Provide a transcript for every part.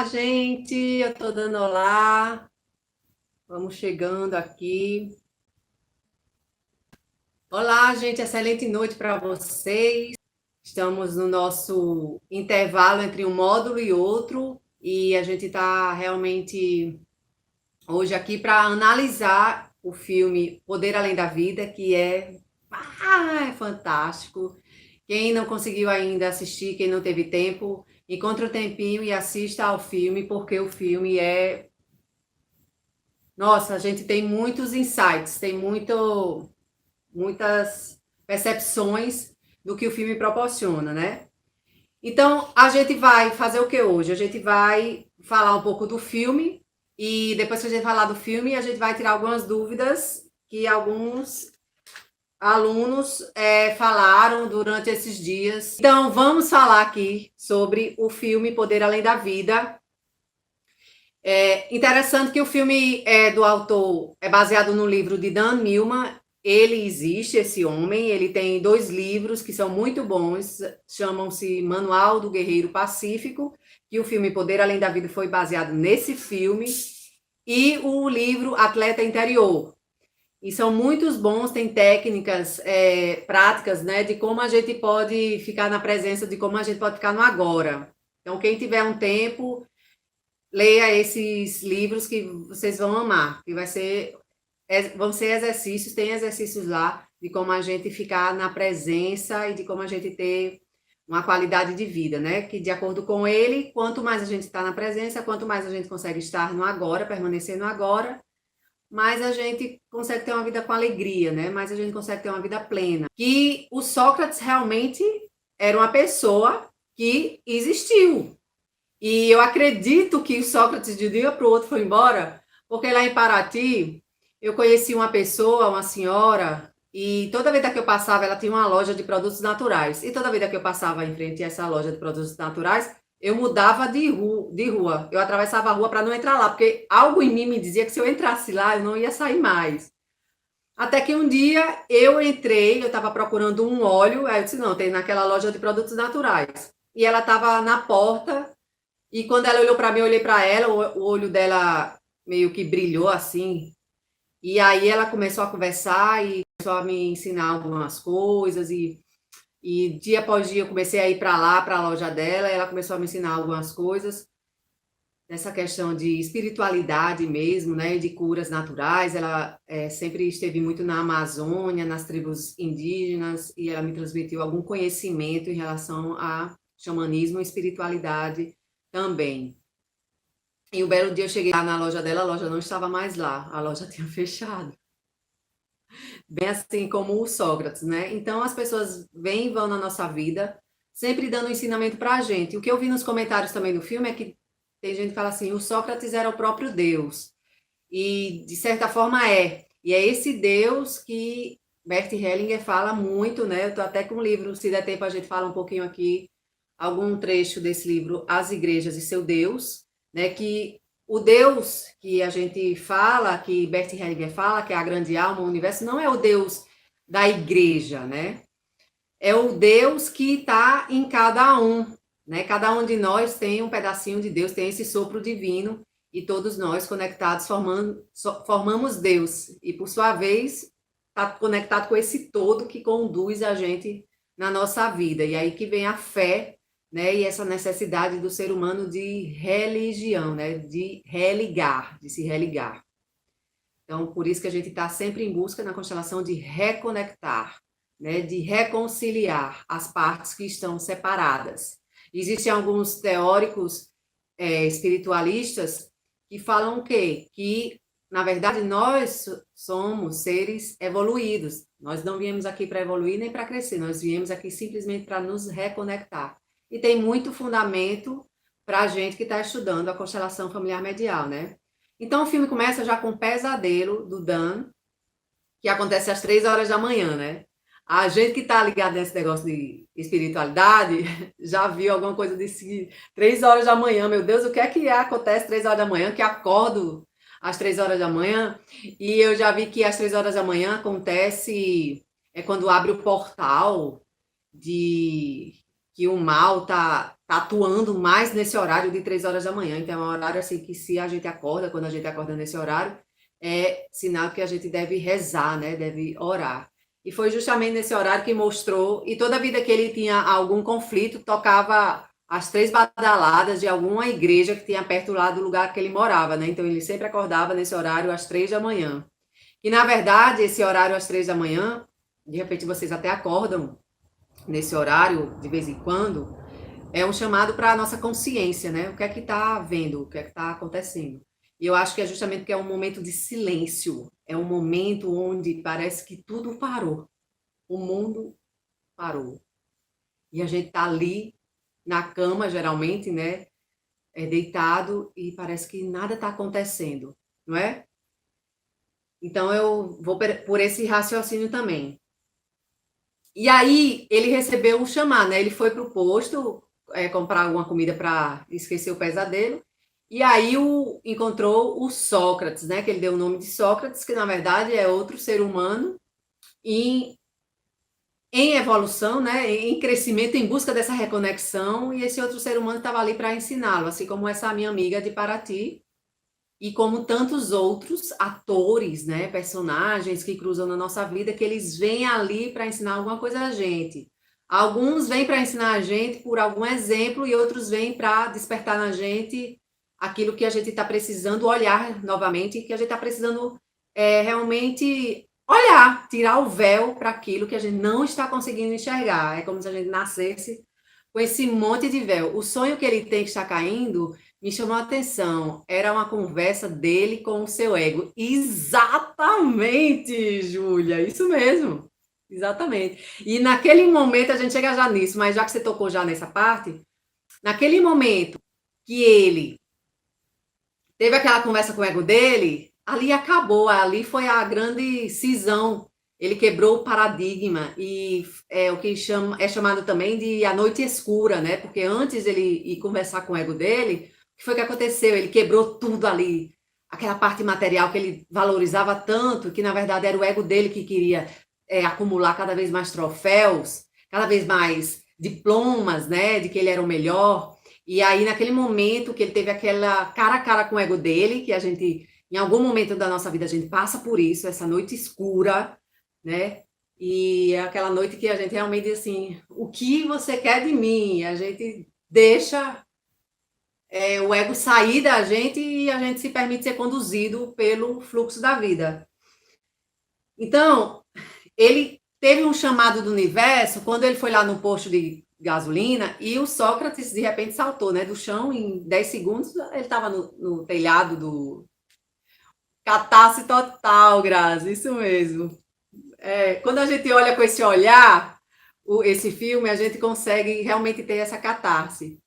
Olá, gente, eu tô dando olá. Vamos chegando aqui. Olá, gente, excelente noite para vocês. Estamos no nosso intervalo entre um módulo e outro e a gente está realmente hoje aqui para analisar o filme Poder Além da Vida, que é fantástico. Quem não conseguiu ainda assistir, quem não teve tempo, encontre um tempinho e assista ao filme, porque o filme nossa, a gente tem muitos insights, tem muitas percepções do que o filme proporciona, né? Então, a gente vai fazer o que hoje? A gente vai falar um pouco do filme e depois que a gente falar do filme, a gente vai tirar algumas dúvidas que alguns alunos falaram durante esses dias. Então, vamos falar aqui sobre o filme Poder Além da Vida. É interessante que o filme do autor é baseado no livro de Dan Millman. Ele existe, esse homem, ele tem 2 livros que são muito bons, chamam-se Manual do Guerreiro Pacífico, que o filme Poder Além da Vida foi baseado nesse filme, e o livro Atleta Interior. E são muitos bons, tem técnicas práticas, né, de como a gente pode ficar na presença, de como a gente pode ficar no agora. Então, quem tiver um tempo, leia esses livros que vocês vão amar, que vão ser exercícios, tem exercícios lá de como a gente ficar na presença e de como a gente ter uma qualidade de vida, né? Que de acordo com ele, quanto mais a gente está na presença, quanto mais a gente consegue estar no agora, permanecer no agora, mais a gente consegue ter uma vida com alegria, né? Mais a gente consegue ter uma vida plena. Que o Sócrates realmente era uma pessoa que existiu, e eu acredito que o Sócrates de um dia para o outro foi embora, porque lá em Paraty eu conheci uma pessoa, uma senhora, e toda vez que eu passava, ela tinha uma loja de produtos naturais. E toda vez que eu passava em frente a essa loja de produtos naturais, eu mudava de rua. Eu atravessava a rua para não entrar lá, porque algo em mim me dizia que se eu entrasse lá, eu não ia sair mais. Até que um dia eu entrei, eu estava procurando um óleo, aí eu disse, não, tem naquela loja de produtos naturais. E ela estava na porta, e quando ela olhou para mim, eu olhei para ela, o olho dela meio que brilhou assim. E aí ela começou a conversar e começou a me ensinar algumas coisas. E dia após dia eu comecei a ir para lá, para a loja dela, e ela começou a me ensinar algumas coisas. Nessa questão de espiritualidade mesmo, né, de curas naturais. Ela sempre esteve muito na Amazônia, nas tribos indígenas, e ela me transmitiu algum conhecimento em relação a xamanismo e espiritualidade também. E um belo dia eu cheguei lá na loja dela, a loja não estava mais lá, a loja tinha fechado. Bem assim como o Sócrates, né? Então as pessoas vêm e vão na nossa vida, sempre dando um ensinamento para a gente. O que eu vi nos comentários também do filme é que tem gente que fala assim, o Sócrates era o próprio Deus. E de certa forma é. E é esse Deus que Bert Hellinger fala muito, né? Eu estou até com um livro, se der tempo a gente fala um pouquinho aqui, algum trecho desse livro, As Igrejas e Seu Deus, né? Que o Deus que a gente fala, que Bert Hellinger fala, que é a grande alma, o universo, não é o Deus da igreja, né? É o Deus que está em cada um, né? Cada um de nós tem um pedacinho de Deus, tem esse sopro divino, e todos nós conectados formamos Deus. E por sua vez, está conectado com esse todo que conduz a gente na nossa vida. E aí que vem a fé, né? E essa necessidade do ser humano de religião, né? De religar, de se religar. Então, por isso que a gente está sempre em busca na constelação de reconectar, né, de reconciliar as partes que estão separadas. Existem alguns teóricos espiritualistas que falam o quê? Que, na verdade, nós somos seres evoluídos. Nós não viemos aqui para evoluir nem para crescer, nós viemos aqui simplesmente para nos reconectar. E tem muito fundamento para a gente que está estudando a constelação familiar medial, né? Então o filme começa já com o pesadelo do Dan, que acontece às 3 horas da manhã, né? A gente que tá ligado nesse negócio de espiritualidade já viu alguma coisa desse 3 horas da manhã. Meu Deus, o que é que acontece 3 horas da manhã? Que acordo às 3 horas da manhã. E eu já vi que às 3 horas da manhã acontece quando abre o portal de que o mal tá atuando mais nesse horário de 3 horas da manhã. Então, é um horário assim que se a gente acorda, quando a gente acorda nesse horário, é sinal que a gente deve rezar, né? Deve orar. E foi justamente nesse horário que mostrou, e toda vida que ele tinha algum conflito, tocava as 3 badaladas de alguma igreja que tinha perto lá do lugar que ele morava, né? Então ele sempre acordava nesse horário às 3 da manhã. E na verdade, esse horário às 3 da manhã, de repente vocês até acordam nesse horário de vez em quando, é um chamado para a nossa consciência, né? O que é que está havendo, o que é que está acontecendo. E eu acho que é justamente porque é um momento de silêncio, é um momento onde parece que tudo parou, o mundo parou. E a gente está ali na cama, geralmente, né? Deitado e parece que nada está acontecendo, não é? Então eu vou por esse raciocínio também. E aí ele recebeu um chamado, né? Ele foi para o posto comprar alguma comida para esquecer o pesadelo. E aí encontrou o Sócrates, né? Que ele deu o nome de Sócrates, que na verdade é outro ser humano em, em evolução, né? Em crescimento, em busca dessa reconexão. E esse outro ser humano estava ali para ensiná-lo, assim como essa minha amiga de Paraty. E como tantos outros atores, né, personagens que cruzam na nossa vida, que eles vêm ali para ensinar alguma coisa a gente. Alguns vêm para ensinar a gente por algum exemplo e outros vêm para despertar na gente aquilo que a gente está precisando olhar novamente, que a gente está precisando realmente olhar, tirar o véu para aquilo que a gente não está conseguindo enxergar. É como se a gente nascesse com esse monte de véu. O sonho que ele tem que está caindo me chamou a atenção. Era uma conversa dele com o seu ego. Exatamente, Júlia, isso mesmo. Exatamente. E naquele momento, a gente chega já nisso, mas já que você tocou já nessa parte, naquele momento que ele teve aquela conversa com o ego dele, ali acabou, ali foi a grande cisão. Ele quebrou o paradigma e é o que é chamado também de a noite escura, né? Porque antes ele ir conversar com o ego dele, o que foi que aconteceu? Ele quebrou tudo ali, aquela parte material que ele valorizava tanto, que na verdade era o ego dele que queria acumular cada vez mais troféus, cada vez mais diplomas, né? De que ele era o melhor. E aí, naquele momento que ele teve aquela cara a cara com o ego dele, que a gente, em algum momento da nossa vida, a gente passa por isso, essa noite escura, né? E é aquela noite que a gente realmente diz assim: o que você quer de mim? A gente deixa o ego sair da gente e a gente se permite ser conduzido pelo fluxo da vida. Então, ele teve um chamado do universo quando ele foi lá no posto de gasolina e o Sócrates de repente saltou, né, do chão em 10 segundos, ele estava no telhado do catarse total, Grazi, isso mesmo. Quando a gente olha com esse olhar, esse filme, a gente consegue realmente ter essa catarse.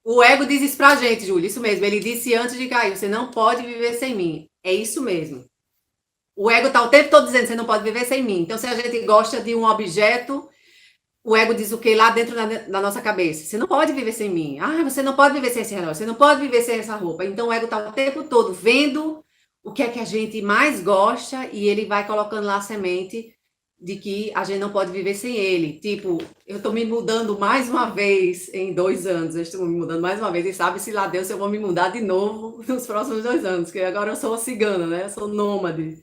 O ego diz isso pra gente, Júlia, isso mesmo. Ele disse antes de cair: você não pode viver sem mim. É isso mesmo. O ego tá o tempo todo dizendo: você não pode viver sem mim. Então, se a gente gosta de um objeto, o ego diz o que lá dentro da nossa cabeça? Você não pode viver sem mim. Ah, você não pode viver sem esse relógio. Você não pode viver sem essa roupa. Então, o ego tá o tempo todo vendo o que é que a gente mais gosta e ele vai colocando lá a semente de que a gente não pode viver sem ele. Tipo, eu tô me mudando mais uma vez em 2 anos. Eu estou me mudando mais uma vez e sabe-se lá Deus se eu vou me mudar de novo nos próximos 2 anos, porque agora eu sou uma cigana, né? Eu sou nômade.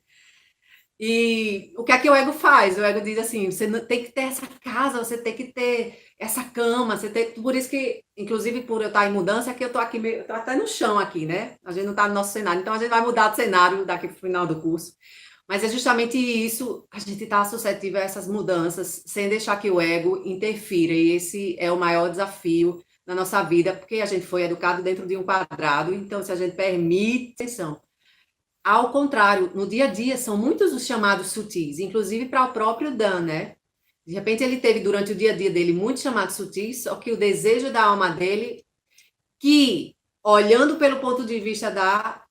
E o que é que o ego faz? O ego diz assim: você tem que ter essa casa, você tem que ter essa cama, você tem. Por isso que, inclusive, por eu estar em mudança, é que eu tô aqui, eu tô até no chão aqui, né? A gente não tá no nosso cenário, então a gente vai mudar de cenário daqui pro final do curso. Mas é justamente isso, a gente tá suscetível a essas mudanças, sem deixar que o ego interfira. E esse é o maior desafio na nossa vida, porque a gente foi educado dentro de um quadrado, então se a gente permite atenção. Ao contrário, no dia a dia são muitos os chamados sutis, inclusive para o próprio Dan, né? De repente ele teve durante o dia a dia dele muitos chamados sutis, só que o desejo da alma dele, que olhando pelo ponto de vista da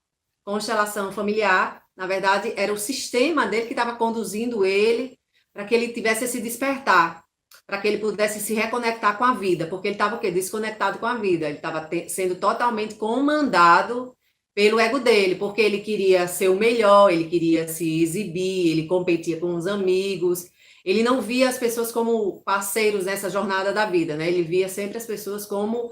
constelação familiar, na verdade era o sistema dele que estava conduzindo ele para que ele tivesse esse despertar, para que ele pudesse se reconectar com a vida, porque ele estava o quê? Desconectado com a vida, ele estava sendo totalmente comandado pelo ego dele, porque ele queria ser o melhor, ele queria se exibir, ele competia com os amigos, Ele não via as pessoas como parceiros nessa jornada da vida, né? Ele via sempre as pessoas como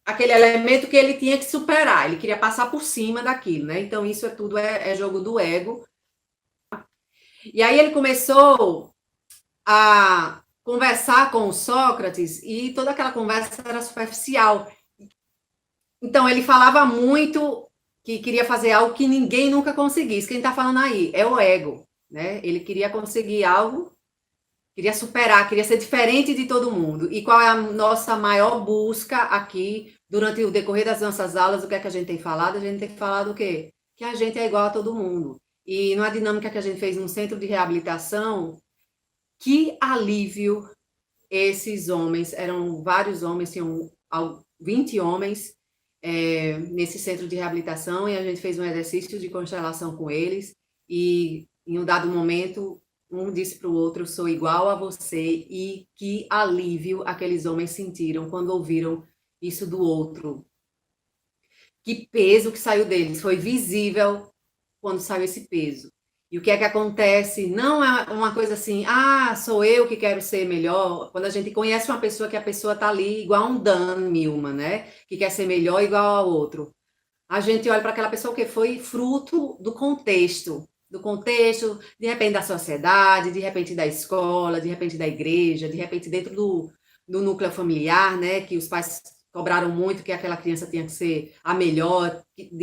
aquele elemento que ele tinha que superar, ele queria passar por cima daquilo, né? Então, isso tudo é jogo do ego. E aí ele começou a conversar com o Sócrates e toda aquela conversa era superficial. Então, ele falava muito que queria fazer algo que ninguém nunca conseguisse. Quem está falando aí é o ego, né? Ele queria conseguir algo, queria superar, queria ser diferente de todo mundo. E qual é a nossa maior busca aqui, durante o decorrer das nossas aulas, o que é que a gente tem falado? A gente tem falado o quê? Que a gente é igual a todo mundo. E numa dinâmica que a gente fez num centro de reabilitação, que alívio esses homens, eram vários homens, tinham 20 homens nesse centro de reabilitação, e a gente fez um exercício de constelação com eles, e em um dado momento, um disse para o outro, sou igual a você, e que alívio aqueles homens sentiram quando ouviram isso do outro. Que peso que saiu deles, foi visível quando saiu esse peso. E o que é que acontece? Não é uma coisa assim, sou eu que quero ser melhor. Quando a gente conhece uma pessoa que a pessoa tá ali igual um Dan Millman, né? Que quer ser melhor igual ao outro. A gente olha para aquela pessoa que foi fruto do contexto, de repente da sociedade, de repente da escola, de repente da igreja, de repente dentro do núcleo familiar, né? Que os pais cobraram muito que aquela criança tinha que ser a melhor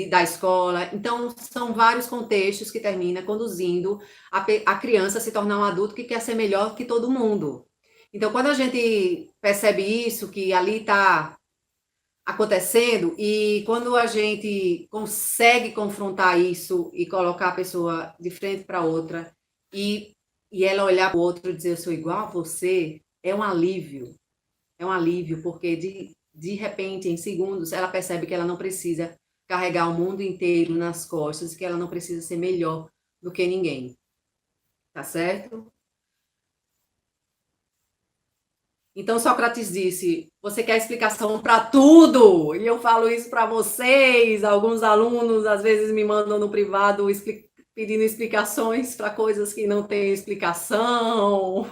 da escola. Então, são vários contextos que terminam conduzindo a criança a se tornar um adulto que quer ser melhor que todo mundo. Então, quando a gente percebe isso, que ali está acontecendo, e quando a gente consegue confrontar isso e colocar a pessoa de frente para outra e ela olhar para o outro e dizer eu sou igual a você, é um alívio, porque de repente, em segundos, ela percebe que ela não precisa carregar o mundo inteiro nas costas, que ela não precisa ser melhor do que ninguém. Tá certo? Então, Sócrates disse, você quer explicação para tudo? E eu falo isso para vocês, alguns alunos às vezes me mandam no privado pedindo explicações para coisas que não têm explicação.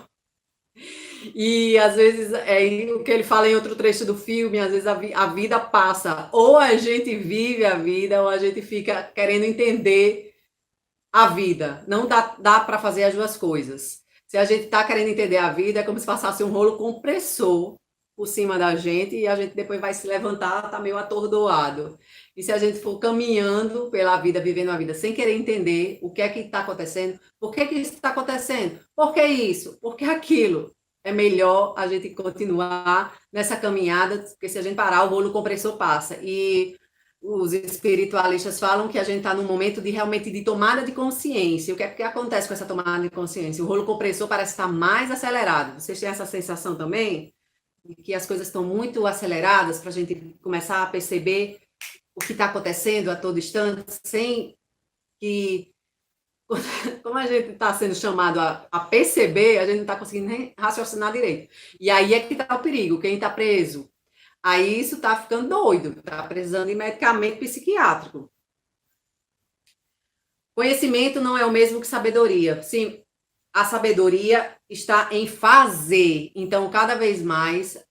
E às vezes é o que ele fala em outro trecho do filme, às vezes a vida passa, ou a gente vive a vida, ou a gente fica querendo entender a vida. Não dá para fazer as duas coisas. Se a gente está querendo entender a vida, é como se passasse um rolo compressor por cima da gente e a gente depois vai se levantar, tá meio atordoado. E se a gente for caminhando pela vida, vivendo a vida sem querer entender o que é que está acontecendo, por que que isso está acontecendo, por que isso, por que aquilo, é melhor a gente continuar nessa caminhada, porque se a gente parar, o rolo compressor passa. E os espiritualistas falam que a gente está num momento realmente de tomada de consciência. O que é que acontece com essa tomada de consciência? O rolo compressor parece estar mais acelerado. Vocês têm essa sensação também? De que as coisas estão muito aceleradas para a gente começar a perceber o que está acontecendo a todo instante, sem que, como a gente está sendo chamado a perceber, a gente não está conseguindo nem raciocinar direito. E aí é que está o perigo. Quem está preso, aí isso está ficando doido, está precisando de medicamento psiquiátrico. Conhecimento não é o mesmo que sabedoria. Sim, a sabedoria está em fazer. Então, cada vez mais,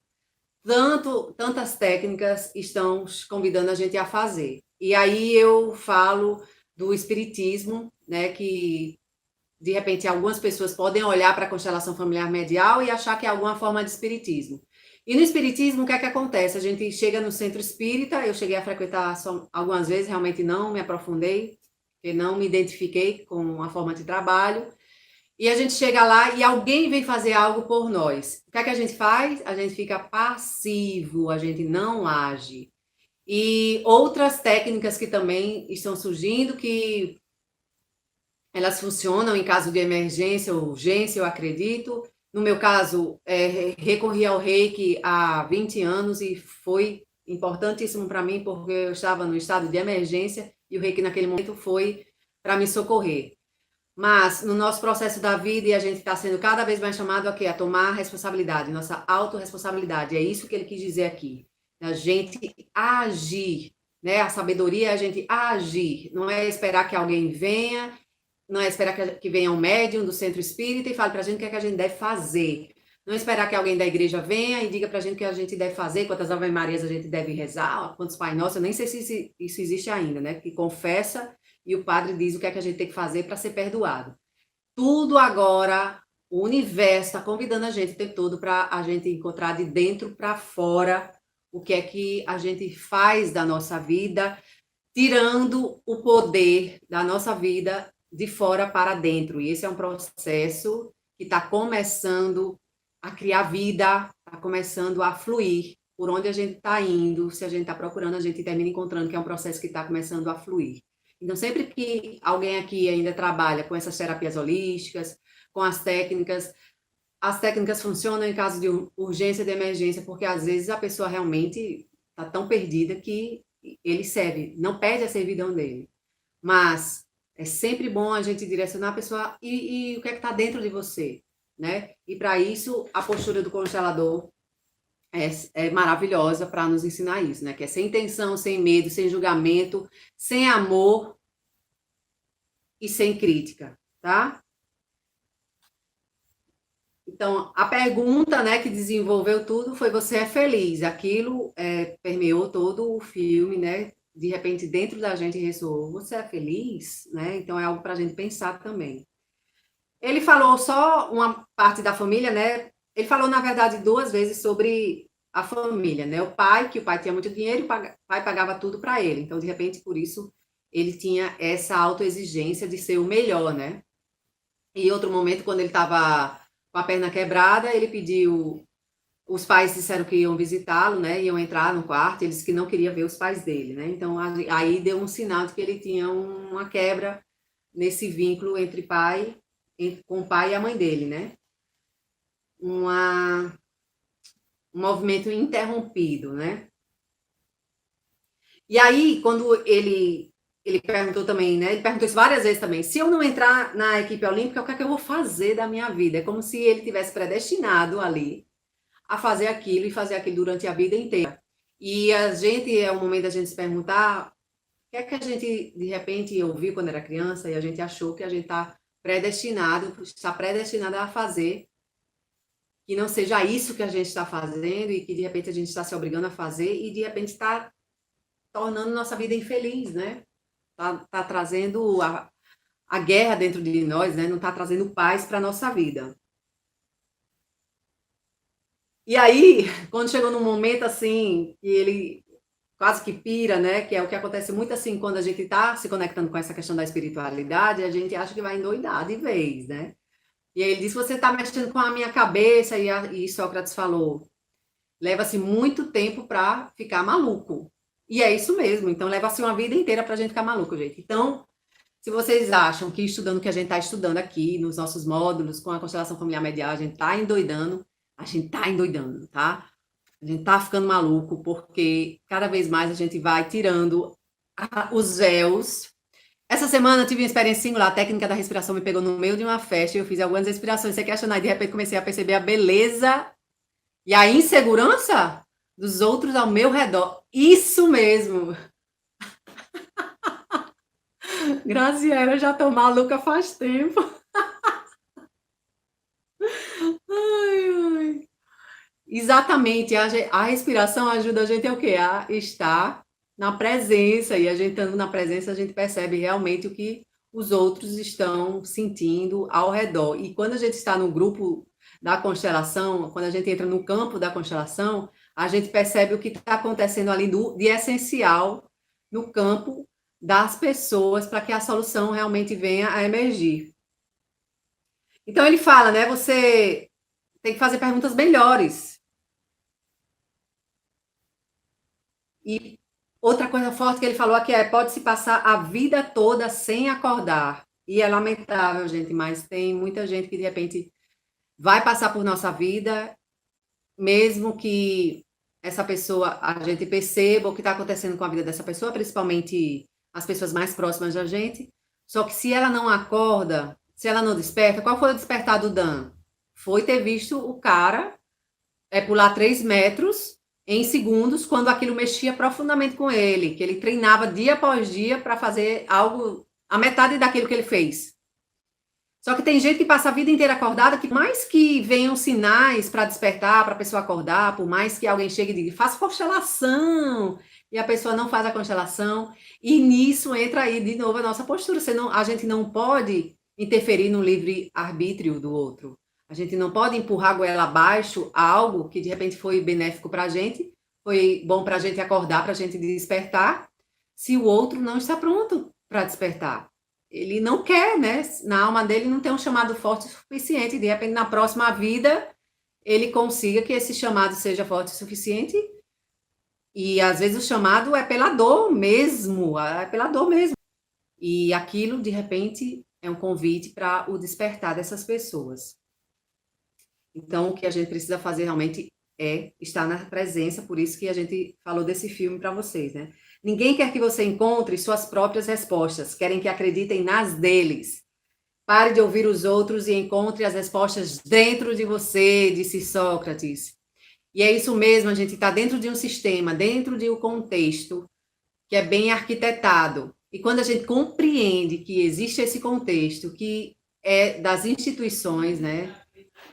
tantas técnicas estão convidando a gente a fazer. E aí eu falo do espiritismo, né, que de repente algumas pessoas podem olhar para a constelação familiar medial e achar que é alguma forma de espiritismo. E no espiritismo, o que é que acontece? A gente chega no centro espírita, eu cheguei a frequentar só algumas vezes, realmente não me aprofundei, porque não me identifiquei com a forma de trabalho. E a gente chega lá e alguém vem fazer algo por nós. O que é que a gente faz? A gente fica passivo, a gente não age. E outras técnicas que também estão surgindo, que elas funcionam em caso de emergência ou urgência, eu acredito. No meu caso, recorri ao Reiki há 20 anos e foi importantíssimo para mim, porque eu estava no estado de emergência e o Reiki naquele momento foi para me socorrer. Mas no nosso processo da vida, e a gente está sendo cada vez mais chamado a tomar responsabilidade, nossa autorresponsabilidade. É isso que ele quis dizer aqui. A gente agir, né? A sabedoria é a gente agir, não é esperar que alguém venha Não é esperar que venha um médium do centro espírita e fale para a gente o que é que a gente deve fazer. Não é esperar que alguém da igreja venha e diga para a gente o que a gente deve fazer, quantas Ave Marias a gente deve rezar, quantos Pai Nosso. Eu nem sei se isso existe ainda, né? Que confessa e o padre diz o que é que a gente tem que fazer para ser perdoado. Tudo agora, o universo está convidando a gente o tempo todo para a gente encontrar de dentro para fora o que é que a gente faz da nossa vida, tirando o poder da nossa vida de fora para dentro. E esse é um processo que está começando a criar vida, está começando a fluir por onde a gente está indo. Se a gente está procurando, a gente termina encontrando, que é um processo que está começando a fluir. Então, sempre que alguém aqui ainda trabalha com essas terapias holísticas, com as técnicas funcionam em caso de urgência e de emergência, porque às vezes a pessoa realmente está tão perdida que ele serve, não perde a servidão dele. Mas é sempre bom a gente direcionar a pessoa e o que é que está dentro de você, né? E para isso, a postura do constelador é maravilhosa para nos ensinar isso, né? Que é sem intenção, sem medo, sem julgamento, sem amor e sem crítica, tá? Então, a pergunta, né, que desenvolveu tudo foi: você é feliz? Aquilo permeou todo o filme, né? De repente, dentro da gente ressoou: você é feliz? Né? Então, é algo para a gente pensar também. Ele falou só uma parte da família, né? Ele falou, na verdade, 2 vezes sobre a família, né? O pai, que o pai tinha muito dinheiro, e o pai pagava tudo para ele. Então, de repente, por isso, ele tinha essa autoexigência de ser o melhor, né? E em outro momento, quando ele estava com a perna quebrada, ele pediu. Os pais disseram que iam visitá-lo, né? Iam entrar no quarto, ele disse que não queria ver os pais dele, né? Então, aí deu um sinal de que ele tinha uma quebra nesse vínculo com o pai e a mãe dele, né? Um movimento interrompido, né? E aí, quando ele perguntou também, né? Ele perguntou isso várias vezes também: se eu não entrar na equipe olímpica, o que é que eu vou fazer da minha vida? É como se ele tivesse predestinado ali a fazer aquilo e fazer aquilo durante a vida inteira. E a gente, é o momento da gente se perguntar o que é que a gente, de repente, ouviu quando era criança e a gente achou que a gente está predestinado a fazer, que não seja isso que a gente está fazendo e que, de repente, a gente está se obrigando a fazer e, de repente, está tornando nossa vida infeliz, né? Tá trazendo a guerra dentro de nós, né? Não está trazendo paz para a nossa vida. E aí, quando chegou num momento assim, que ele quase que pira, né? Que é o que acontece muito assim, quando a gente está se conectando com essa questão da espiritualidade, a gente acha que vai endoidar de vez, né? E aí ele disse: você está mexendo com a minha cabeça, e Sócrates falou: leva-se muito tempo para ficar maluco. E é isso mesmo, então leva-se uma vida inteira para a gente ficar maluco, gente. Então, se vocês acham que estudando o que a gente está estudando aqui, nos nossos módulos, com a constelação familiar medial, a gente está endoidando, a gente está endoidando, tá? A gente tá ficando maluco, porque cada vez mais a gente vai tirando os véus. Essa semana eu tive uma experiência singular, a técnica da respiração me pegou no meio de uma festa, e eu fiz algumas respirações sem questionar, e de repente comecei a perceber a beleza e a insegurança dos outros ao meu redor. Isso mesmo! Graziela, eu já tô maluca faz tempo. Ai, ai. Exatamente, a respiração ajuda a gente a o quê? A estar na presença, e a gente estando na presença, a gente percebe realmente o que os outros estão sentindo ao redor. E quando a gente está no grupo da constelação, quando a gente entra no campo da constelação, a gente percebe o que está acontecendo ali de essencial no campo das pessoas para que a solução realmente venha a emergir. Então ele fala, né? Você tem que fazer perguntas melhores. E outra coisa forte que ele falou aqui é: pode-se passar a vida toda sem acordar. E é lamentável, gente, mas tem muita gente que de repente vai passar por nossa vida, mesmo que essa pessoa, a gente perceba o que está acontecendo com a vida dessa pessoa, principalmente as pessoas mais próximas da gente. Só que se ela não acorda, se ela não desperta, qual foi o despertar do Dan? Foi ter visto o cara pular 3 metros em segundos, quando aquilo mexia profundamente com ele, que ele treinava dia após dia para fazer algo, a metade daquilo que ele fez. Só que tem gente que passa a vida inteira acordada, que mais que venham sinais para despertar, para a pessoa acordar, por mais que alguém chegue e diga, faz constelação, e a pessoa não faz a constelação, e nisso entra aí de novo a nossa postura. A gente não pode interferir no livre-arbítrio do outro. A gente não pode empurrar a goela abaixo algo que de repente foi benéfico para a gente, foi bom para a gente acordar, para a gente despertar, se o outro não está pronto para despertar. Ele não quer, né? Na alma dele não tem um chamado forte o suficiente. De repente, na próxima vida, ele consiga que esse chamado seja forte o suficiente. E às vezes o chamado é pela dor mesmo, é pela dor mesmo. E aquilo, de repente, é um convite para o despertar dessas pessoas. Então, o que a gente precisa fazer realmente é estar na presença, por isso que a gente falou desse filme para vocês, né? Ninguém quer que você encontre suas próprias respostas, querem que acreditem nas deles. Pare de ouvir os outros e encontre as respostas dentro de você, disse Sócrates. E é isso mesmo, a gente está dentro de um sistema, dentro de um contexto que é bem arquitetado. E quando a gente compreende que existe esse contexto, que é das instituições, né?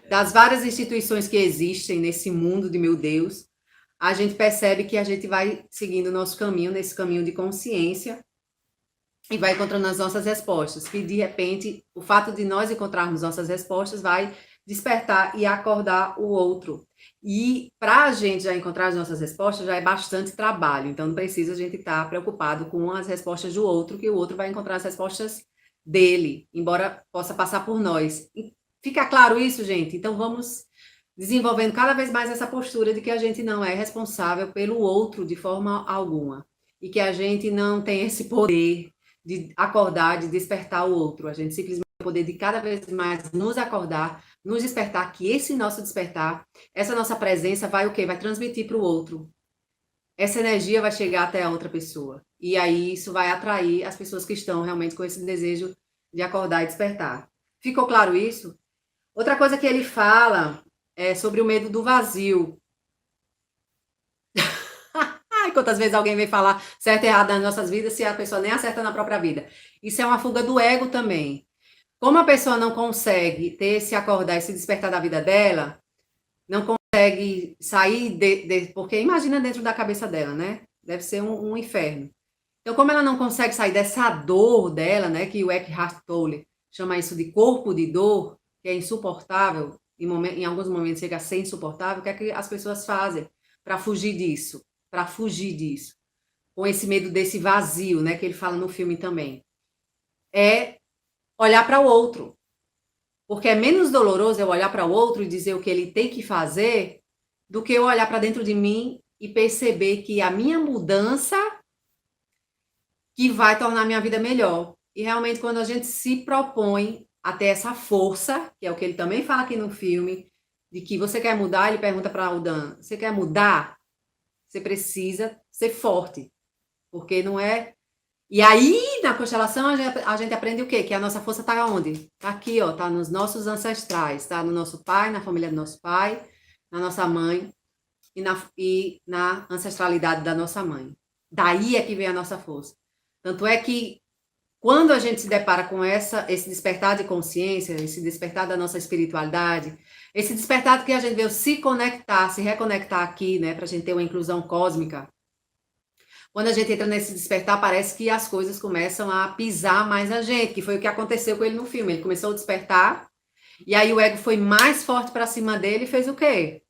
Das várias instituições que existem nesse mundo de meu Deus, a gente percebe que a gente vai seguindo o nosso caminho, nesse caminho de consciência, e vai encontrando as nossas respostas, que de repente, o fato de nós encontrarmos nossas respostas vai despertar e acordar o outro. E para a gente já encontrar as nossas respostas, já é bastante trabalho, então não precisa a gente estar preocupado com as respostas do outro, que o outro vai encontrar as respostas dele, embora possa passar por nós. Fica claro isso, gente? Então vamos desenvolvendo cada vez mais essa postura de que a gente não é responsável pelo outro de forma alguma e que a gente não tem esse poder de acordar, de despertar o outro. A gente simplesmente tem o poder de cada vez mais nos acordar, nos despertar, que esse nosso despertar, essa nossa presença vai o quê? Vai transmitir para o outro. Essa energia vai chegar até a outra pessoa. E aí isso vai atrair as pessoas que estão realmente com esse desejo de acordar e despertar. Ficou claro isso? Outra coisa que ele fala é sobre o medo do vazio. Ai, quantas vezes alguém vem falar certo e errado nas nossas vidas se a pessoa nem acerta na própria vida. Isso é uma fuga do ego também. Como a pessoa não consegue ter esse acordar, esse despertar da vida dela, não consegue sair porque imagina dentro da cabeça dela, né? Deve ser um inferno. Então, como ela não consegue sair dessa dor dela, né? Que o Eckhart Tolle chama isso de corpo de dor, que é insuportável, em alguns momentos chega a ser insuportável, o que é que as pessoas fazem para fugir disso? Para fugir disso. Com esse medo desse vazio, né? Que ele fala no filme também. É olhar para o outro. Porque é menos doloroso eu olhar para o outro e dizer o que ele tem que fazer do que eu olhar para dentro de mim e perceber que a minha mudança que vai tornar a minha vida melhor. E realmente quando a gente se propõe a ter essa força, que é o que ele também fala aqui no filme, de que você quer mudar, ele pergunta para o Dan, você quer mudar? Você precisa ser forte. Porque não é... E aí, na constelação, a gente aprende o quê? Que a nossa força está onde? Está aqui, ó, está nos nossos ancestrais, está no nosso pai, na família do nosso pai, na nossa mãe e na ancestralidade da nossa mãe. Daí é que vem a nossa força. Tanto é que quando a gente se depara com esse despertar de consciência, esse despertar da nossa espiritualidade, esse despertar que a gente veio se conectar, se reconectar aqui, né, para a gente ter uma inclusão cósmica. Quando a gente entra nesse despertar, parece que as coisas começam a pisar mais a gente, que foi o que aconteceu com ele no filme. Ele começou a despertar, e aí o ego foi mais forte para cima dele e fez o quê?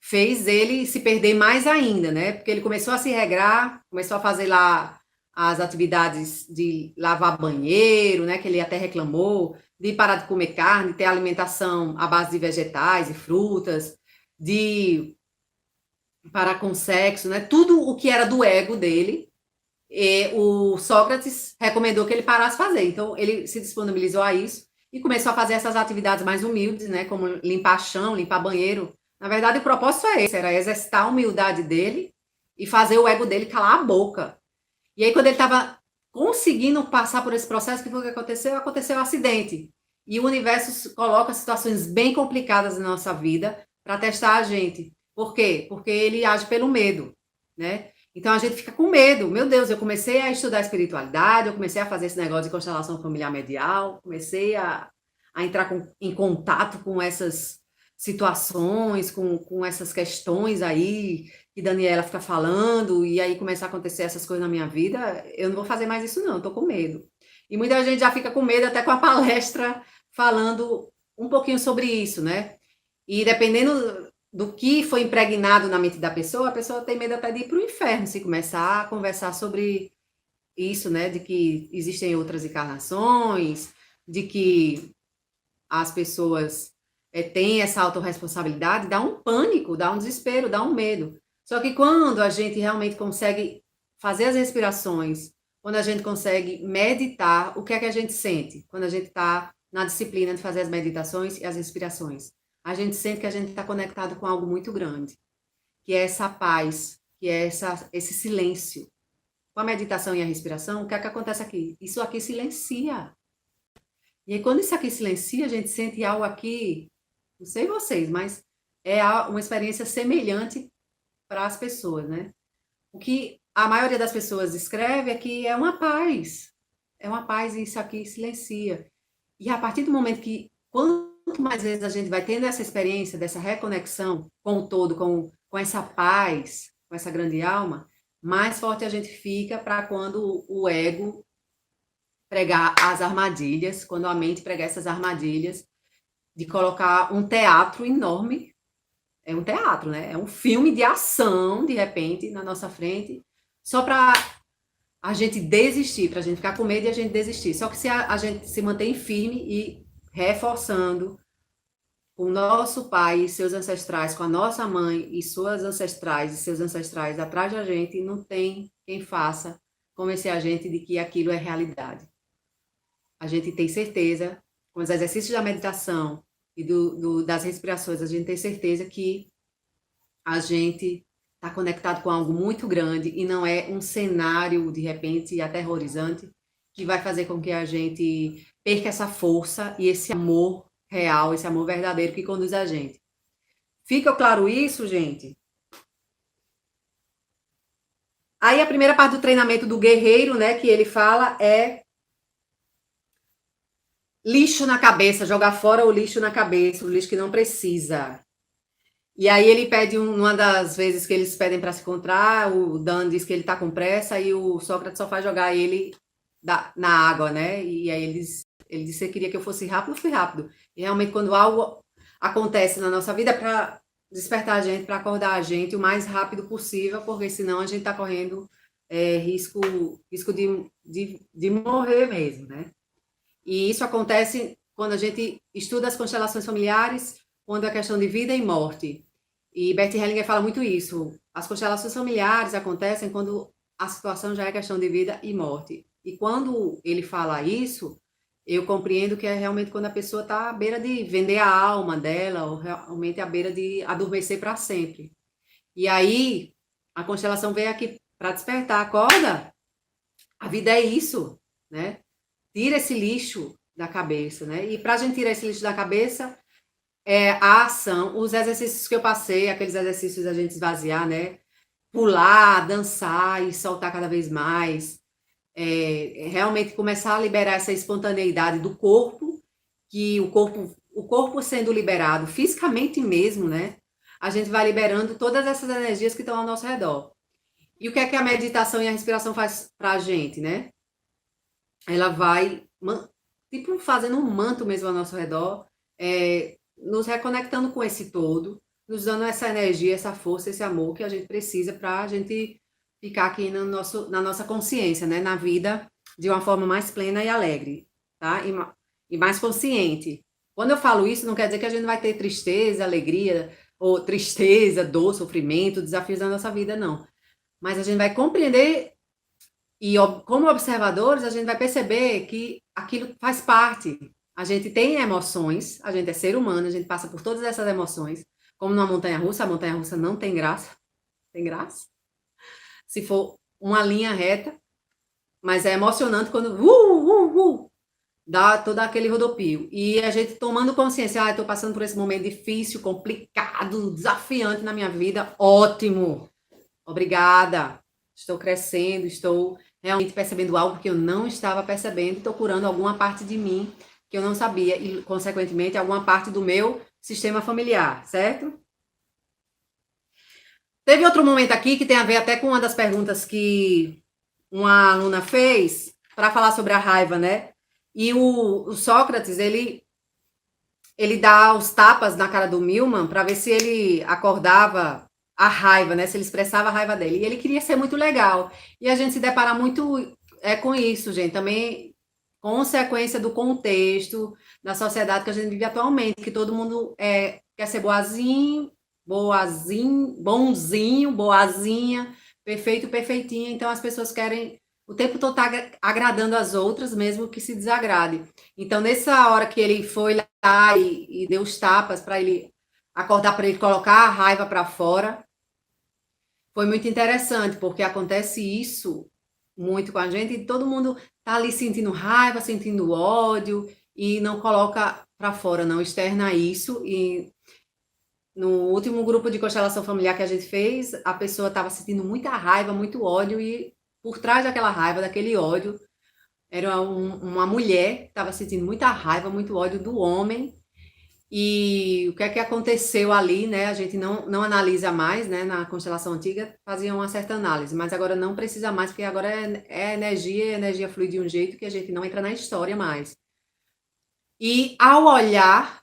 Fez ele se perder mais ainda, né? Porque ele começou a se regrar, começou a fazer lá as atividades de lavar banheiro, né? Que ele até reclamou, de parar de comer carne, ter alimentação à base de vegetais e frutas, de parar com sexo, né? Tudo o que era do ego dele, o Sócrates recomendou que ele parasse de fazer. Então, ele se disponibilizou a isso e começou a fazer essas atividades mais humildes, né? Como limpar chão, limpar banheiro. Na verdade, o propósito é esse, era exercitar a humildade dele e fazer o ego dele calar a boca. E aí, quando ele estava conseguindo passar por esse processo, o que foi que aconteceu? Aconteceu um acidente. E o universo coloca situações bem complicadas na nossa vida para testar a gente. Por quê? Porque ele age pelo medo, né? Então a gente fica com medo. Meu Deus, eu comecei a estudar espiritualidade, eu comecei a fazer esse negócio de constelação familiar medial, comecei a entrar em contato com essas situações, com essas questões aí que Daniela fica falando, e aí começar a acontecer essas coisas na minha vida. Eu não vou fazer mais isso, não, eu tô com medo. E muita gente já fica com medo até com a palestra falando um pouquinho sobre isso, né? E dependendo do que foi impregnado na mente da pessoa, a pessoa tem medo até de ir para o inferno se começar a conversar sobre isso, né? De que existem outras encarnações, de que as pessoas têm essa autorresponsabilidade, dá um pânico, dá um desespero, dá um medo. Só que quando a gente realmente consegue fazer as respirações, quando a gente consegue meditar, o que é que a gente sente? Quando a gente está na disciplina de fazer as meditações e as respirações. A gente sente que a gente está conectado com algo muito grande, que é essa paz, que é esse silêncio. Com a meditação e a respiração, o que é que acontece aqui? Isso aqui silencia. E aí, quando isso aqui silencia, a gente sente algo aqui, não sei vocês, mas é uma experiência semelhante para as pessoas, né? O que a maioria das pessoas descreve é que é uma paz. É uma paz e isso aqui silencia. E a partir do momento que, quanto mais vezes a gente vai tendo essa experiência, dessa reconexão com o todo, com essa paz, com essa grande alma, mais forte a gente fica para quando o ego pregar as armadilhas, quando a mente pregar essas armadilhas, de colocar um teatro enorme, é um teatro, né? É um filme de ação, de repente, na nossa frente, só para a gente desistir, para a gente ficar com medo e a gente desistir. Só que se a gente se mantém firme e reforçando com o nosso pai e seus ancestrais, com a nossa mãe e suas ancestrais e seus ancestrais atrás da gente, não tem quem faça convencer a gente de que aquilo é realidade. A gente tem certeza, com os exercícios da meditação e das respirações, a gente tem certeza que a gente está conectado com algo muito grande e não é um cenário, de repente, aterrorizante, que vai fazer com que a gente perca essa força e esse amor real, esse amor verdadeiro que conduz a gente. Fica claro isso, gente? Aí a primeira parte do treinamento do guerreiro, né, que ele fala é lixo na cabeça, jogar fora o lixo na cabeça, o lixo que não precisa. E aí ele pede, uma das vezes que eles pedem para se encontrar, o Dan diz que ele tá com pressa e o Sócrates só faz jogar ele na água, né? E aí ele disse que queria que eu fosse rápido, eu fui rápido. E realmente quando algo acontece na nossa vida é para despertar a gente, para acordar a gente o mais rápido possível, porque senão a gente está correndo risco de morrer mesmo, né? E isso acontece quando a gente estuda as constelações familiares, quando é questão de vida e morte. E Bert Hellinger fala muito isso. As constelações familiares acontecem quando a situação já é questão de vida e morte. E quando ele fala isso, eu compreendo que é realmente quando a pessoa está à beira de vender a alma dela, ou realmente à beira de adormecer para sempre. E aí, a constelação veio aqui para despertar. Acorda! A vida é isso, né? Tira esse lixo da cabeça, né? E para a gente tirar esse lixo da cabeça, a ação, os exercícios que eu passei, aqueles exercícios da gente esvaziar, né? Pular, dançar e soltar cada vez mais. Realmente começar a liberar essa espontaneidade do corpo, que o corpo sendo liberado fisicamente mesmo, né? A gente vai liberando todas essas energias que estão ao nosso redor. E o que é que a meditação e a respiração faz pra gente, né? Ela vai, tipo, fazendo um manto mesmo ao nosso redor, nos reconectando com esse todo, nos dando essa energia, essa força, esse amor que a gente precisa para a gente ficar aqui no na nossa consciência, né? Na vida de uma forma mais plena e alegre, tá? E mais consciente. Quando eu falo isso, não quer dizer que a gente vai ter tristeza, alegria, ou tristeza, dor, sofrimento, desafios na nossa vida, não. Mas a gente vai compreender e como observadores, a gente vai perceber que aquilo faz parte. A gente tem emoções, a gente é ser humano, a gente passa por todas essas emoções. Como numa montanha-russa, a montanha-russa não tem graça. Tem graça? Se for uma linha reta, mas é emocionante quando dá todo aquele rodopio. E a gente tomando consciência, estou passando por esse momento difícil, complicado, desafiante na minha vida, ótimo. Obrigada. estou crescendo, estou realmente percebendo algo que eu não estava percebendo, estou curando alguma parte de mim que eu não sabia e, consequentemente, alguma parte do meu sistema familiar, certo? Teve outro momento aqui que tem a ver até com uma das perguntas que uma aluna fez para falar sobre a raiva, né? E o Sócrates, ele dá os tapas na cara do Milman para ver se ele acordava a raiva, né? Se ele expressava a raiva dele. E ele queria ser muito legal. E a gente se depara muito com isso, gente. Também consequência do contexto da sociedade que a gente vive atualmente, que todo mundo quer ser boazinho, bonzinho, boazinha, perfeito, perfeitinha. Então as pessoas querem o tempo todo estar agradando as outras, mesmo que se desagrade. Então, nessa hora que ele foi lá e deu os tapas para ele acordar, para ele colocar a raiva para fora, foi muito interessante, porque acontece isso muito com a gente e todo mundo tá ali sentindo raiva, sentindo ódio e não coloca para fora, não externa isso. E no último grupo de constelação familiar que a gente fez, a pessoa estava sentindo muita raiva, muito ódio e por trás daquela raiva, daquele ódio, era uma mulher que estava sentindo muita raiva, muito ódio do homem. E o que é que aconteceu ali, né? A gente não analisa mais, né? Na constelação antiga fazia uma certa análise, mas agora não precisa mais, porque agora é energia, e a energia flui de um jeito que a gente não entra na história mais. E ao olhar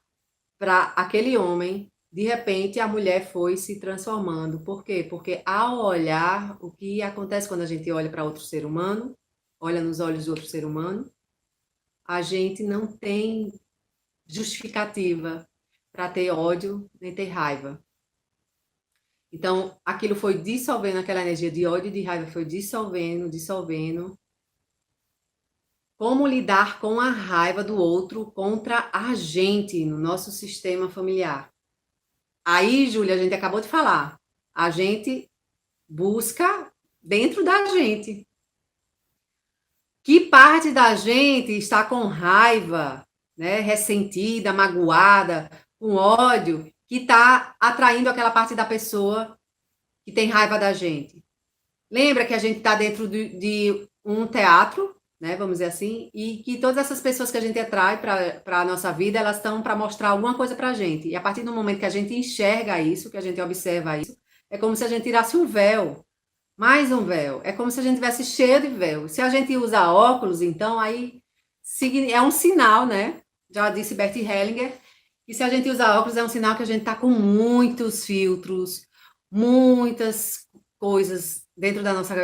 para aquele homem, de repente a mulher foi se transformando. Por quê? Porque ao olhar, o que acontece quando a gente olha para outro ser humano, olha nos olhos de outro ser humano, a gente não tem justificativa para ter ódio nem ter raiva. Então, aquilo foi dissolvendo, aquela energia de ódio e de raiva foi dissolvendo, dissolvendo. Como lidar com a raiva do outro contra a gente no nosso sistema familiar? Aí, Júlia, a gente acabou de falar. A gente busca dentro da gente. Que parte da gente está com raiva, né, ressentida, magoada, com ódio, que está atraindo aquela parte da pessoa que tem raiva da gente? Lembra que a gente está dentro de um teatro, né, vamos dizer assim, e que todas essas pessoas que a gente atrai para a nossa vida, elas estão para mostrar alguma coisa para a gente. E a partir do momento que a gente enxerga isso, que a gente observa isso, é como se a gente tirasse um véu, mais um véu. É como se a gente tivesse cheio de véu. Se a gente usa óculos, então aí é um sinal, né? Já disse Bert Hellinger, que se a gente usa óculos é um sinal que a gente está com muitos filtros, muitas coisas dentro da nossa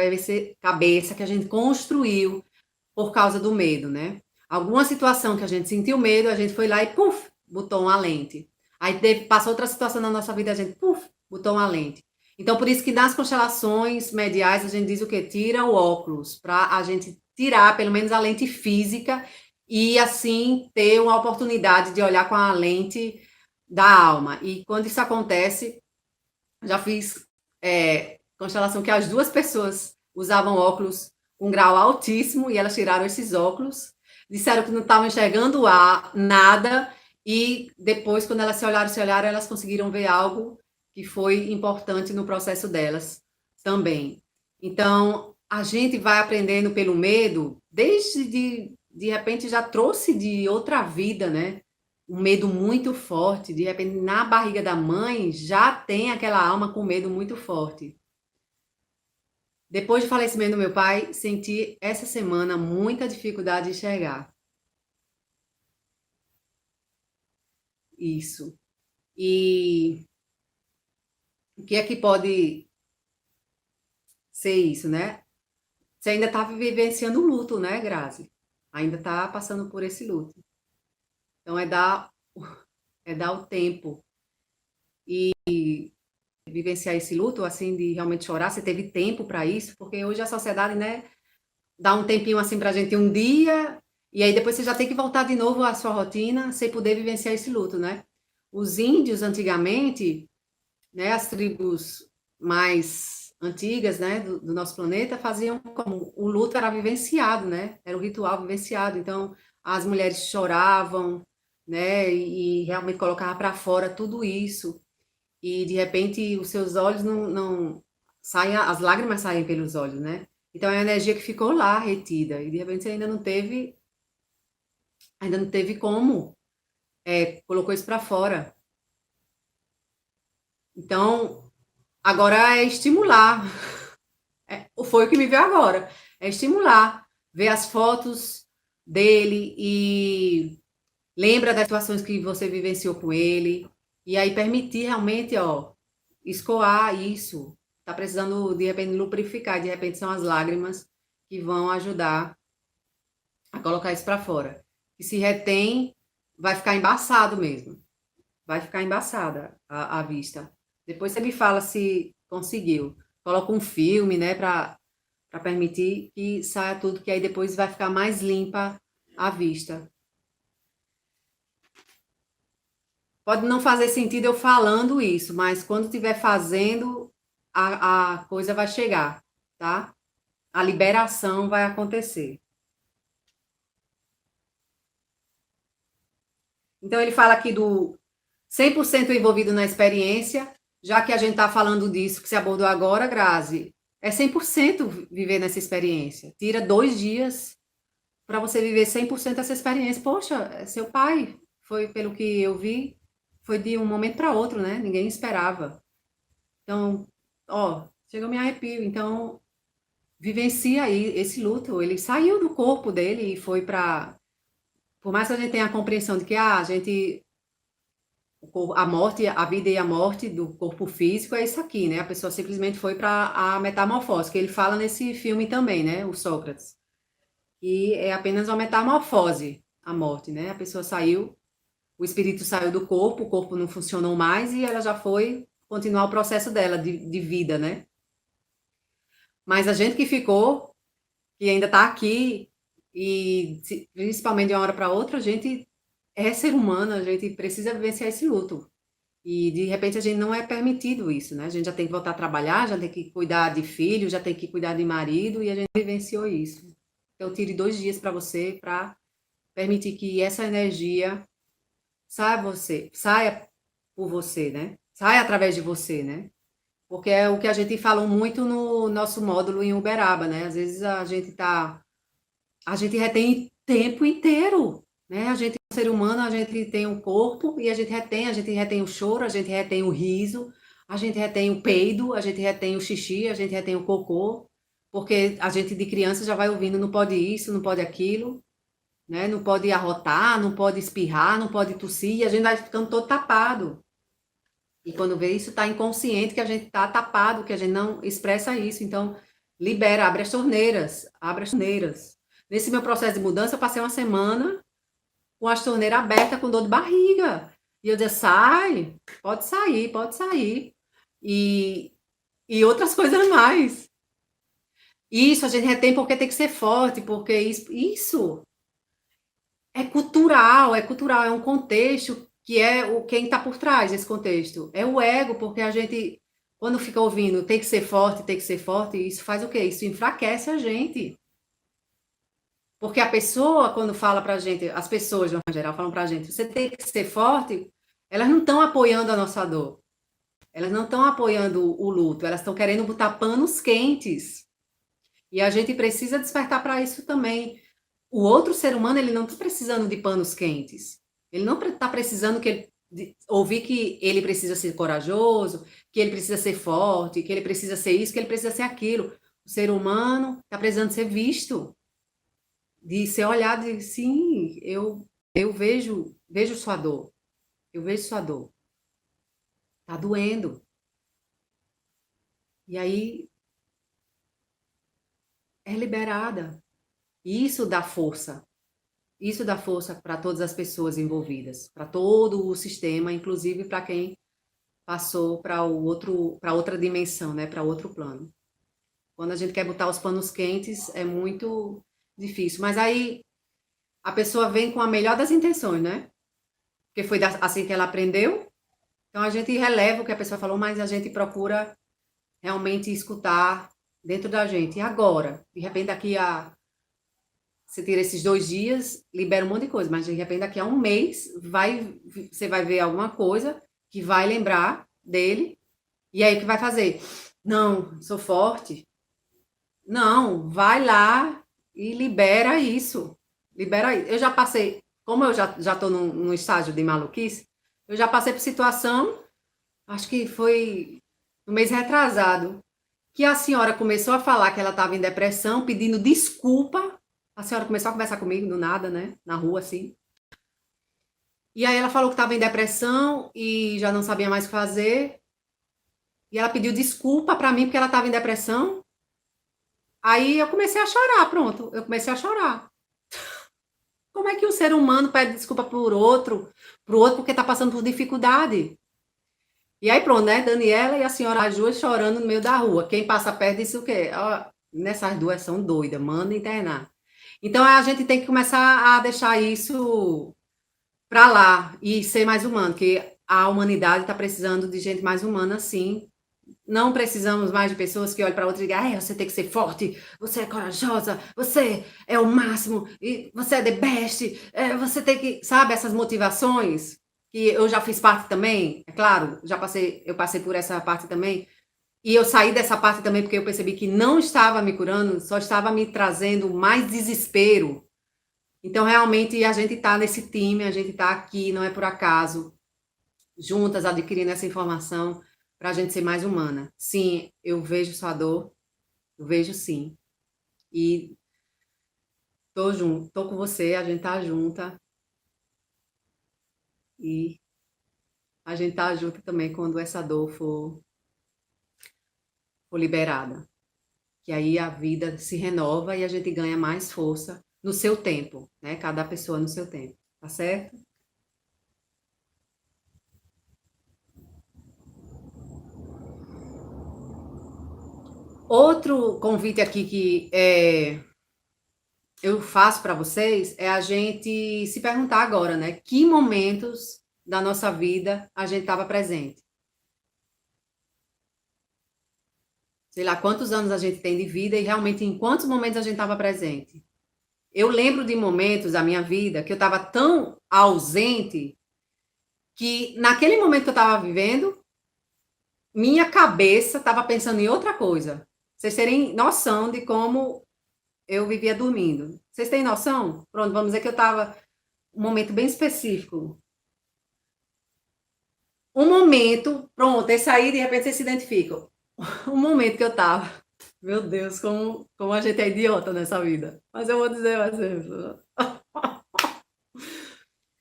cabeça que a gente construiu por causa do medo, né? Alguma situação que a gente sentiu medo, a gente foi lá e puf, botou uma lente. Aí passou outra situação na nossa vida, a gente puf, botou uma lente. Então, por isso que nas constelações mediais a gente diz o quê? Tira o óculos, para a gente tirar pelo menos a lente física e assim ter uma oportunidade de olhar com a lente da alma. E quando isso acontece, já fiz constelação que as duas pessoas usavam óculos um grau altíssimo e elas tiraram esses óculos, disseram que não estavam enxergando nada e depois, quando elas se olharam, elas conseguiram ver algo que foi importante no processo delas também. Então, a gente vai aprendendo pelo medo, de repente já trouxe de outra vida, né? Um medo muito forte, de repente na barriga da mãe já tem aquela alma com medo muito forte. Depois do falecimento do meu pai, senti essa semana muita dificuldade de enxergar. Isso. E o que é que pode ser isso, né? Você ainda está vivenciando o luto, né, Grazi? Ainda está passando por esse luto. Então é dar o tempo e vivenciar esse luto, assim, de realmente chorar. Você teve tempo para isso? Porque hoje a sociedade, né, dá um tempinho assim pra gente um dia, e aí depois você já tem que voltar de novo à sua rotina sem poder vivenciar esse luto, né? Os índios antigamente, né, as tribos mais antigas, né, do nosso planeta, faziam como o luto era vivenciado, né? Era um ritual vivenciado. Então, as mulheres choravam, né, e realmente colocavam para fora tudo isso. E de repente os seus olhos não as lágrimas saem pelos olhos, né? Então é a energia que ficou lá retida e de repente você ainda não teve como colocou isso para fora. Então agora é estimular. Foi o que me veio agora. É estimular, ver as fotos dele e lembra das situações que você vivenciou com ele e aí permitir realmente, ó, escoar isso. Tá precisando de repente lubrificar, de repente são as lágrimas que vão ajudar a colocar isso para fora. E se retém, vai ficar embaçado mesmo. Vai ficar embaçada a vista. Depois você me fala se conseguiu. Coloca um filme, né, para permitir que saia tudo, que aí depois vai ficar mais limpa a vista. Pode não fazer sentido eu falando isso, mas quando estiver fazendo, a coisa vai chegar, tá? A liberação vai acontecer. Então, ele fala aqui do 100% envolvido na experiência, já que a gente está falando disso que você abordou agora, Grazi, é 100% viver nessa experiência. Tira 2 dias para você viver 100% essa experiência. Poxa, seu pai, foi pelo que eu vi, foi de um momento para outro, né? Ninguém esperava. Então, ó, chega a me arrepio. Então, vivencia aí esse luto. Ele saiu do corpo dele e foi para. Por mais que a gente tenha a compreensão de que a gente. A morte, a vida e a morte do corpo físico é isso aqui, né? A pessoa simplesmente foi para a metamorfose, que ele fala nesse filme também, né? O Sócrates. E é apenas uma metamorfose, a morte, né? A pessoa saiu, o espírito saiu do corpo, o corpo não funcionou mais e ela já foi continuar o processo dela de vida, né? Mas a gente que ficou, que ainda está aqui, e principalmente de uma hora para outra, a gente é ser humano, a gente precisa vivenciar esse luto. E de repente a gente não é permitido isso, né? A gente já tem que voltar a trabalhar, já tem que cuidar de filho, já tem que cuidar de marido, e a gente vivenciou isso. Então, tire 2 dias para você, para permitir que essa energia saia por você, né? Saia através de você, né? Porque é o que a gente falou muito no nosso módulo em Uberaba, né? Às vezes a gente retém tempo inteiro, né? A gente é um ser humano, a gente tem um corpo e a gente retém o choro, a gente retém o riso, a gente retém o peido, a gente retém o xixi, a gente retém o cocô, porque a gente de criança já vai ouvindo não pode isso, não pode aquilo, né? Não pode arrotar, não pode espirrar, não pode tossir, e a gente vai ficando todo tapado. E quando vê isso, está inconsciente que a gente está tapado, que a gente não expressa isso. Então, libera, abre as torneiras, abre as torneiras. Nesse meu processo de mudança, eu passei uma semana com as torneiras abertas, com dor de barriga. E eu dizia, sai, pode sair, pode sair. E, e outras coisas mais. Isso a gente retém porque tem que ser forte, porque isso é cultural, é um contexto que é o quem está por trás desse contexto. É o ego, porque a gente, quando fica ouvindo, tem que ser forte, isso faz o quê? Isso enfraquece a gente. Porque a pessoa, quando fala pra gente, as pessoas, de uma forma geral, falam pra gente, você tem que ser forte, elas não estão apoiando a nossa dor. Elas não estão apoiando o luto, elas estão querendo botar panos quentes. E a gente precisa despertar para isso também. O outro ser humano, ele não está precisando de panos quentes. Ele não está precisando ouvir que ele precisa ser corajoso, que ele precisa ser forte, que ele precisa ser isso, que ele precisa ser aquilo. O ser humano está precisando ser visto, de ser olhado e sim, eu vejo sua dor. Eu vejo sua dor. Tá doendo. E aí é liberada. E isso dá força. Isso dá força para todas as pessoas envolvidas, para todo o sistema, inclusive para quem passou para outra dimensão, né, para outro plano. Quando a gente quer botar os panos quentes, é muito difícil. Mas aí a pessoa vem com a melhor das intenções, né? Porque foi assim que ela aprendeu. Então a gente releva o que a pessoa falou, mas a gente procura realmente escutar dentro da gente. E agora? De repente, você tira esses 2 dias, libera um monte de coisa, mas de repente daqui a um mês você vai ver alguma coisa que vai lembrar dele, e aí o que vai fazer? Não, sou forte. Não, vai lá e libera isso. Libera isso. Eu já passei, como eu já estou num estágio de maluquice, eu já passei por situação, acho que foi no mês retrasado, que a senhora começou a falar que ela estava em depressão, pedindo desculpa. A senhora começou a conversar comigo do nada, né? Na rua, assim. E aí ela falou que estava em depressão e já não sabia mais o que fazer. E ela pediu desculpa para mim porque ela estava em depressão. Aí eu comecei a chorar, pronto. Eu comecei a chorar. Como é que um ser humano pede desculpa pro outro porque tá passando por dificuldade? E aí pronto, né? Daniela e a senhora as duas chorando no meio da rua. Quem passa perto disse o quê? Ó, nessas duas são doidas, manda internar. Então a gente tem que começar a deixar isso pra lá e ser mais humano, que a humanidade está precisando de gente mais humana, sim. Não precisamos mais de pessoas que olhem para outra e digam, você tem que ser forte, você é corajosa, você é o máximo, e você é the best, você tem que, sabe, essas motivações que eu já fiz parte também, é claro, eu passei por essa parte também, e eu saí dessa parte também porque eu percebi que não estava me curando, só estava me trazendo mais desespero. Então, realmente, a gente está nesse time, a gente está aqui, não é por acaso, juntas adquirindo essa informação para a gente ser mais humana. Sim, eu vejo sua dor, eu vejo sim. E tô junto, tô com você, a gente tá junta e a gente tá junto também quando essa dor for liberada. Que aí a vida se renova e a gente ganha mais força no seu tempo, né? Cada pessoa no seu tempo, tá certo? Outro convite aqui que eu faço para vocês é a gente se perguntar agora, né? Que momentos da nossa vida a gente estava presente? Sei lá, quantos anos a gente tem de vida e realmente em quantos momentos a gente estava presente? Eu lembro de momentos da minha vida que eu estava tão ausente que naquele momento que eu estava vivendo, minha cabeça estava pensando em outra coisa. Vocês terem noção de como eu vivia dormindo. Vocês têm noção? Pronto, vamos dizer que eu estava um momento bem específico. Um momento, pronto, esse aí de repente vocês se identificam. Um momento que eu tava. Meu Deus, como a gente é idiota nessa vida. Mas eu vou dizer mais isso.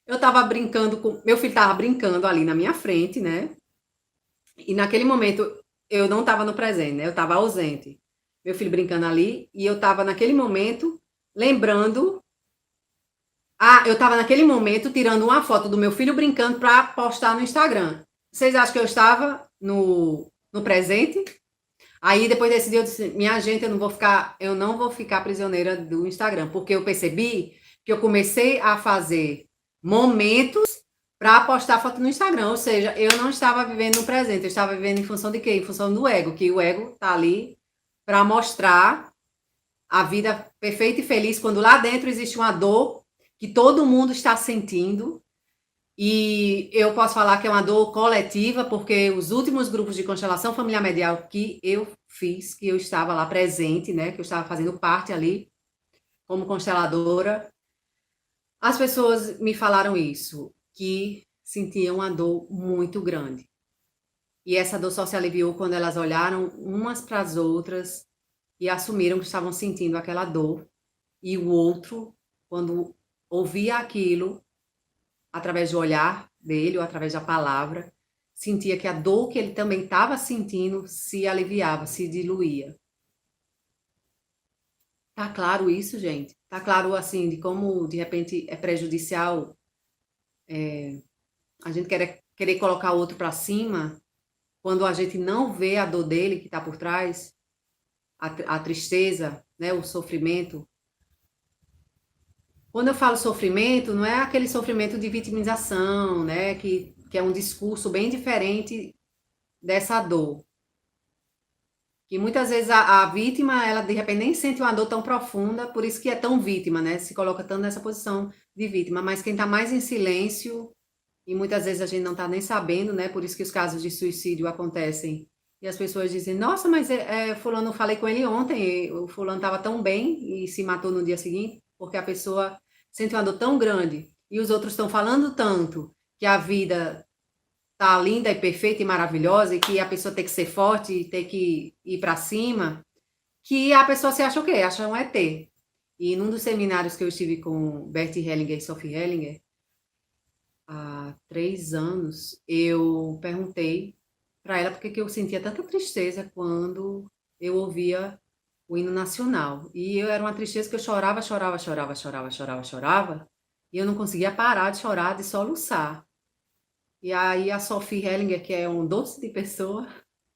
Eu tava brincando com. Meu filho tava brincando ali na minha frente, né? E naquele momento eu não tava no presente, né? Eu tava ausente. Meu filho brincando ali, e eu tava naquele momento lembrando. Ah, eu tava naquele momento tirando uma foto do meu filho brincando para postar no Instagram. Vocês acham que eu estava no presente? Aí depois desse dia eu disse, minha gente, eu não vou ficar prisioneira do Instagram, porque eu percebi que eu comecei a fazer momentos para postar foto no Instagram, ou seja, eu não estava vivendo no presente, eu estava vivendo em função de quê? Em função do ego, que o ego tá ali para mostrar a vida perfeita e feliz, quando lá dentro existe uma dor que todo mundo está sentindo, e eu posso falar que é uma dor coletiva, porque os últimos grupos de constelação familiar medial que eu fiz, que eu estava lá presente, né, que eu estava fazendo parte ali como consteladora, as pessoas me falaram isso, que sentiam uma dor muito grande. E essa dor só se aliviou quando elas olharam umas para as outras e assumiram que estavam sentindo aquela dor. E o outro, quando ouvia aquilo, através do olhar dele ou através da palavra, sentia que a dor que ele também estava sentindo se aliviava, se diluía. Tá claro isso, gente? Tá claro, assim, de como, de repente, é prejudicial a gente querer colocar o outro para cima quando a gente não vê a dor dele que está por trás, a tristeza, né, o sofrimento. Quando eu falo sofrimento, não é aquele sofrimento de vitimização, né, que é um discurso bem diferente dessa dor. Que muitas vezes a vítima, ela de repente nem sente uma dor tão profunda, por isso que é tão vítima, né? Se coloca tanto nessa posição de vítima. Mas quem está mais em silêncio, e muitas vezes a gente não está nem sabendo, né? Por isso que os casos de suicídio acontecem E as pessoas dizem, nossa, mas fulano, eu falei com ele ontem, o fulano estava tão bem e se matou no dia seguinte, porque a pessoa sente uma dor tão grande e os outros estão falando tanto que a vida tá linda e perfeita e maravilhosa e que a pessoa tem que ser forte e tem que ir para cima, que a pessoa se acha o quê? Acha um ET. E num dos seminários que eu estive com Bert Hellinger e Sophie Hellinger, há 3 anos, eu perguntei para ela porque que eu sentia tanta tristeza quando eu ouvia o hino nacional. E eu era uma tristeza que eu chorava, chorava, chorava, chorava, chorava, chorava, e eu não conseguia parar de chorar, de soluçar. E aí a Sophie Hellinger, que é um doce de pessoa,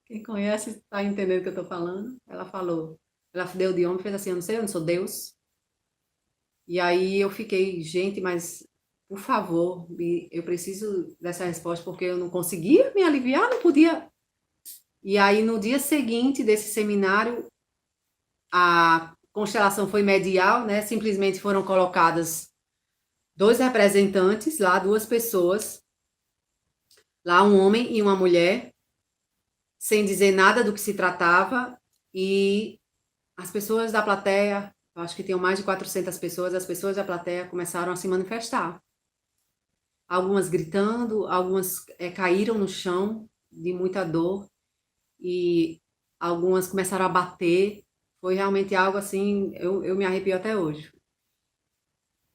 quem conhece está entendendo o que eu estou falando, ela falou, ela deu de ombro e fez assim, eu não sei, eu não sou Deus. E aí eu fiquei, gente, mas por favor, eu preciso dessa resposta porque eu não conseguia me aliviar, não podia. E aí no dia seguinte desse seminário, a constelação foi medial, né? Simplesmente foram colocadas 2 representantes lá, 2 pessoas, lá um homem e uma mulher, sem dizer nada do que se tratava, e as pessoas da plateia, eu acho que tinham mais de 400 pessoas, as pessoas da plateia começaram a se manifestar. Algumas gritando, algumas caíram no chão de muita dor e algumas começaram a bater. Foi realmente algo assim, eu me arrepio até hoje.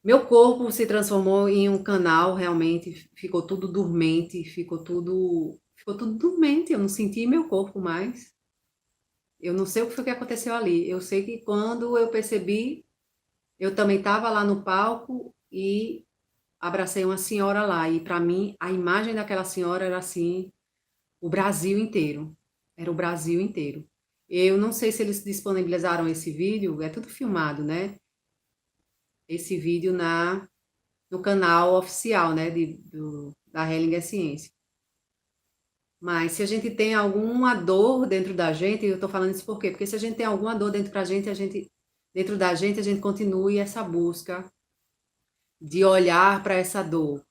Meu corpo se transformou em um canal, realmente, ficou tudo dormente, ficou tudo dormente, eu não senti meu corpo mais. Eu não sei o que foi que aconteceu ali. Eu sei que quando eu percebi, eu também estava lá no palco e abracei uma senhora lá. E para mim, a imagem daquela senhora era assim, o Brasil inteiro. Era o Brasil inteiro. Eu não sei se eles disponibilizaram esse vídeo, é tudo filmado, né? Esse vídeo no canal oficial, né, da Hellinger Ciência. Mas se a gente tem alguma dor dentro da gente, eu tô falando isso por quê? Porque se a gente tem alguma dor dentro da gente, dentro da gente, a gente continue essa busca de olhar para essa dor.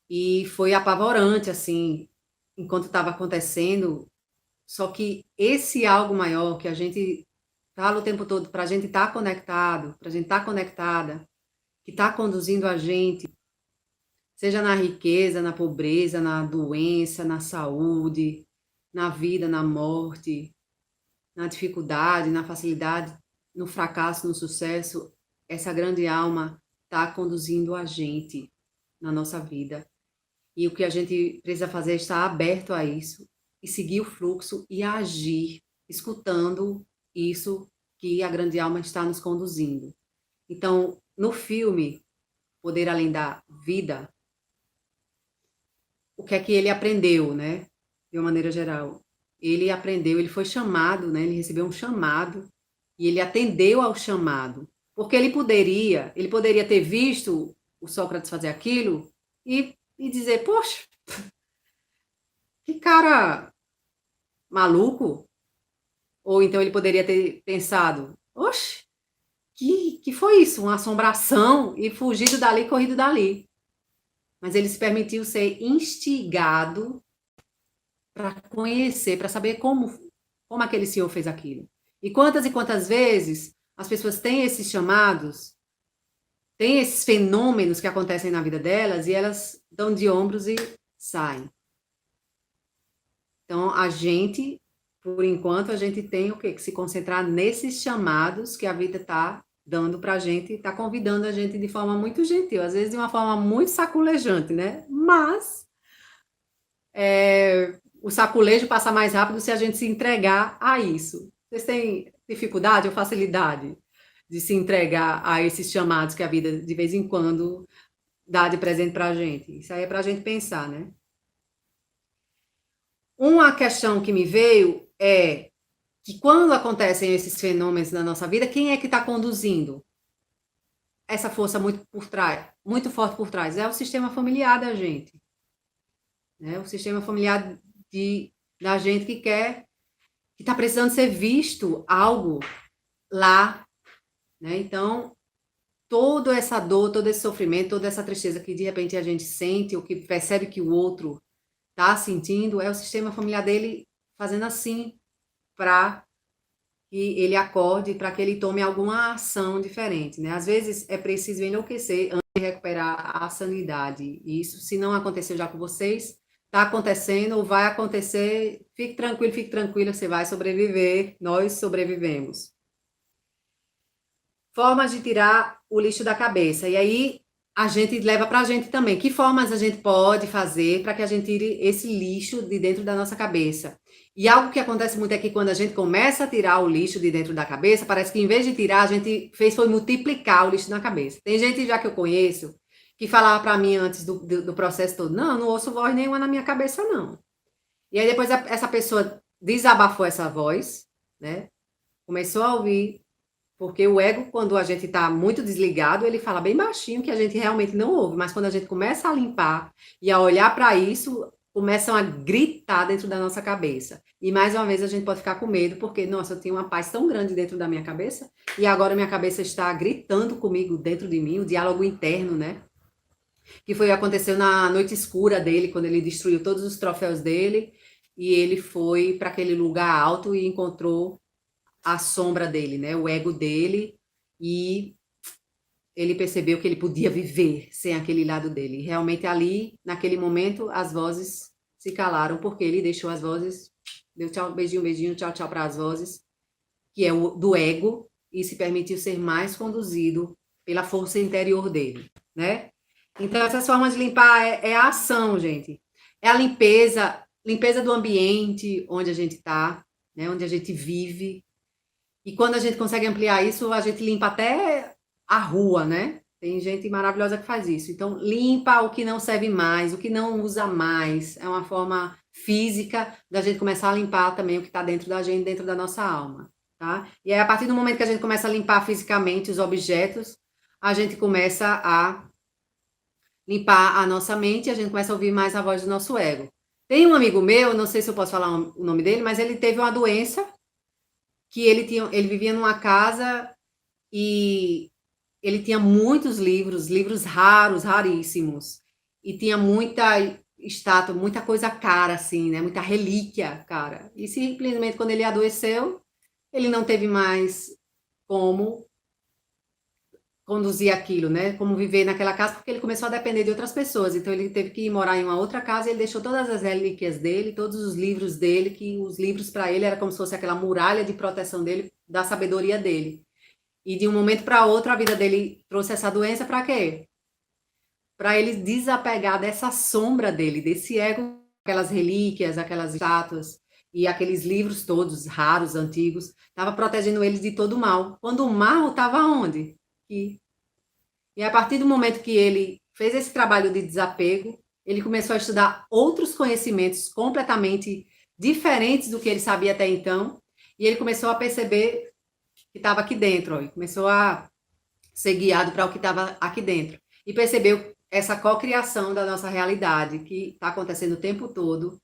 E foi apavorante, assim, enquanto estava acontecendo. Só que esse algo maior que a gente fala o tempo todo, para a gente estar conectado, para a gente estar conectada, que está conduzindo a gente, seja na riqueza, na pobreza, na doença, na saúde, na vida, na morte, na dificuldade, na facilidade, no fracasso, no sucesso, essa grande alma está conduzindo a gente na nossa vida. E o que a gente precisa fazer é estar aberto a isso e seguir o fluxo e agir, escutando isso que a grande alma está nos conduzindo. Então, no filme Poder Além da Vida, o que é que ele aprendeu, né? De uma maneira geral. Ele aprendeu, ele foi chamado, né? Ele recebeu um chamado e ele atendeu ao chamado. Porque ele poderia ter visto o Sócrates fazer aquilo e dizer, poxa, que cara maluco. Ou então ele poderia ter pensado, oxe, que foi isso? Uma assombração e fugido dali, corrido dali. Mas ele se permitiu ser instigado para conhecer, para saber como aquele senhor fez aquilo. E quantas vezes as pessoas têm esses chamados, têm esses fenômenos que acontecem na vida delas e elas dão de ombros e saem. Então, por enquanto, a gente tem o quê? Que se concentrar nesses chamados que a vida está dando para a gente, está convidando a gente de forma muito gentil, às vezes de uma forma muito saculejante, né? Mas o saculejo passa mais rápido se a gente se entregar a isso. Vocês têm dificuldade ou facilidade de se entregar a esses chamados que a vida, de vez em quando, dá de presente para a gente? Isso aí é para a gente pensar, né? Uma questão que me veio é que quando acontecem esses fenômenos na nossa vida, quem é que está conduzindo essa força muito por trás, muito forte por trás? É o sistema familiar da gente, né? O sistema familiar da gente que está precisando ser visto algo lá, né? Então, toda essa dor, todo esse sofrimento, toda essa tristeza que de repente a gente sente ou que percebe que o outro está sentindo, é o sistema familiar dele fazendo assim para que ele acorde, para que ele tome alguma ação diferente, né? Às vezes é preciso enlouquecer antes de recuperar a sanidade. E isso, se não aconteceu já com vocês, está acontecendo ou vai acontecer. Fique tranquilo, você vai sobreviver. Nós sobrevivemos. Formas de tirar o lixo da cabeça. E aí a gente leva para a gente também. Que formas a gente pode fazer para que a gente tire esse lixo de dentro da nossa cabeça? E algo que acontece muito é que quando a gente começa a tirar o lixo de dentro da cabeça, parece que em vez de tirar, a gente fez foi multiplicar o lixo na cabeça. Tem gente já que eu conheço que falava para mim antes do processo todo, não ouço voz nenhuma na minha cabeça, não. E aí depois essa pessoa desabafou essa voz, né? Começou a ouvir porque o ego, quando a gente está muito desligado, ele fala bem baixinho que a gente realmente não ouve. Mas quando a gente começa a limpar e a olhar para isso, começam a gritar dentro da nossa cabeça. E mais uma vez a gente pode ficar com medo, porque, nossa, eu tinha uma paz tão grande dentro da minha cabeça, e agora minha cabeça está gritando comigo dentro de mim, o diálogo interno, né? Que foi o que aconteceu na noite escura dele, quando ele destruiu todos os troféus dele, e ele foi para aquele lugar alto e encontrou a sombra dele, né? O ego dele, e ele percebeu que ele podia viver sem aquele lado dele. E realmente ali, naquele momento, as vozes se calaram, porque ele deixou as vozes, deu tchau, beijinho, beijinho, tchau, tchau para as vozes, que é o do ego, e se permitiu ser mais conduzido pela força interior dele, né? Então, essas formas de limpar é a ação, gente. É a limpeza, limpeza do ambiente onde a gente está, né? Onde a gente vive. E quando a gente consegue ampliar isso, a gente limpa até a rua, né? Tem gente maravilhosa que faz isso. Então, limpa o que não serve mais, o que não usa mais. É uma forma física da gente começar a limpar também o que está dentro da gente, dentro da nossa alma, tá? E aí, a partir do momento que a gente começa a limpar fisicamente os objetos, a gente começa a limpar a nossa mente, a gente começa a ouvir mais a voz do nosso ego. Tem um amigo meu, não sei se eu posso falar o nome dele, mas ele teve uma doença que ele vivia numa casa e ele tinha muitos livros, livros raros, raríssimos, e tinha muita estátua, muita coisa cara, assim, né? Muita relíquia, cara. E simplesmente quando ele adoeceu, ele não teve mais como conduzir aquilo, né? Como viver naquela casa, porque ele começou a depender de outras pessoas. Então ele teve que ir morar em uma outra casa e ele deixou todas as relíquias dele, todos os livros dele, que os livros para ele era como se fosse aquela muralha de proteção dele, da sabedoria dele. E de um momento para outro a vida dele trouxe essa doença para quê? Para ele desapegar dessa sombra dele, desse ego, aquelas relíquias, aquelas estátuas e aqueles livros todos raros, antigos, estava protegendo ele de todo o mal. Quando o mal estava onde? Aqui. E a partir do momento que ele fez esse trabalho de desapego, ele começou a estudar outros conhecimentos completamente diferentes do que ele sabia até então, e ele começou a perceber que estava aqui dentro, ó, e começou a ser guiado para o que estava aqui dentro. E percebeu essa cocriação da nossa realidade, que está acontecendo o tempo todo,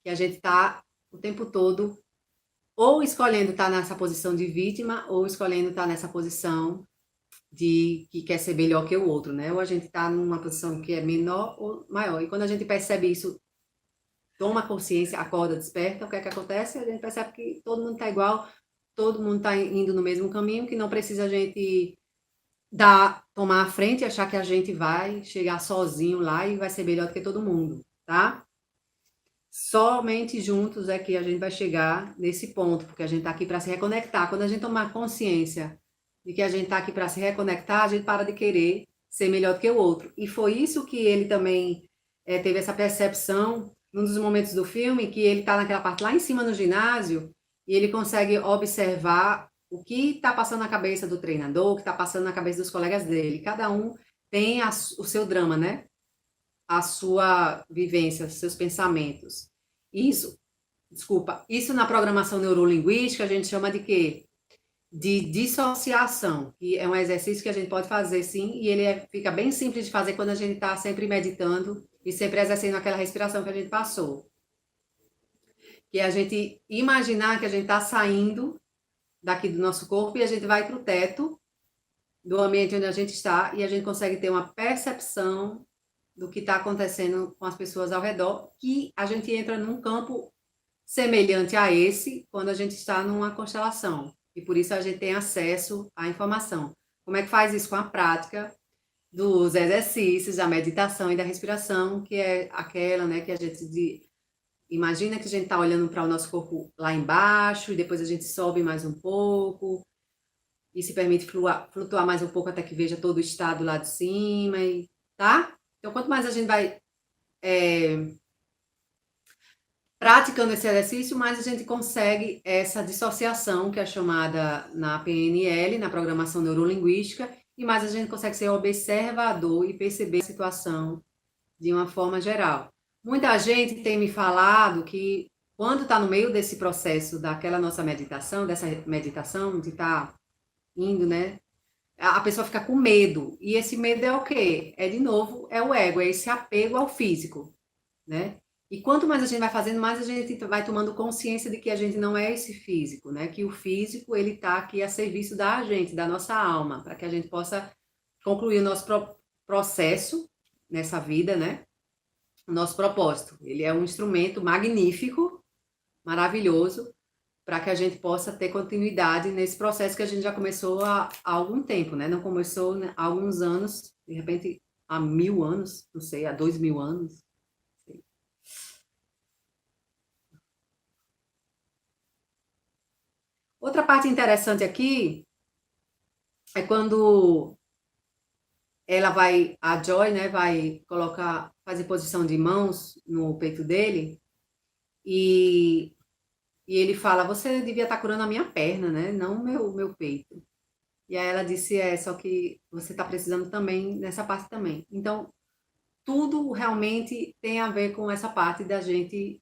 que a gente está o tempo todo ou escolhendo estar nessa posição de vítima, ou escolhendo estar nessa posição de que quer ser melhor que o outro, né? Ou a gente está numa posição que é menor ou maior. E quando a gente percebe isso, toma consciência, acorda, desperta, o que é que acontece? A gente percebe que todo mundo está igual, todo mundo está indo no mesmo caminho, que não precisa a gente tomar a frente e achar que a gente vai chegar sozinho lá e vai ser melhor do que todo mundo, tá? Somente juntos é que a gente vai chegar nesse ponto, porque a gente está aqui para se reconectar. Quando a gente tomar consciência de que a gente está aqui para se reconectar, a gente para de querer ser melhor do que o outro. E foi isso que ele também teve essa percepção num dos momentos do filme, que ele está naquela parte lá em cima no ginásio e ele consegue observar o que está passando na cabeça do treinador, o que está passando na cabeça dos colegas dele. Cada um tem o seu drama, né? A sua vivência, os seus pensamentos. Isso, desculpa, isso na programação neurolinguística a gente chama de quê? De dissociação, que é um exercício que a gente pode fazer sim, e ele fica bem simples de fazer quando a gente está sempre meditando e sempre exercendo aquela respiração que a gente passou. Que é a gente imaginar que a gente está saindo daqui do nosso corpo e a gente vai para o teto do ambiente onde a gente está e a gente consegue ter uma percepção do que está acontecendo com as pessoas ao redor, que a gente entra num campo semelhante a esse quando a gente está numa constelação. E por isso a gente tem acesso à informação. Como é que faz isso? Com a prática dos exercícios, da meditação e da respiração, que é aquela, né, que a gente imagina que a gente está olhando para o nosso corpo lá embaixo e depois a gente sobe mais um pouco e se permite flutuar mais um pouco até que veja todo o estado lá de cima, tá? Então, quanto mais a gente vai praticando esse exercício, mais a gente consegue essa dissociação que é chamada na PNL, na programação neurolinguística, e mais a gente consegue ser observador e perceber a situação de uma forma geral. Muita gente tem me falado que quando está no meio desse processo daquela nossa meditação, dessa meditação de estar indo, né? A pessoa fica com medo. E esse medo é o quê? É, de novo, é o ego, é esse apego ao físico, né? E quanto mais a gente vai fazendo, mais a gente vai tomando consciência de que a gente não é esse físico, né? Que o físico, ele está aqui a serviço da gente, da nossa alma, para que a gente possa concluir o nosso processo nessa vida, né? O nosso propósito. Ele é um instrumento magnífico, maravilhoso, para que a gente possa ter continuidade nesse processo que a gente já começou há algum tempo, né? Não começou, né, há alguns anos, de repente há 1000 anos, não sei, há 2000 anos. Outra parte interessante aqui é quando a Joy, né, vai fazer posição de mãos no peito dele e ele fala, você devia estar curando a minha perna, né, não o meu peito. E aí ela disse, só que você está precisando também nessa parte também. Então, tudo realmente tem a ver com essa parte da gente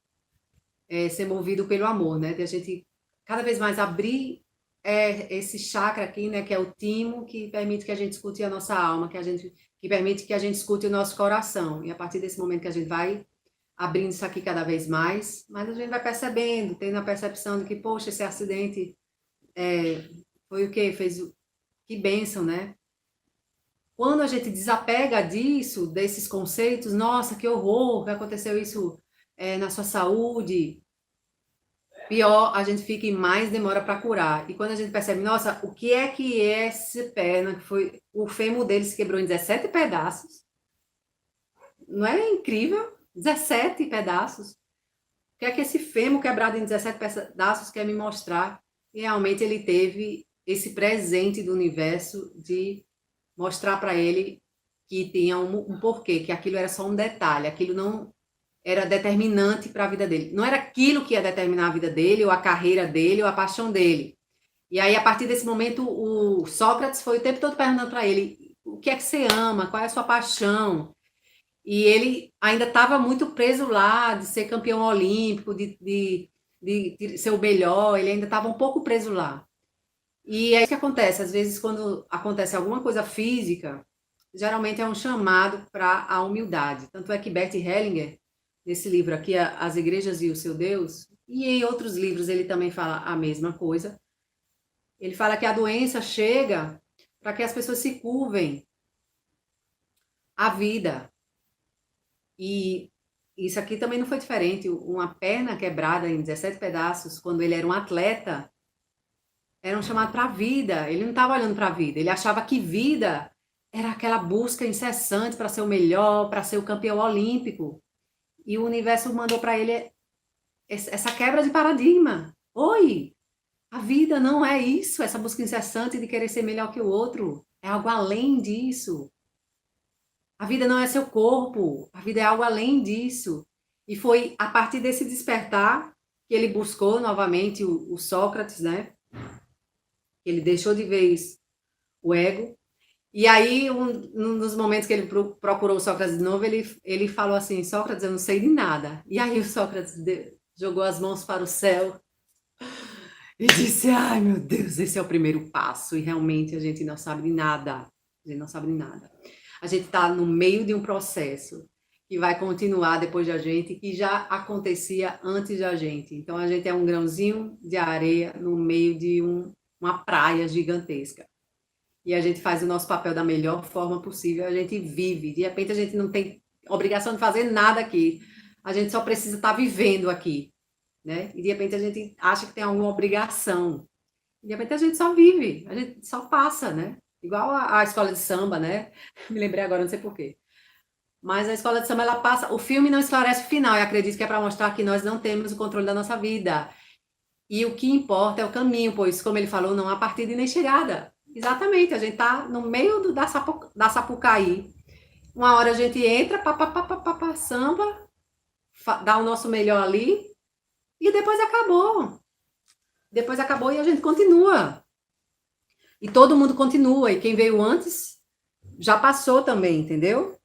ser movido pelo amor, né, de a gente cada vez mais abrir esse chakra aqui, né, que é o timo, que permite que a gente escute a nossa alma, que permite que a gente escute o nosso coração. E a partir desse momento que a gente vai abrindo isso aqui cada vez mais, mas a gente vai percebendo, tendo a percepção de que, poxa, esse acidente foi o quê? Que bênção, né? Quando a gente desapega disso, desses conceitos, nossa, que horror, que aconteceu isso na sua saúde, pior a gente fica e mais demora para curar. E quando a gente percebe, nossa, o que é essa perna, que foi o fêmur dele se quebrou em 17 pedaços? Não é incrível? 17 pedaços. O que é que esse fêmur quebrado em 17 pedaços quer me mostrar? E realmente ele teve esse presente do universo de mostrar para ele que tinha um porquê, que aquilo era só um detalhe, aquilo não era determinante para a vida dele. Não era aquilo que ia determinar a vida dele, ou a carreira dele, ou a paixão dele. E aí, a partir desse momento, o Sócrates foi o tempo todo perguntando para ele, o que é que você ama? Qual é a sua paixão? E ele ainda estava muito preso lá, de ser campeão olímpico, de ser o melhor, ele ainda estava um pouco preso lá. E é isso que acontece, às vezes, quando acontece alguma coisa física, geralmente é um chamado para a humildade. Tanto é que Bert Hellinger, nesse livro aqui, As Igrejas e o Seu Deus, e em outros livros ele também fala a mesma coisa. Ele fala que a doença chega para que as pessoas se curvem à vida. E isso aqui também não foi diferente. Uma perna quebrada em 17 pedaços, quando ele era um atleta, era um chamado para a vida. Ele não estava olhando para a vida. Ele achava que vida era aquela busca incessante para ser o melhor, para ser o campeão olímpico. E o universo mandou para ele essa quebra de paradigma. Oi, a vida não é isso, essa busca incessante de querer ser melhor que o outro. É algo além disso. A vida não é seu corpo, a vida é algo além disso. E foi a partir desse despertar que ele buscou novamente o Sócrates, né? Ele deixou de vez o ego. E aí, um dos momentos que ele procurou o Sócrates de novo, ele falou assim, Sócrates, eu não sei de nada. E aí o Sócrates jogou as mãos para o céu e disse, ai meu Deus, esse é o primeiro passo. E realmente a gente não sabe de nada. A gente não sabe de nada. A gente está no meio de um processo que vai continuar depois da gente, que já acontecia antes da gente. Então a gente é um grãozinho de areia no meio de uma praia gigantesca. E a gente faz o nosso papel da melhor forma possível, a gente vive. De repente a gente não tem obrigação de fazer nada aqui. A gente só precisa estar vivendo aqui. né? E de repente a gente acha que tem alguma obrigação. E de repente a gente só vive, a gente só passa, né? Igual a escola de samba, né? Me lembrei agora, não sei por quê. Mas a escola de samba, ela passa. O filme não esclarece o final, e acredito que é para mostrar que nós não temos o controle da nossa vida. E o que importa é o caminho, pois, como ele falou, não há partida e nem chegada. Exatamente, a gente tá no meio da Sapucaí. Uma hora a gente entra, samba, dá o nosso melhor ali, e depois acabou. Depois acabou e a gente continua. E todo mundo continua. E quem veio antes já passou também, entendeu?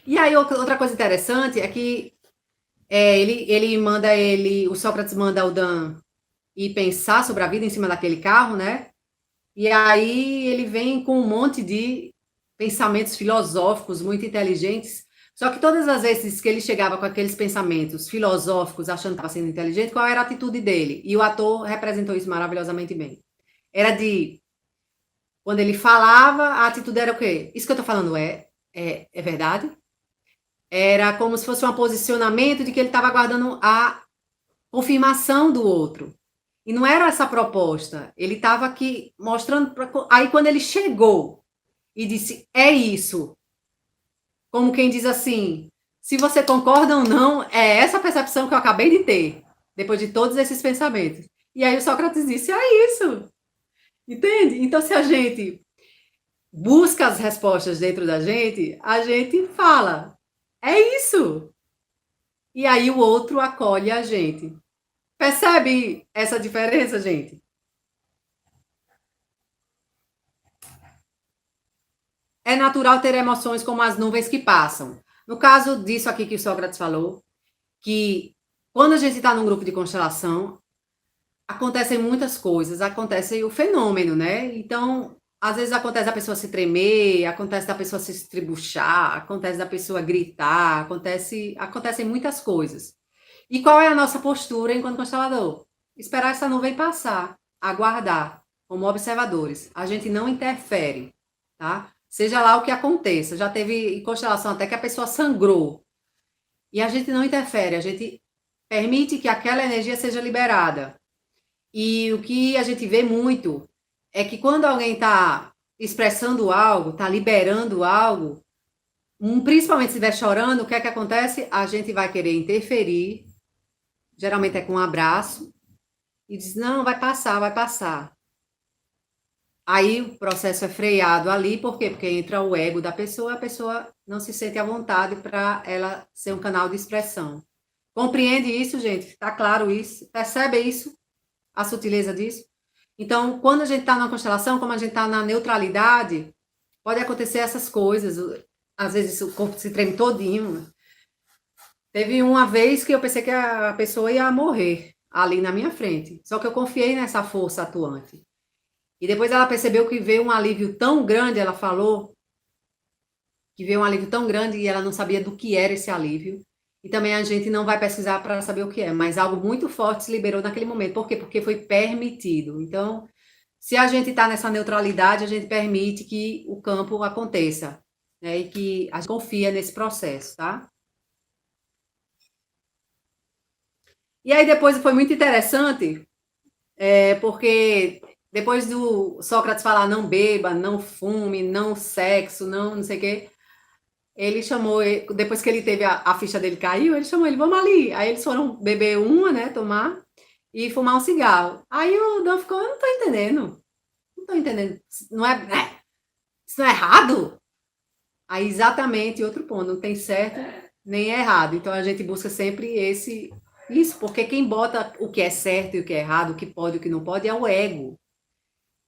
E aí, outra coisa interessante é que o Sócrates manda o Dan ir pensar sobre a vida em cima daquele carro, né? E aí ele vem com um monte de pensamentos filosóficos muito inteligentes. Só que todas as vezes que ele chegava com aqueles pensamentos filosóficos, achando que estava sendo inteligente, qual era a atitude dele? E o ator representou isso maravilhosamente bem. Era de, quando ele falava, a atitude era o quê? Isso que eu estou falando é verdade? Era como se fosse um posicionamento de que ele estava aguardando a confirmação do outro. E não era essa a proposta. Ele estava aqui mostrando. Aí, quando ele chegou e disse: é isso, como quem diz assim: se você concorda ou não, é essa percepção que eu acabei de ter, depois de todos esses pensamentos. E aí, o Sócrates disse: é isso. Entende? Então, se a gente busca as respostas dentro da gente, a gente fala: é isso. E aí, o outro acolhe a gente. Percebe essa diferença, gente? É natural ter emoções como as nuvens que passam. No caso disso aqui que o Sócrates falou, que quando a gente está num grupo de constelação, acontecem muitas coisas, acontece o fenômeno, né? Então, às vezes acontece a pessoa se tremer, acontece da pessoa se estribuchar, acontece da pessoa gritar, acontecem muitas coisas. E qual é a nossa postura enquanto constelador? Esperar essa nuvem passar, aguardar, como observadores. A gente não interfere, tá? Seja lá o que aconteça. Já teve constelação até que a pessoa sangrou. E a gente não interfere, a gente permite que aquela energia seja liberada. E o que a gente vê muito é que quando alguém está expressando algo, está liberando algo, principalmente se estiver chorando, o que é que acontece? A gente vai querer interferir, geralmente é com um abraço, e diz: não, vai passar, vai passar. Aí o processo é freado ali, por quê? Porque entra o ego da pessoa, a pessoa não se sente à vontade para ela ser um canal de expressão. Compreende isso, gente? Está claro isso? Percebe isso? A sutileza disso? Então, quando a gente está na constelação, como a gente está na neutralidade, pode acontecer essas coisas. Às vezes o corpo se treme todinho. Teve uma vez que eu pensei que a pessoa ia morrer ali na minha frente. Só que eu confiei nessa força atuante. E depois ela percebeu que veio um alívio tão grande, ela falou que veio um alívio tão grande e ela não sabia do que era esse alívio. E também a gente não vai pesquisar para saber o que é, mas algo muito forte se liberou naquele momento. Por quê? Porque foi permitido. Então, se a gente está nessa neutralidade, a gente permite que o campo aconteça, né? E que a gente confia nesse processo, tá? E aí depois foi muito interessante, porque depois do Sócrates falar não beba, não fume, não sexo, não sei o quê, ele chamou, depois que ele teve a ficha dele caiu, ele chamou ele, vamos ali. Aí eles foram beber uma, né, tomar, e fumar um cigarro. Aí o Dan ficou: eu não tô entendendo. Não tô entendendo. Não é, isso não é errado? Aí exatamente outro ponto, não tem certo nem errado. Então a gente busca sempre isso, porque quem bota o que é certo e o que é errado, o que pode e o que não pode é o ego.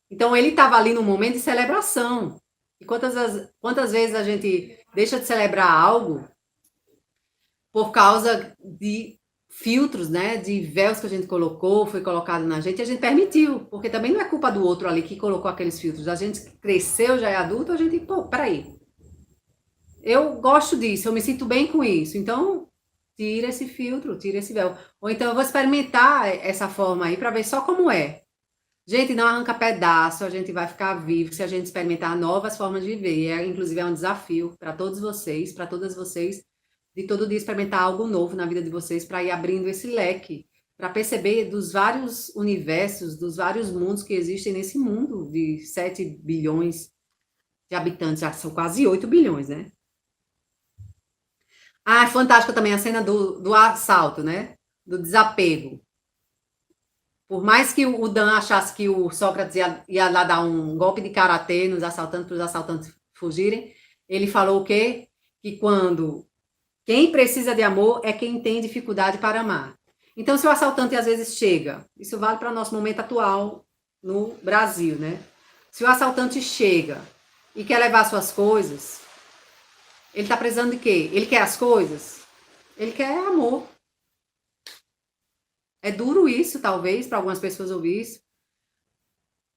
Então ele estava ali num momento de celebração. E quantas vezes a gente deixa de celebrar algo por causa de filtros, né, de véus que a gente colocou, foi colocado na gente, e a gente permitiu, porque também não é culpa do outro ali que colocou aqueles filtros. A gente cresceu, já é adulto, a gente, pô, peraí, eu gosto disso, eu me sinto bem com isso, então tira esse filtro, tira esse véu. Ou então eu vou experimentar essa forma aí para ver só como é. Gente, não arranca pedaço, a gente vai ficar vivo se a gente experimentar novas formas de viver. Inclusive, é um desafio para todos vocês, para todas vocês, de todo dia experimentar algo novo na vida de vocês, para ir abrindo esse leque para perceber dos vários universos, dos vários mundos que existem nesse mundo de 7 bilhões de habitantes, já são quase 8 bilhões, né? Ah, é fantástica também a cena do assalto, né? Do desapego. Por mais que o Dan achasse que o Sócrates ia lá dar um golpe de karatê nos assaltantes, para os assaltantes fugirem, ele falou o quê? Que quando quem precisa de amor é quem tem dificuldade para amar. Então, se o assaltante às vezes chega, isso vale para o nosso momento atual no Brasil, né? Se o assaltante chega e quer levar suas coisas, ele está precisando de quê? Ele quer as coisas? Ele quer amor. É duro isso, talvez, para algumas pessoas ouvir isso,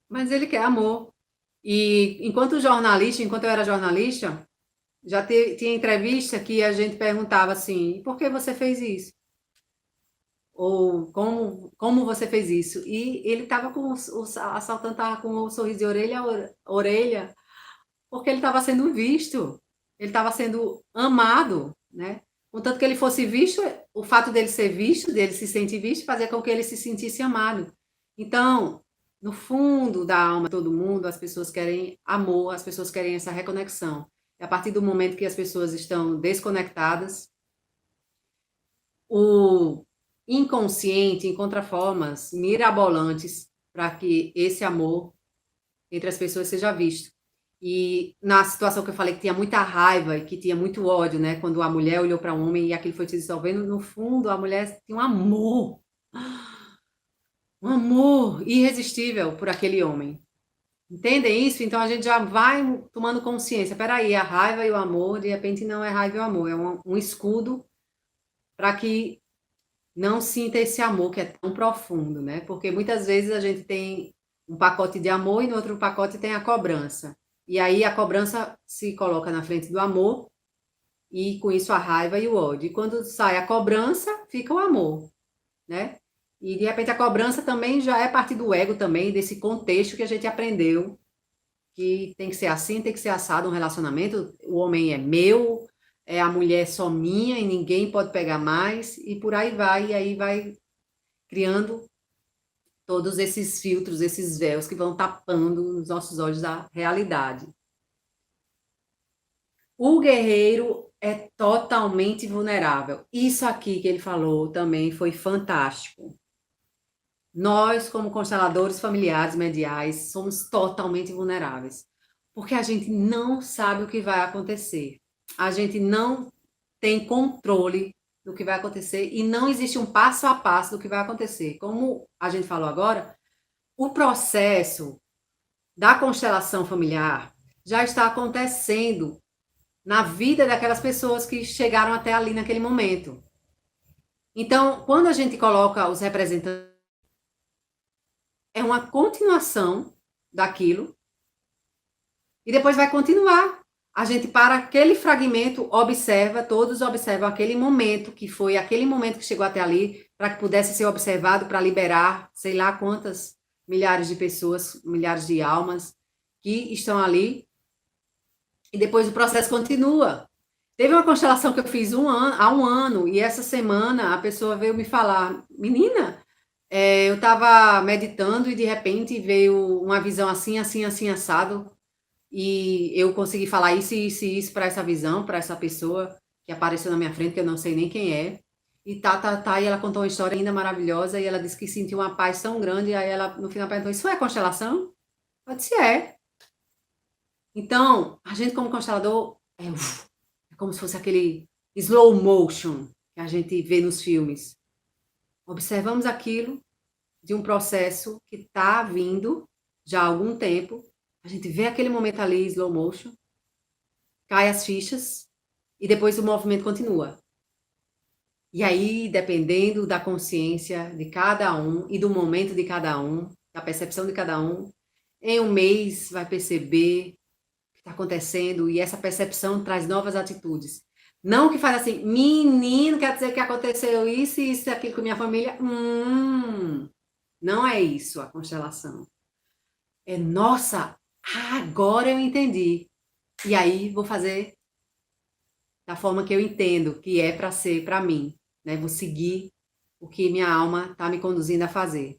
mas ele quer amor. E enquanto eu era jornalista, já tinha entrevista que a gente perguntava assim, por que você fez isso? Ou como você fez isso? E ele estava com o assaltante estava com o sorriso de orelha a orelha, porque ele estava sendo visto, ele estava sendo amado, né? Contanto que ele fosse visto, o fato dele ser visto, dele se sentir visto, fazia com que ele se sentisse amado. Então, no fundo da alma de todo mundo, as pessoas querem amor, as pessoas querem essa reconexão. E a partir do momento que as pessoas estão desconectadas, o inconsciente encontra formas mirabolantes para que esse amor entre as pessoas seja visto. E na situação que eu falei que tinha muita raiva e que tinha muito ódio, né? Quando a mulher olhou para o homem e aquilo foi se dissolvendo, no fundo a mulher tinha um amor irresistível por aquele homem. Entendem isso? Então a gente já vai tomando consciência. Peraí, a raiva e o amor, de repente não é raiva e o amor, é um escudo para que não sinta esse amor que é tão profundo, né? Porque muitas vezes a gente tem um pacote de amor e no outro pacote tem a cobrança. E aí a cobrança se coloca na frente do amor e com isso a raiva e o ódio. E quando sai a cobrança, fica o amor, né? E de repente a cobrança também já é parte do ego também, desse contexto que a gente aprendeu que tem que ser assim, tem que ser assado um relacionamento, o homem é meu, é a mulher só minha e ninguém pode pegar mais, e por aí vai, e aí vai criando todos esses filtros, esses véus que vão tapando os nossos olhos da realidade. O guerreiro é totalmente vulnerável. Isso aqui que ele falou também foi fantástico. Nós, como consteladores familiares mediais, somos totalmente vulneráveis, porque a gente não sabe o que vai acontecer. A gente não tem controle do que vai acontecer e não existe um passo a passo do que vai acontecer. Como a gente falou agora, o processo da constelação familiar já está acontecendo na vida daquelas pessoas que chegaram até ali naquele momento. Então, quando a gente coloca os representantes, é uma continuação daquilo e depois vai continuar. A gente para aquele fragmento, observa, todos observam aquele momento, que foi aquele momento que chegou até ali, para que pudesse ser observado, para liberar, sei lá quantas milhares de pessoas, milhares de almas que estão ali. E depois o processo continua. Teve uma constelação que eu fiz há um ano, e essa semana a pessoa veio me falar, menina, eu estava meditando e de repente veio uma visão assim, assim, assim, assado, e eu consegui falar isso, isso e isso para essa visão, para essa pessoa que apareceu na minha frente, que eu não sei nem quem é. E e ela contou uma história ainda maravilhosa, e ela disse que sentiu uma paz tão grande, e aí ela no final perguntou, isso é constelação? Eu disse, é. Então, a gente como constelador, é como se fosse aquele slow motion que a gente vê nos filmes. Observamos aquilo de um processo que está vindo já há algum tempo, a gente vê aquele momento ali, slow motion, cai as fichas e depois o movimento continua. E aí, dependendo da consciência de cada um e do momento de cada um, da percepção de cada um, em um mês vai perceber o que está acontecendo e essa percepção traz novas atitudes. Não que faz assim, menino, quer dizer que aconteceu isso e isso e aquilo com minha família. Não é isso a constelação. É, nossa, agora eu entendi. E aí vou fazer da forma que eu entendo, que é para ser para mim, né? Vou seguir o que minha alma está me conduzindo a fazer.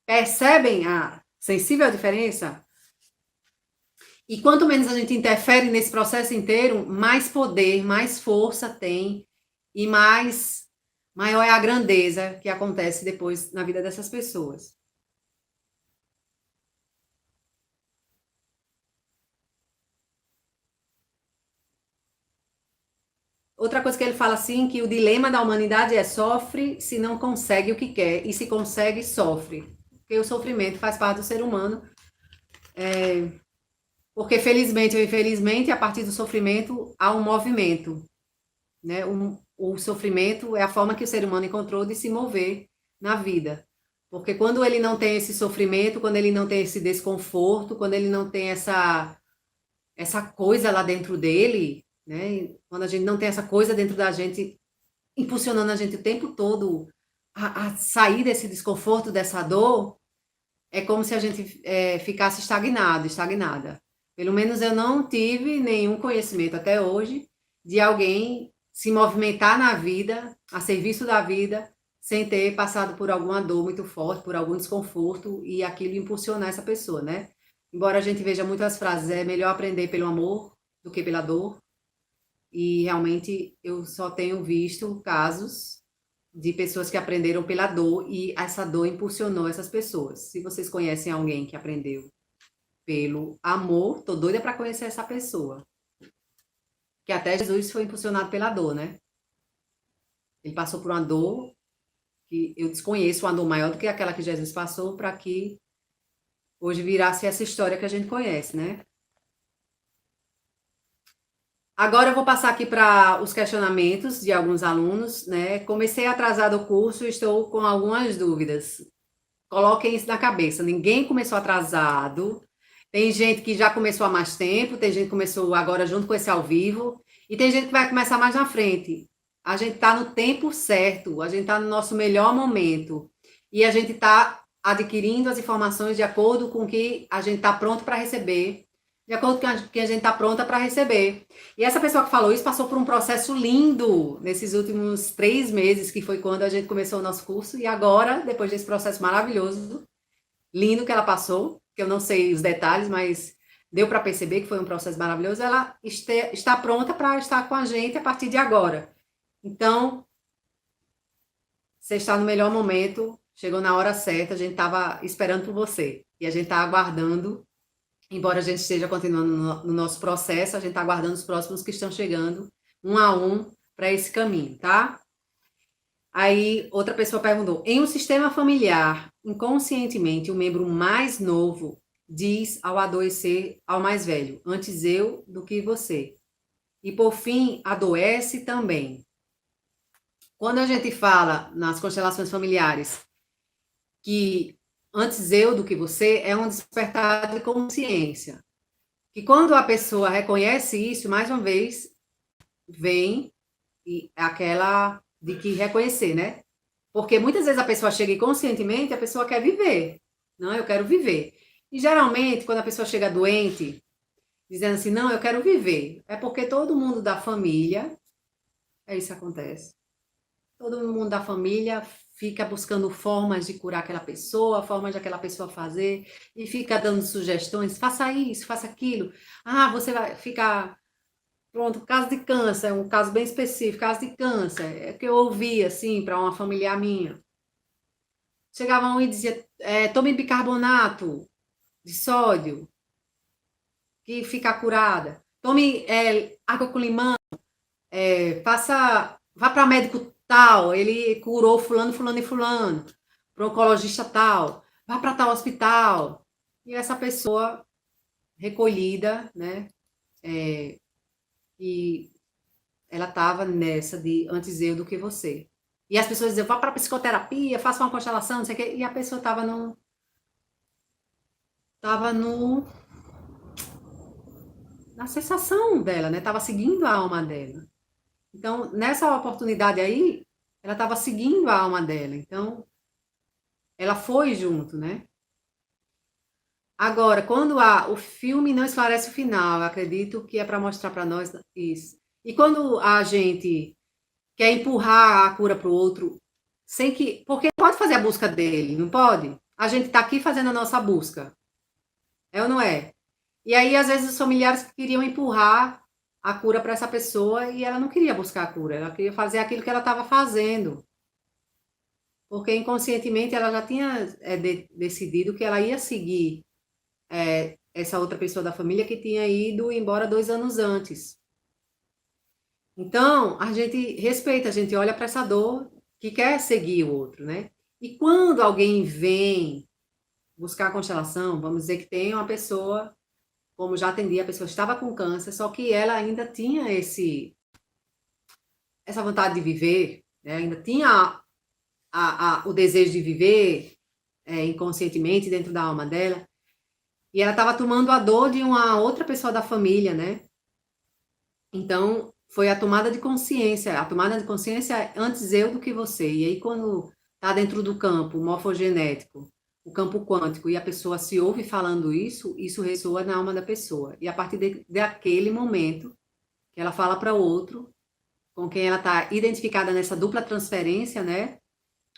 Percebem a sensível diferença? E quanto menos a gente interfere nesse processo inteiro, mais poder, mais força tem e maior é a grandeza que acontece depois na vida dessas pessoas. Outra coisa que ele fala assim, que o dilema da humanidade é sofre se não consegue o que quer, e se consegue, sofre. Porque o sofrimento faz parte do ser humano. Porque felizmente ou infelizmente, a partir do sofrimento há um movimento. Né? O sofrimento é a forma que o ser humano encontrou de se mover na vida. Porque quando ele não tem esse sofrimento, quando ele não tem esse desconforto, quando ele não tem essa coisa lá dentro dele, né? Quando a gente não tem essa coisa dentro da gente, impulsionando a gente o tempo todo a sair desse desconforto, dessa dor, é como se a gente ficasse estagnado, estagnada. Pelo menos eu não tive nenhum conhecimento até hoje de alguém se movimentar na vida, a serviço da vida, sem ter passado por alguma dor muito forte, por algum desconforto, e aquilo impulsionar essa pessoa, né? Embora a gente veja muitas frases, é melhor aprender pelo amor do que pela dor, e realmente eu só tenho visto casos de pessoas que aprenderam pela dor e essa dor impulsionou essas pessoas. Se vocês conhecem alguém que aprendeu pelo amor, tô doida para conhecer essa pessoa. Que até Jesus foi impulsionado pela dor, né? Ele passou por uma dor que eu desconheço, uma dor maior do que aquela que Jesus passou, para que hoje virasse essa história que a gente conhece, né? Agora eu vou passar aqui para os questionamentos de alguns alunos, né? Comecei atrasado o curso e estou com algumas dúvidas. Coloquem isso na cabeça, ninguém começou atrasado. Tem gente que já começou há mais tempo, tem gente que começou agora junto com esse ao vivo, e tem gente que vai começar mais na frente. A gente está no tempo certo, a gente está no nosso melhor momento, e a gente está adquirindo as informações de acordo com o que a gente está pronto para receber, de acordo com o que a gente está pronta para receber. E essa pessoa que falou isso passou por um processo lindo nesses últimos 3 meses, que foi quando a gente começou o nosso curso, e agora, depois desse processo maravilhoso, lindo que ela passou, que eu não sei os detalhes, mas deu para perceber que foi um processo maravilhoso, ela está pronta para estar com a gente a partir de agora. Então, você está no melhor momento, chegou na hora certa, a gente estava esperando por você, e a gente está aguardando, embora a gente esteja continuando no nosso processo, a gente está aguardando os próximos que estão chegando, um a um, para esse caminho, tá? Aí, outra pessoa perguntou: em um sistema familiar, inconscientemente, o membro mais novo diz ao adoecer ao mais velho: antes eu do que você. E, por fim, adoece também. Quando a gente fala nas constelações familiares que antes eu do que você, é um despertar de consciência. Que quando a pessoa reconhece isso, mais uma vez, vem aquela de que reconhecer, né? Porque muitas vezes a pessoa chega inconscientemente, a pessoa quer viver. Não, eu quero viver. E geralmente, quando a pessoa chega doente, dizendo assim, não, eu quero viver, é porque todo mundo da família, é isso que acontece. Todo mundo da família fica buscando formas de curar aquela pessoa, formas de aquela pessoa fazer, e fica dando sugestões, faça isso, faça aquilo. Ah, você vai ficar. Pronto, caso de câncer, é um caso bem específico, caso de câncer, é que eu ouvi, assim, para uma familiar minha. Chegava um e dizia, tome bicarbonato de sódio, que fica curada. Tome água com limão, vá para médico tal, ele curou fulano, fulano e fulano, para oncologista tal, vá para tal hospital. E essa pessoa recolhida, né, e ela estava nessa de antes eu do que você. E as pessoas diziam, vá para psicoterapia, faça uma constelação, não sei o quê. E a pessoa estava no na sensação dela, né? Estava seguindo a alma dela. Então, nessa oportunidade aí, ela estava seguindo a alma dela. Então, ela foi junto, né? Agora, quando o filme não esclarece o final, eu acredito que é para mostrar para nós isso. E quando a gente quer empurrar a cura para o outro, sem que... Porque pode fazer a busca dele, não pode? A gente está aqui fazendo a nossa busca. É ou não é? E aí, às vezes, os familiares queriam empurrar a cura para essa pessoa e ela não queria buscar a cura, ela queria fazer aquilo que ela estava fazendo. Porque inconscientemente ela já tinha decidido que ela ia seguir essa outra pessoa da família que tinha ido embora 2 anos antes. Então, a gente respeita, a gente olha para essa dor que quer seguir o outro, né? E quando alguém vem buscar a constelação, vamos dizer que tem uma pessoa, como já atendi, a pessoa estava com câncer, só que ela ainda tinha essa vontade de viver, né? Ainda tinha o desejo de viver inconscientemente dentro da alma dela, e ela estava tomando a dor de uma outra pessoa da família, né? Então, foi a tomada de consciência. A tomada de consciência é antes eu do que você. E aí, quando está dentro do campo morfogenético, o campo quântico, e a pessoa se ouve falando isso, isso ressoa na alma da pessoa. E a partir daquele momento, que ela fala para o outro, com quem ela está identificada nessa dupla transferência, né?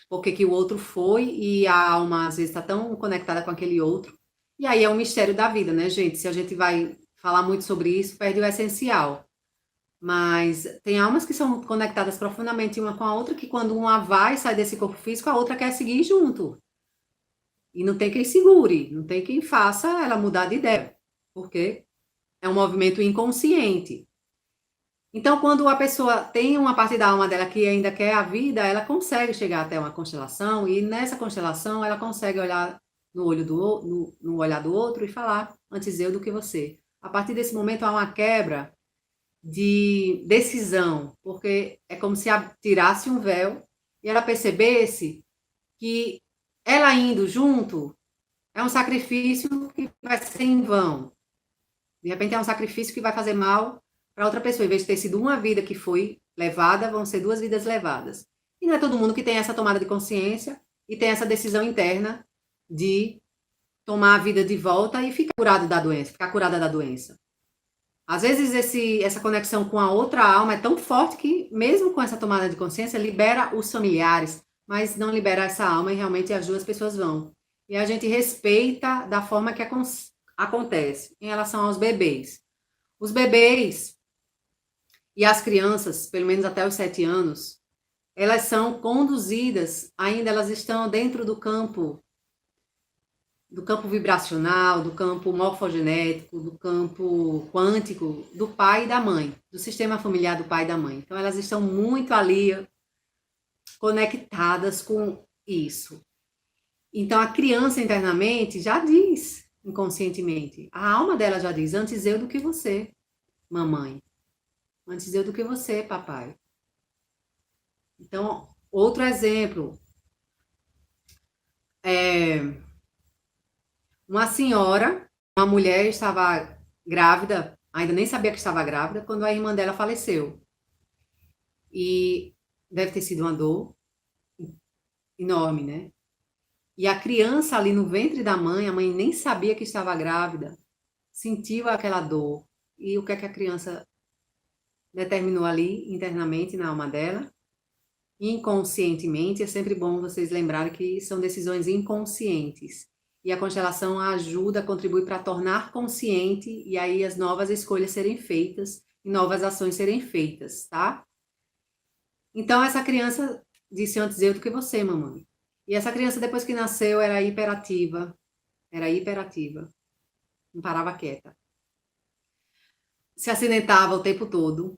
Porque que o outro foi e a alma, às vezes, está tão conectada com aquele outro. E aí é um mistério da vida, né, gente? Se a gente vai falar muito sobre isso, perde o essencial. Mas tem almas que são conectadas profundamente uma com a outra, que quando uma vai, sai desse corpo físico, a outra quer seguir junto. E não tem quem segure, não tem quem faça ela mudar de ideia, porque é um movimento inconsciente. Então, quando a pessoa tem uma parte da alma dela que ainda quer a vida, ela consegue chegar até uma constelação, e nessa constelação ela consegue olhar no olho no olhar do outro e falar, antes eu do que você. A partir desse momento há uma quebra de decisão, porque é como se tirasse um véu e ela percebesse que ela indo junto é um sacrifício que vai ser em vão. De repente é um sacrifício que vai fazer mal para outra pessoa. Em vez de ter sido uma vida que foi levada, vão ser 2 vidas levadas. E não é todo mundo que tem essa tomada de consciência e tem essa decisão interna de tomar a vida de volta e ficar curado da doença, ficar curada da doença. Às vezes essa conexão com a outra alma é tão forte que, mesmo com essa tomada de consciência, libera os familiares, mas não libera essa alma e realmente as 2 pessoas vão. E a gente respeita da forma que acontece em relação aos bebês. Os bebês e as crianças, pelo menos até os 7 anos, elas são conduzidas, ainda elas estão dentro do campo vibracional, do campo morfogenético, do campo quântico do pai e da mãe, do sistema familiar do pai e da mãe. Então, elas estão muito ali conectadas com isso. Então, a criança internamente já diz, inconscientemente, a alma dela já diz, antes eu do que você, mamãe. Antes eu do que você, papai. Então, outro exemplo, uma senhora, uma mulher estava grávida, ainda nem sabia que estava grávida, quando a irmã dela faleceu. E deve ter sido uma dor enorme, né? E a criança ali no ventre da mãe, a mãe nem sabia que estava grávida, sentiu aquela dor. E o que é que a criança determinou ali internamente na alma dela? Inconscientemente, é sempre bom vocês lembrarem que são decisões inconscientes. E a constelação ajuda, contribui para tornar consciente e aí as novas escolhas serem feitas e novas ações serem feitas, tá? Então, essa criança disse antes eu do que você, mamãe. E essa criança, depois que nasceu, era hiperativa, não parava quieta. Se acidentava o tempo todo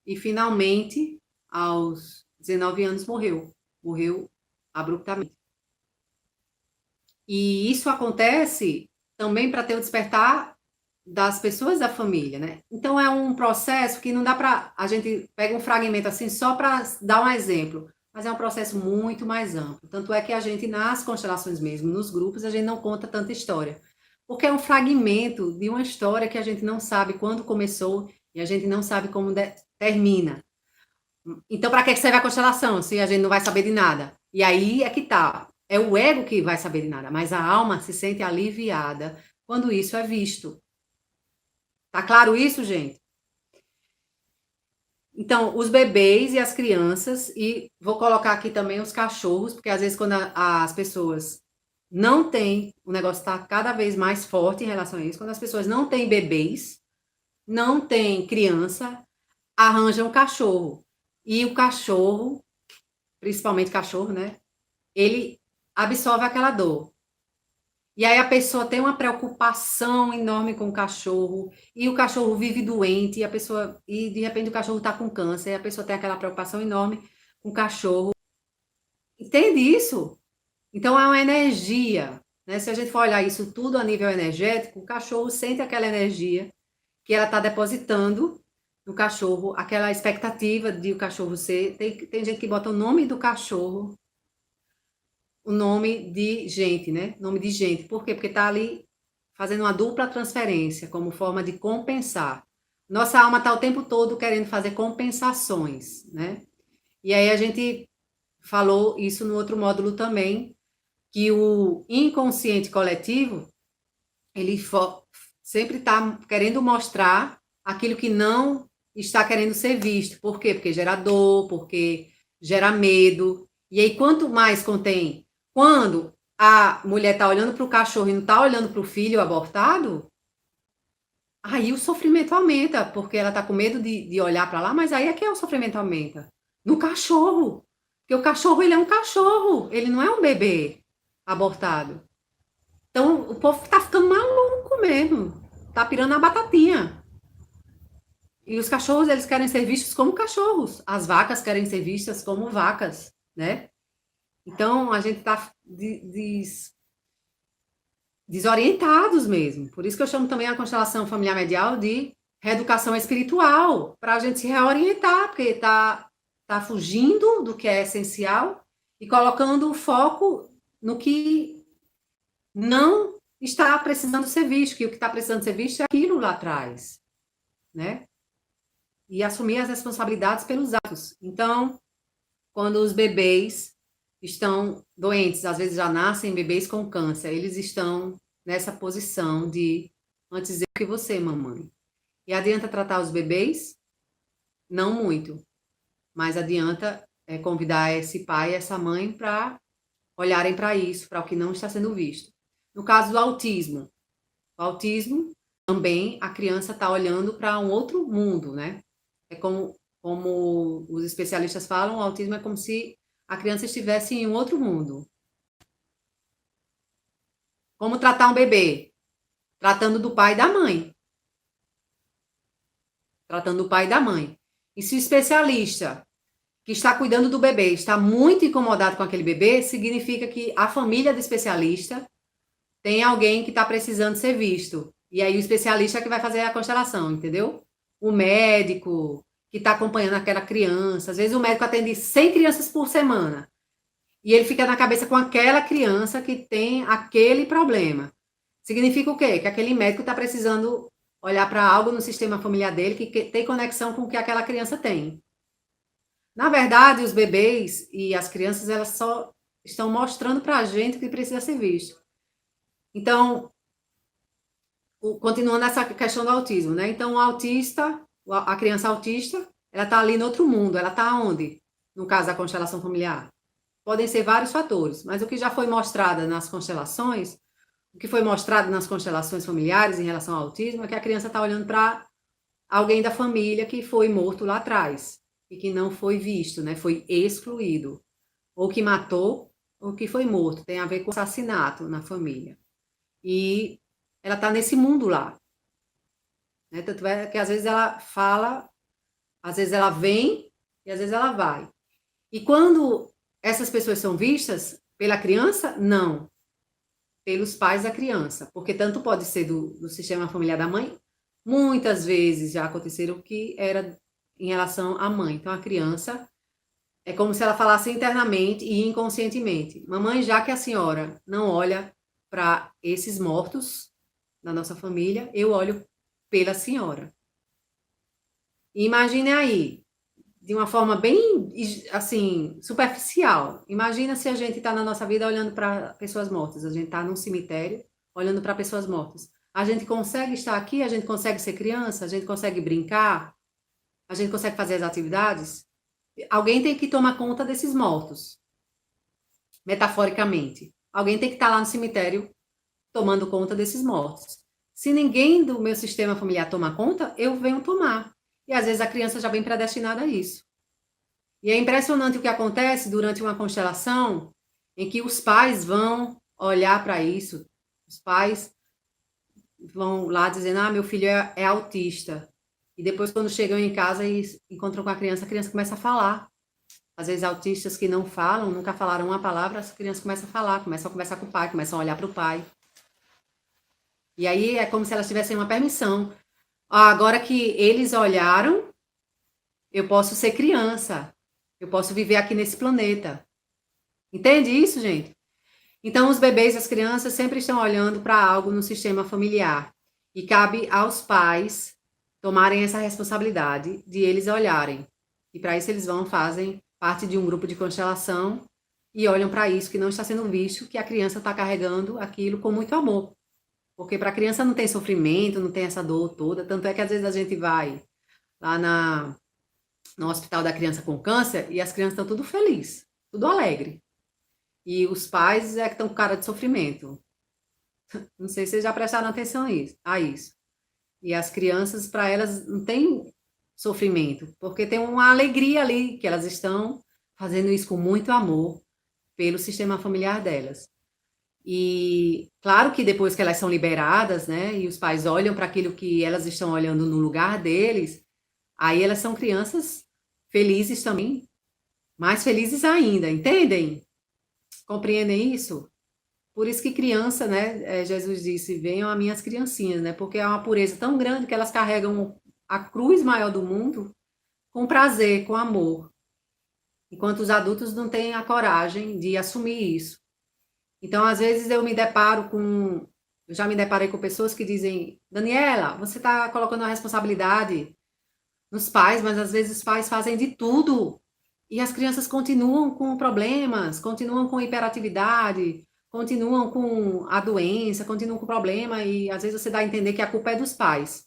e, finalmente, aos 19 anos, morreu abruptamente. E isso acontece também para ter o despertar das pessoas da família, né? Então é um processo que não dá para... A gente pega um fragmento assim só para dar um exemplo, mas é um processo muito mais amplo. Tanto é que a gente, nas constelações mesmo, nos grupos, a gente não conta tanta história. Porque é um fragmento de uma história que a gente não sabe quando começou e a gente não sabe como termina. Então, para que serve a constelação, se a gente não vai saber de nada? E aí é que tá. É o ego que vai saber de nada, mas a alma se sente aliviada quando isso é visto. Tá claro isso, gente? Então, os bebês e as crianças, e vou colocar aqui também os cachorros, porque às vezes quando as pessoas não têm, o negócio está cada vez mais forte em relação a isso, quando as pessoas não têm bebês, não têm criança, arranjam cachorro. E o cachorro, principalmente cachorro, né? Ele absorve aquela dor. E aí a pessoa tem uma preocupação enorme com o cachorro, e o cachorro vive doente, e de repente o cachorro está com câncer, e a pessoa tem aquela preocupação enorme com o cachorro. Entende isso? Então é uma energia, né? Se a gente for olhar isso tudo a nível energético, o cachorro sente aquela energia que ela está depositando no cachorro, aquela expectativa de o cachorro ser. Tem gente que bota o nome do cachorro, o nome de gente, né? Nome de gente. Por quê? Porque está ali fazendo uma dupla transferência, como forma de compensar. Nossa alma está o tempo todo querendo fazer compensações, né? E aí a gente falou isso no outro módulo também, que o inconsciente coletivo, ele sempre está querendo mostrar aquilo que não está querendo ser visto. Por quê? Porque gera dor, porque gera medo. E aí, quanto mais contém, quando a mulher está olhando para o cachorro e não está olhando para o filho abortado, aí o sofrimento aumenta, porque ela está com medo de olhar para lá, mas aí é que o sofrimento aumenta. No cachorro. Porque o cachorro, ele é um cachorro, ele não é um bebê abortado. Então, o povo tá ficando maluco mesmo. Tá pirando a batatinha. E os cachorros, eles querem ser vistos como cachorros. As vacas querem ser vistas como vacas, né? Então, a gente tá desorientados mesmo. Por isso que eu chamo também a constelação familiar medial de reeducação espiritual, para a gente se reorientar, porque tá fugindo do que é essencial e colocando o foco no que não está precisando ser visto, que o que está precisando ser visto é aquilo lá atrás, né? E assumir as responsabilidades pelos atos. Então, quando os bebês estão doentes, às vezes já nascem bebês com câncer, eles estão nessa posição de antes eu que você, mamãe. E adianta tratar os bebês? Não muito, mas adianta convidar esse pai e essa mãe para olharem para isso, para o que não está sendo visto. No caso do autismo, também a criança está olhando para um outro mundo, né? É como os especialistas falam, o autismo é como se a criança estivesse em um outro mundo. Como tratar um bebê? Tratando do pai e da mãe. Tratando do pai e da mãe. E se o especialista que está cuidando do bebê está muito incomodado com aquele bebê, significa que a família do especialista tem alguém que está precisando ser visto. E aí o especialista é que vai fazer a constelação, entendeu? O médico que está acompanhando aquela criança. Às vezes o médico atende 100 crianças por semana. E ele fica na cabeça com aquela criança que tem aquele problema. Significa o quê? Que aquele médico está precisando olhar para algo no sistema familiar dele que tem conexão com o que aquela criança tem. Na verdade, os bebês e as crianças, elas só estão mostrando para a gente o que precisa ser visto. Então, continuando essa questão do autismo, né? Então, o autista, a criança autista, ela está ali no outro mundo. Ela está onde? No caso da constelação familiar. Podem ser vários fatores, mas o que já foi mostrado nas constelações, o que foi mostrado nas constelações familiares em relação ao autismo é que a criança está olhando para alguém da família que foi morto lá atrás e que não foi visto, né? Foi excluído. Ou que matou, ou que foi morto. Tem a ver com assassinato na família. E ela está nesse mundo lá. Né? Tanto é que às vezes ela fala, às vezes ela vem e às vezes ela vai. E quando essas pessoas são vistas pela criança, não. Pelos pais da criança. Porque tanto pode ser do sistema familiar da mãe, muitas vezes já aconteceram que era em relação à mãe. Então a criança é como se ela falasse internamente e inconscientemente. Mamãe, já que a senhora não olha para esses mortos da nossa família, eu olho pela senhora. E imagine aí, de uma forma bem, assim, superficial. Imagina se a gente está na nossa vida olhando para pessoas mortas. A gente está num cemitério olhando para pessoas mortas. A gente consegue estar aqui, a gente consegue ser criança, a gente consegue brincar. a gente consegue fazer as atividades, alguém tem que tomar conta desses mortos, metaforicamente. Alguém tem que estar lá no cemitério tomando conta desses mortos. Se ninguém do meu sistema familiar tomar conta, eu venho tomar. E às vezes a criança já vem predestinada a isso. E é impressionante o que acontece durante uma constelação em que os pais vão olhar para isso. Os pais vão lá dizendo, meu filho é autista. E depois, quando chegam em casa e encontram com a criança começa a falar. Às vezes, autistas que não falam, nunca falaram uma palavra, as crianças começam a falar, começam a conversar com o pai, começam a olhar para o pai. E aí é como se elas tivessem uma permissão. Agora que eles olharam, eu posso ser criança. Eu posso viver aqui nesse planeta. Entende isso, gente? Então, os bebês e as crianças sempre estão olhando para algo no sistema familiar. E cabe aos pais tomarem essa responsabilidade de eles olharem. E para isso eles fazem parte de um grupo de constelação e olham para isso que não está sendo visto, que a criança está carregando aquilo com muito amor. Porque para a criança não tem sofrimento, não tem essa dor toda. Tanto é que às vezes a gente vai lá no hospital da criança com câncer e as crianças estão tudo felizes, tudo alegre. E os pais é que estão com cara de sofrimento. Não sei se vocês já prestaram atenção a isso. E as crianças, para elas, não tem sofrimento, porque tem uma alegria ali, que elas estão fazendo isso com muito amor pelo sistema familiar delas. E claro que depois que elas são liberadas, né, e os pais olham para aquilo que elas estão olhando no lugar deles, aí elas são crianças felizes também, mais felizes ainda, entendem? Compreendem isso? Por isso que criança, né, Jesus disse, venham a minhas criancinhas, né, porque é uma pureza tão grande que elas carregam a cruz maior do mundo com prazer, com amor, enquanto os adultos não têm a coragem de assumir isso. Então, às vezes eu já me deparei com pessoas que dizem, Daniela, você está colocando a responsabilidade nos pais, mas às vezes os pais fazem de tudo e as crianças continuam com problemas, continuam com hiperatividade, continuam com a doença, continuam com o problema e às vezes você dá a entender que a culpa é dos pais.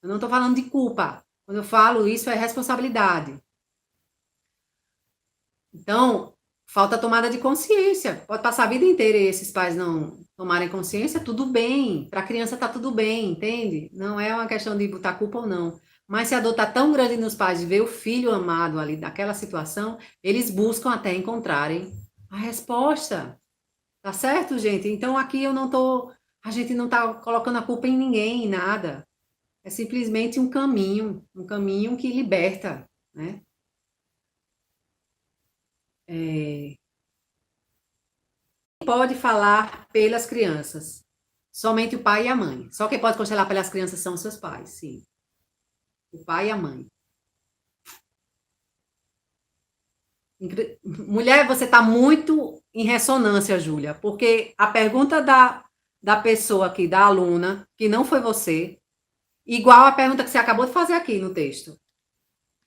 Eu não estou falando de culpa. Quando eu falo isso, é responsabilidade. Então, falta tomada de consciência. Pode passar a vida inteira e esses pais não tomarem consciência, tudo bem. Para a criança tá tudo bem, entende? Não é uma questão de botar culpa ou não. Mas se a dor tá tão grande nos pais de ver o filho amado ali naquela situação, eles buscam até encontrarem a resposta. Tá certo, gente? Então aqui a gente não tá colocando a culpa em ninguém, em nada. É simplesmente um caminho que liberta, né? Pode falar pelas crianças. Somente o pai e a mãe. Só quem pode constelar pelas crianças são seus pais, sim. O pai e a mãe. Mulher, você está muito em ressonância, Júlia, porque a pergunta da pessoa aqui, da aluna, que não foi você, igual a pergunta que você acabou de fazer aqui no texto.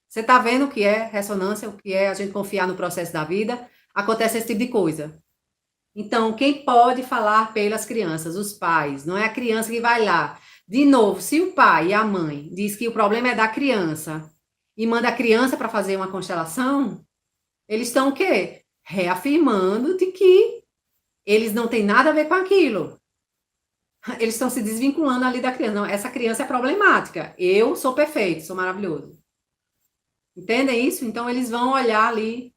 Você está vendo o que é ressonância, o que é a gente confiar no processo da vida? Acontece esse tipo de coisa. Então, quem pode falar pelas crianças? Os pais. Não é a criança que vai lá. De novo, se o pai e a mãe diz que o problema é da criança e manda a criança para fazer uma constelação, eles estão o quê? Reafirmando de que eles não têm nada a ver com aquilo. Eles estão se desvinculando ali da criança. Não, essa criança é problemática. Eu sou perfeito, sou maravilhoso. Entendem isso? Então, eles vão olhar ali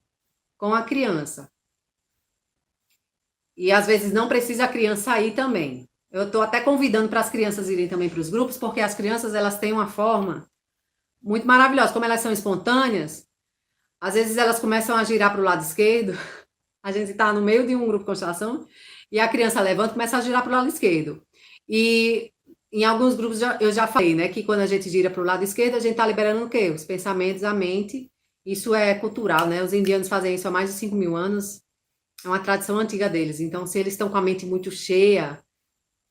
com a criança. E às vezes não precisa a criança ir também. Eu estou até convidando para as crianças irem também para os grupos, porque as crianças elas têm uma forma muito maravilhosa. Como elas são espontâneas, às vezes elas começam a girar para o lado esquerdo. A gente está no meio de um grupo de constelação e a criança levanta e começa a girar para o lado esquerdo. E em alguns grupos eu já falei, né, que quando a gente gira para o lado esquerdo, a gente está liberando o quê? Os pensamentos, a mente. Isso é cultural, né? Os indianos fazem isso há mais de 5.000 anos. É uma tradição antiga deles. Então, se eles estão com a mente muito cheia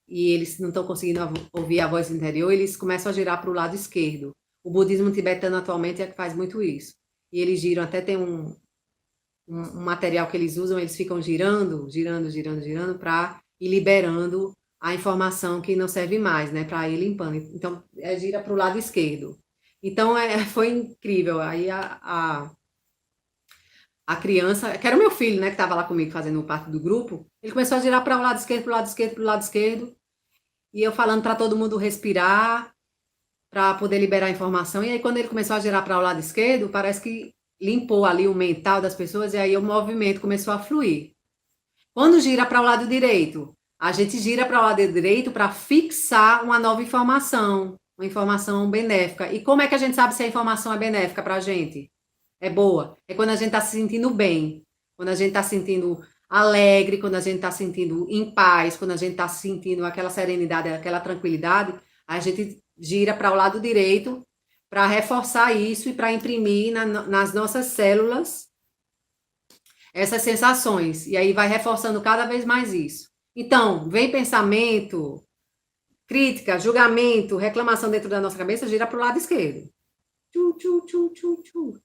e eles não estão conseguindo ouvir a voz interior, eles começam a girar para o lado esquerdo. O budismo tibetano atualmente é que faz muito isso. E eles giram, até tem um material que eles usam, eles ficam girando para ir liberando a informação que não serve mais, né? Para ir limpando. Então, gira para o lado esquerdo. Então foi incrível. Aí a criança, que era o meu filho, né, que estava lá comigo fazendo parte do grupo, ele começou a girar para o lado esquerdo, para o lado esquerdo, para o lado esquerdo, e eu falando para todo mundo respirar, para poder liberar a informação. E aí, quando ele começou a girar para o lado esquerdo, parece que limpou ali o mental das pessoas, e aí o movimento começou a fluir. Quando gira para o lado direito, a gente gira para o lado direito para fixar uma nova informação, uma informação benéfica. E como é que a gente sabe se a informação é benéfica para a gente? É boa? É quando a gente está se sentindo bem, quando a gente está se sentindo alegre, quando a gente está se sentindo em paz, quando a gente está se sentindo aquela serenidade, aquela tranquilidade, a gente gira para o lado direito para reforçar isso e para imprimir nas nossas células essas sensações. E aí vai reforçando cada vez mais isso. Então, vem pensamento, crítica, julgamento, reclamação dentro da nossa cabeça, gira para o lado esquerdo. Tchu, tchu, tchu, tchu, tchu.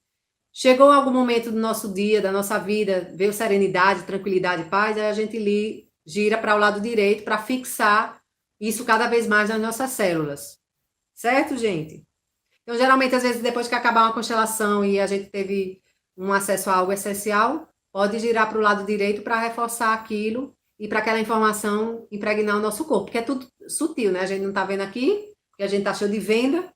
Chegou algum momento do nosso dia, da nossa vida, veio serenidade, tranquilidade, paz, aí a gente gira para o lado direito para fixar isso cada vez mais nas nossas células. Certo, gente? Então, geralmente, às vezes, depois que acabar uma constelação e a gente teve um acesso a algo essencial, pode girar para o lado direito para reforçar aquilo e para aquela informação impregnar o nosso corpo, porque é tudo sutil, né? A gente não está vendo aqui, porque a gente está cheio de venda,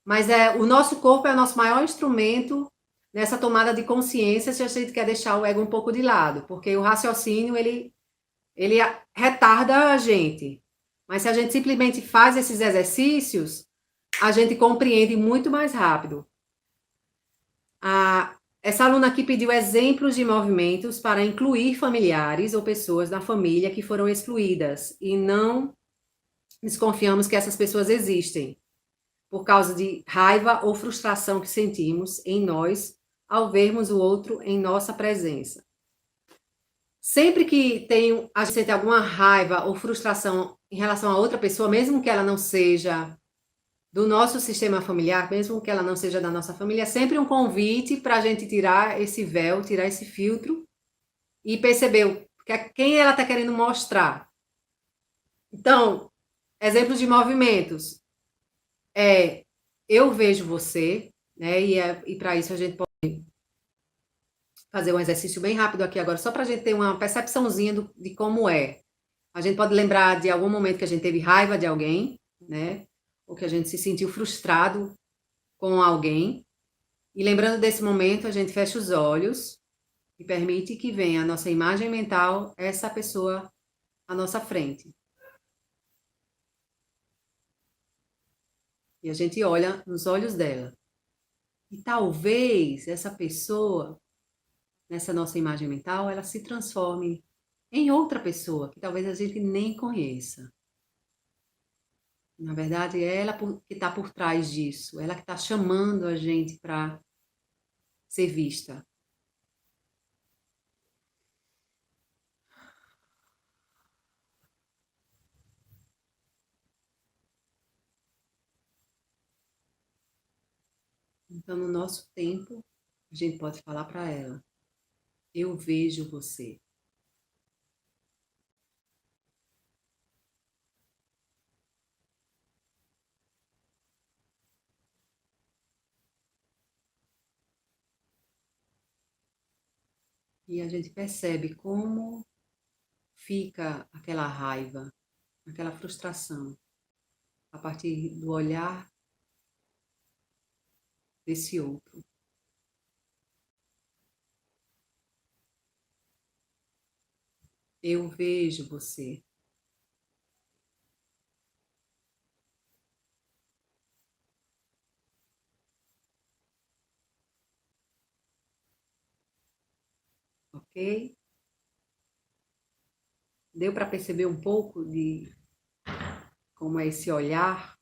mas o nosso corpo é o nosso maior instrumento nessa tomada de consciência se a gente quer deixar o ego um pouco de lado, porque o raciocínio, ele retarda a gente. Mas se a gente simplesmente faz esses exercícios, a gente compreende muito mais rápido. Essa aluna aqui pediu exemplos de movimentos para incluir familiares ou pessoas da família que foram excluídas e não desconfiamos que essas pessoas existem por causa de raiva ou frustração que sentimos em nós ao vermos o outro em nossa presença. Sempre que a gente sente alguma raiva ou frustração em relação a outra pessoa, mesmo que ela não seja do nosso sistema familiar, mesmo que ela não seja da nossa família, é sempre um convite para a gente tirar esse véu, tirar esse filtro e perceber quem ela está querendo mostrar. Então, exemplos de movimentos. Eu vejo você, né? E para isso a gente pode fazer um exercício bem rápido aqui agora, só para a gente ter uma percepçãozinha de como é. A gente pode lembrar de algum momento que a gente teve raiva de alguém, né? Ou que a gente se sentiu frustrado com alguém. E lembrando desse momento, a gente fecha os olhos e permite que venha a nossa imagem mental, essa pessoa à nossa frente. E a gente olha nos olhos dela. E talvez essa pessoa, nessa nossa imagem mental, ela se transforme em outra pessoa que talvez a gente nem conheça. Na verdade, é ela que está por trás disso, ela que está chamando a gente para ser vista. Então, no nosso tempo, a gente pode falar para ela: eu vejo você. E a gente percebe como fica aquela raiva, aquela frustração, a partir do olhar desse outro. Eu vejo você. Ok? Deu para perceber um pouco de como é esse olhar?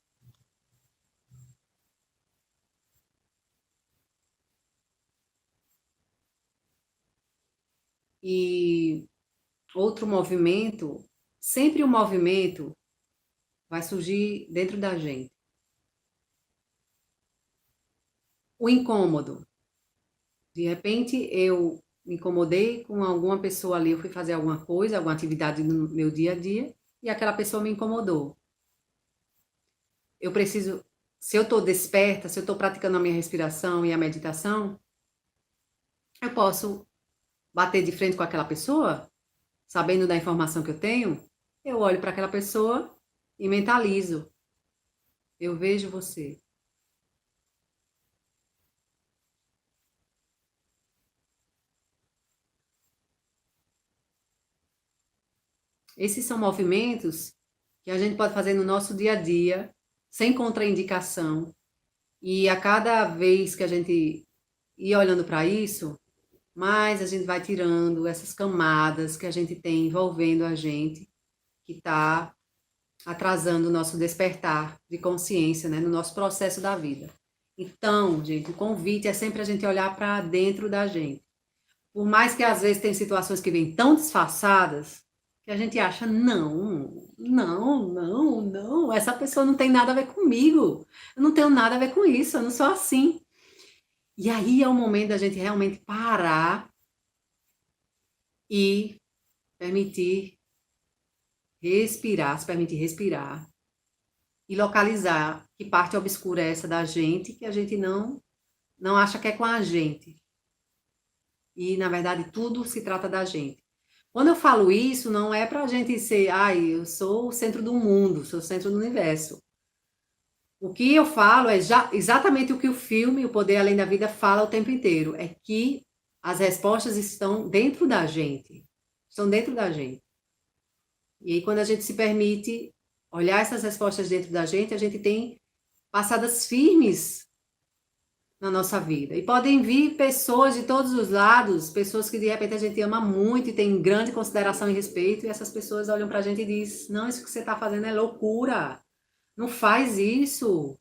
E outro movimento, sempre o movimento vai surgir dentro da gente. O incômodo. De repente eu me incomodei com alguma pessoa ali, eu fui fazer alguma coisa, alguma atividade no meu dia a dia, e aquela pessoa me incomodou. Eu preciso se eu estou desperta, se eu estou praticando a minha respiração e a meditação, eu posso bater de frente com aquela pessoa, sabendo da informação que eu tenho, eu olho para aquela pessoa e mentalizo. Eu vejo você. Esses são movimentos que a gente pode fazer no nosso dia a dia, sem contraindicação. E a cada vez que a gente ir olhando para isso, mais a gente vai tirando essas camadas que a gente tem envolvendo a gente, que está atrasando o nosso despertar de consciência, né, no nosso processo da vida. Então, gente, o convite é sempre a gente olhar para dentro da gente. Por mais que às vezes tem situações que vêm tão disfarçadas, que a gente acha, não, essa pessoa não tem nada a ver comigo. Eu não tenho nada a ver com isso, eu não sou assim. E aí é o momento da gente realmente parar e permitir respirar, se permitir respirar e localizar que parte obscura é essa da gente que a gente não acha que é com a gente. E, na verdade, tudo se trata da gente. Quando eu falo isso, não é pra gente ser, eu sou o centro do mundo, sou o centro do universo. O que eu falo é exatamente o que o filme O Poder Além da Vida fala o tempo inteiro, é que as respostas estão dentro da gente. Estão dentro da gente. E aí, quando a gente se permite olhar essas respostas dentro da gente, a gente tem passadas firmes na nossa vida. E podem vir pessoas de todos os lados, pessoas que de repente a gente ama muito e tem grande consideração e respeito, e essas pessoas olham pra gente e dizem, não, isso que você tá fazendo é loucura, não faz isso,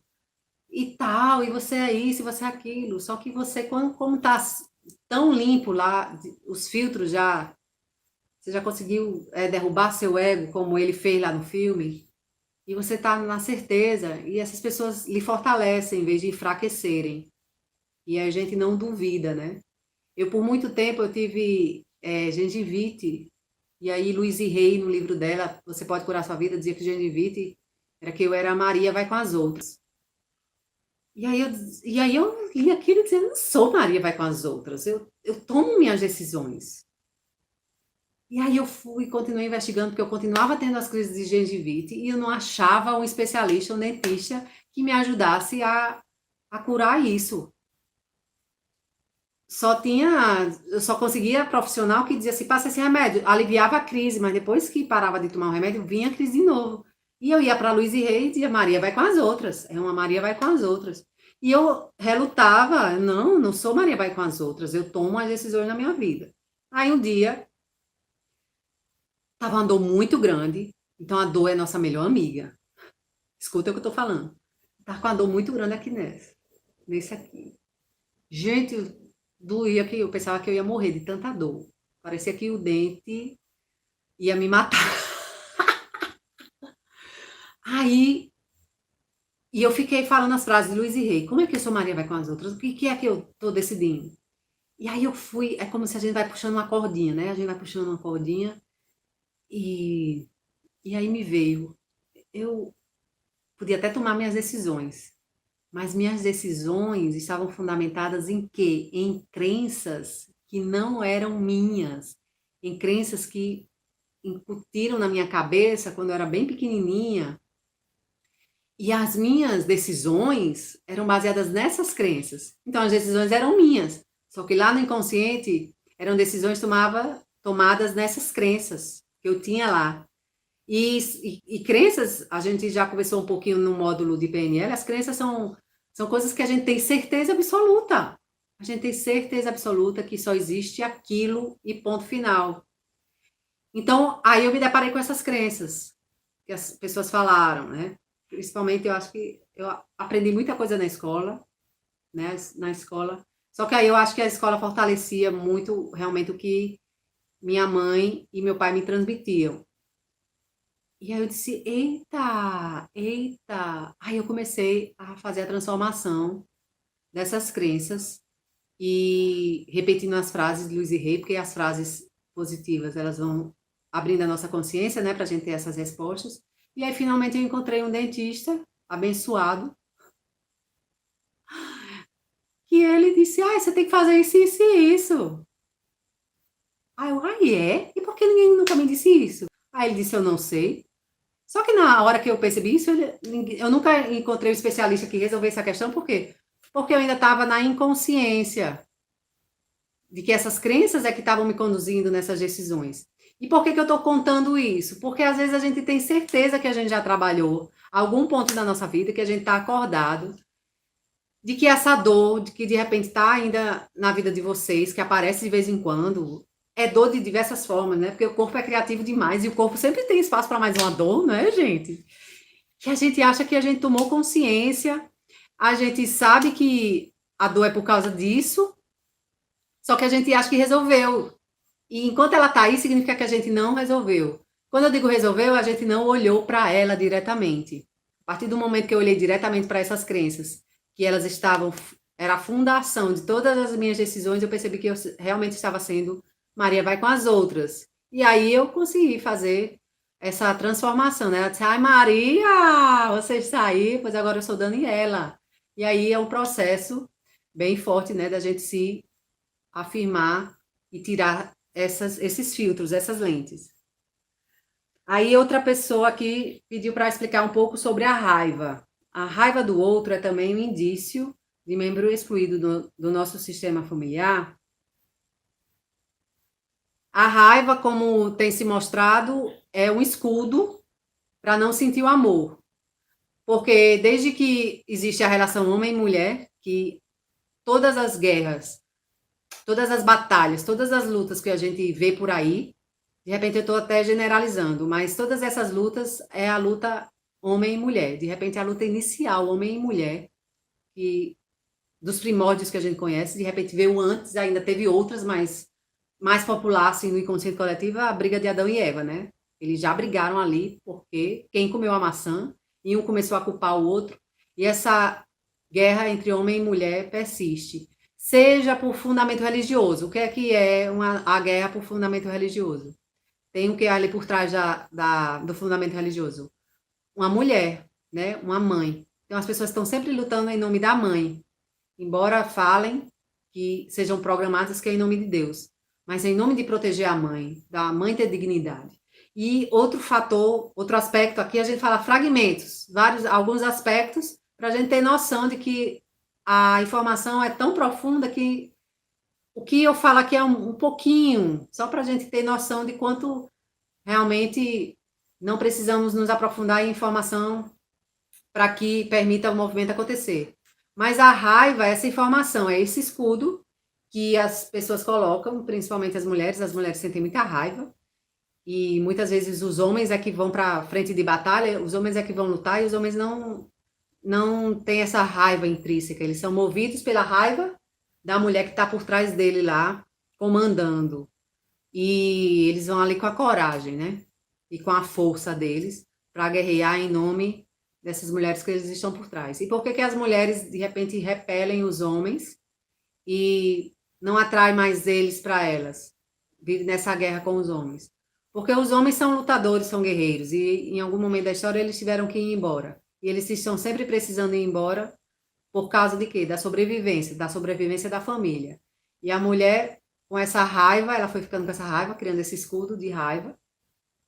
e tal, e você é isso, e você é aquilo. Só que você, como tá tão limpo lá, os filtros já, você já conseguiu derrubar seu ego, como ele fez lá no filme, e você tá na certeza, e essas pessoas lhe fortalecem em vez de enfraquecerem. E a gente não duvida, né? Eu, por muito tempo, eu tive gengivite. E aí, Louise Hay, no livro dela, Você Pode Curar Sua Vida, dizia que gengivite era que eu era a Maria vai com as outras. E aí eu li aquilo dizendo, não sou Maria vai com as outras. Eu tomo minhas decisões. E aí eu fui e continuei investigando, porque eu continuava tendo as crises de gengivite e eu não achava um especialista, um dentista, que me ajudasse a curar isso. Eu só conseguia profissional que dizia assim, passa esse remédio, aliviava a crise, mas depois que parava de tomar o remédio, vinha a crise de novo. E eu ia para Luiz e Rei e dizia, Maria vai com as outras, é uma Maria vai com as outras. E eu relutava, não sou Maria vai com as outras, eu tomo as decisões na minha vida. Aí um dia, tava uma dor muito grande, então a dor é nossa melhor amiga. Escuta o que eu tô falando. Tava com a dor muito grande aqui nesse aqui. Gente, doía que eu pensava que eu ia morrer de tanta dor. Parecia que o dente ia me matar. Aí, e eu fiquei falando as frases de Luiz e Rei. Como é que eu sou Maria vai com as outras? O que é que eu tô decidindo? E aí eu fui, é como se a gente vai puxando uma cordinha, né? A gente vai puxando uma cordinha e, e aí me veio. Eu podia até tomar minhas decisões, mas minhas decisões estavam fundamentadas em quê? Em crenças que não eram minhas, em crenças que incutiram na minha cabeça quando eu era bem pequenininha. E as minhas decisões eram baseadas nessas crenças. Então as decisões eram minhas, só que lá no inconsciente eram decisões tomadas nessas crenças que eu tinha lá. E crenças, a gente já conversou um pouquinho no módulo de PNL, as crenças são coisas que a gente tem certeza absoluta. A gente tem certeza absoluta que só existe aquilo e ponto final. Então, aí eu me deparei com essas crenças que as pessoas falaram, né? Principalmente, eu acho que eu aprendi muita coisa na escola, né? Na escola. Só que aí eu acho que a escola fortalecia muito realmente o que minha mãe e meu pai me transmitiam. E aí eu disse, eita. Aí eu comecei a fazer a transformação dessas crenças e repetindo as frases de Luiz e Rei, porque as frases positivas, elas vão abrindo a nossa consciência, né, pra gente ter essas respostas. E aí finalmente eu encontrei um dentista abençoado que ele disse, você tem que fazer isso, isso e isso. Aí eu, é? E por que ninguém nunca me disse isso? Aí ele disse, eu não sei. Só que na hora que eu percebi isso, eu nunca encontrei um especialista que resolvesse essa questão, por quê? Porque eu ainda estava na inconsciência de que essas crenças é que estavam me conduzindo nessas decisões. E por que eu estou contando isso? Porque às vezes a gente tem certeza que a gente já trabalhou algum ponto da nossa vida, que a gente está acordado, de que essa dor, de que de repente está ainda na vida de vocês, que aparece de vez em quando, é dor de diversas formas, né? Porque o corpo é criativo demais e o corpo sempre tem espaço para mais uma dor, né, gente? Que a gente acha que a gente tomou consciência, a gente sabe que a dor é por causa disso, só que a gente acha que resolveu. E enquanto ela está aí, significa que a gente não resolveu. Quando eu digo resolveu, a gente não olhou para ela diretamente. A partir do momento que eu olhei diretamente para essas crenças, que elas estavam, era a fundação de todas as minhas decisões, eu percebi que eu realmente estava sendo Maria vai com as outras. E aí eu consegui fazer essa transformação, né? Ela disse, ai Maria, você está aí, pois agora eu sou Daniela. E aí é um processo bem forte, né, da gente se afirmar e tirar esses filtros, essas lentes. Aí outra pessoa aqui pediu para explicar um pouco sobre a raiva. A raiva do outro é também um indício de membro excluído do nosso sistema familiar. A raiva, como tem se mostrado, é um escudo para não sentir o amor. Porque desde que existe a relação homem e mulher, que todas as guerras, todas as batalhas, todas as lutas que a gente vê por aí, de repente eu estou até generalizando, mas todas essas lutas é a luta homem e mulher. De repente a luta inicial, homem e mulher, que dos primórdios que a gente conhece, de repente veio antes, ainda teve outras, mas mais popular assim no inconsciente coletivo, a briga de Adão e Eva, né? Eles já brigaram ali porque quem comeu a maçã e um começou a culpar o outro, e essa guerra entre homem e mulher persiste. Seja por fundamento religioso. O que é a guerra por fundamento religioso? Tem o que ali por trás do fundamento religioso? Uma mulher, né? Uma mãe. Então as pessoas estão sempre lutando em nome da mãe, embora falem que sejam programadas que é em nome de Deus, mas em nome de proteger a mãe, da mãe ter dignidade. E outro fator, outro aspecto aqui, a gente fala fragmentos, alguns aspectos, para a gente ter noção de que a informação é tão profunda que o que eu falo aqui é um pouquinho, só para a gente ter noção de quanto realmente não precisamos nos aprofundar em informação para que permita o movimento acontecer. Mas a raiva é essa informação, é esse escudo que as pessoas colocam, principalmente as mulheres sentem muita raiva, e muitas vezes os homens é que vão para a frente de batalha, os homens é que vão lutar, e os homens não têm essa raiva intrínseca, eles são movidos pela raiva da mulher que está por trás dele lá, comandando. E eles vão ali com a coragem, né? E com a força deles para guerrear em nome dessas mulheres que eles estão por trás. E por que as mulheres, de repente, repelem os homens e não atraem mais eles para elas? Vivem nessa guerra com os homens. Porque os homens são lutadores, são guerreiros, e em algum momento da história eles tiveram que ir embora. E eles estão sempre precisando ir embora por causa de quê? Da sobrevivência da família. E a mulher, com essa raiva, ela foi ficando com essa raiva, criando esse escudo de raiva,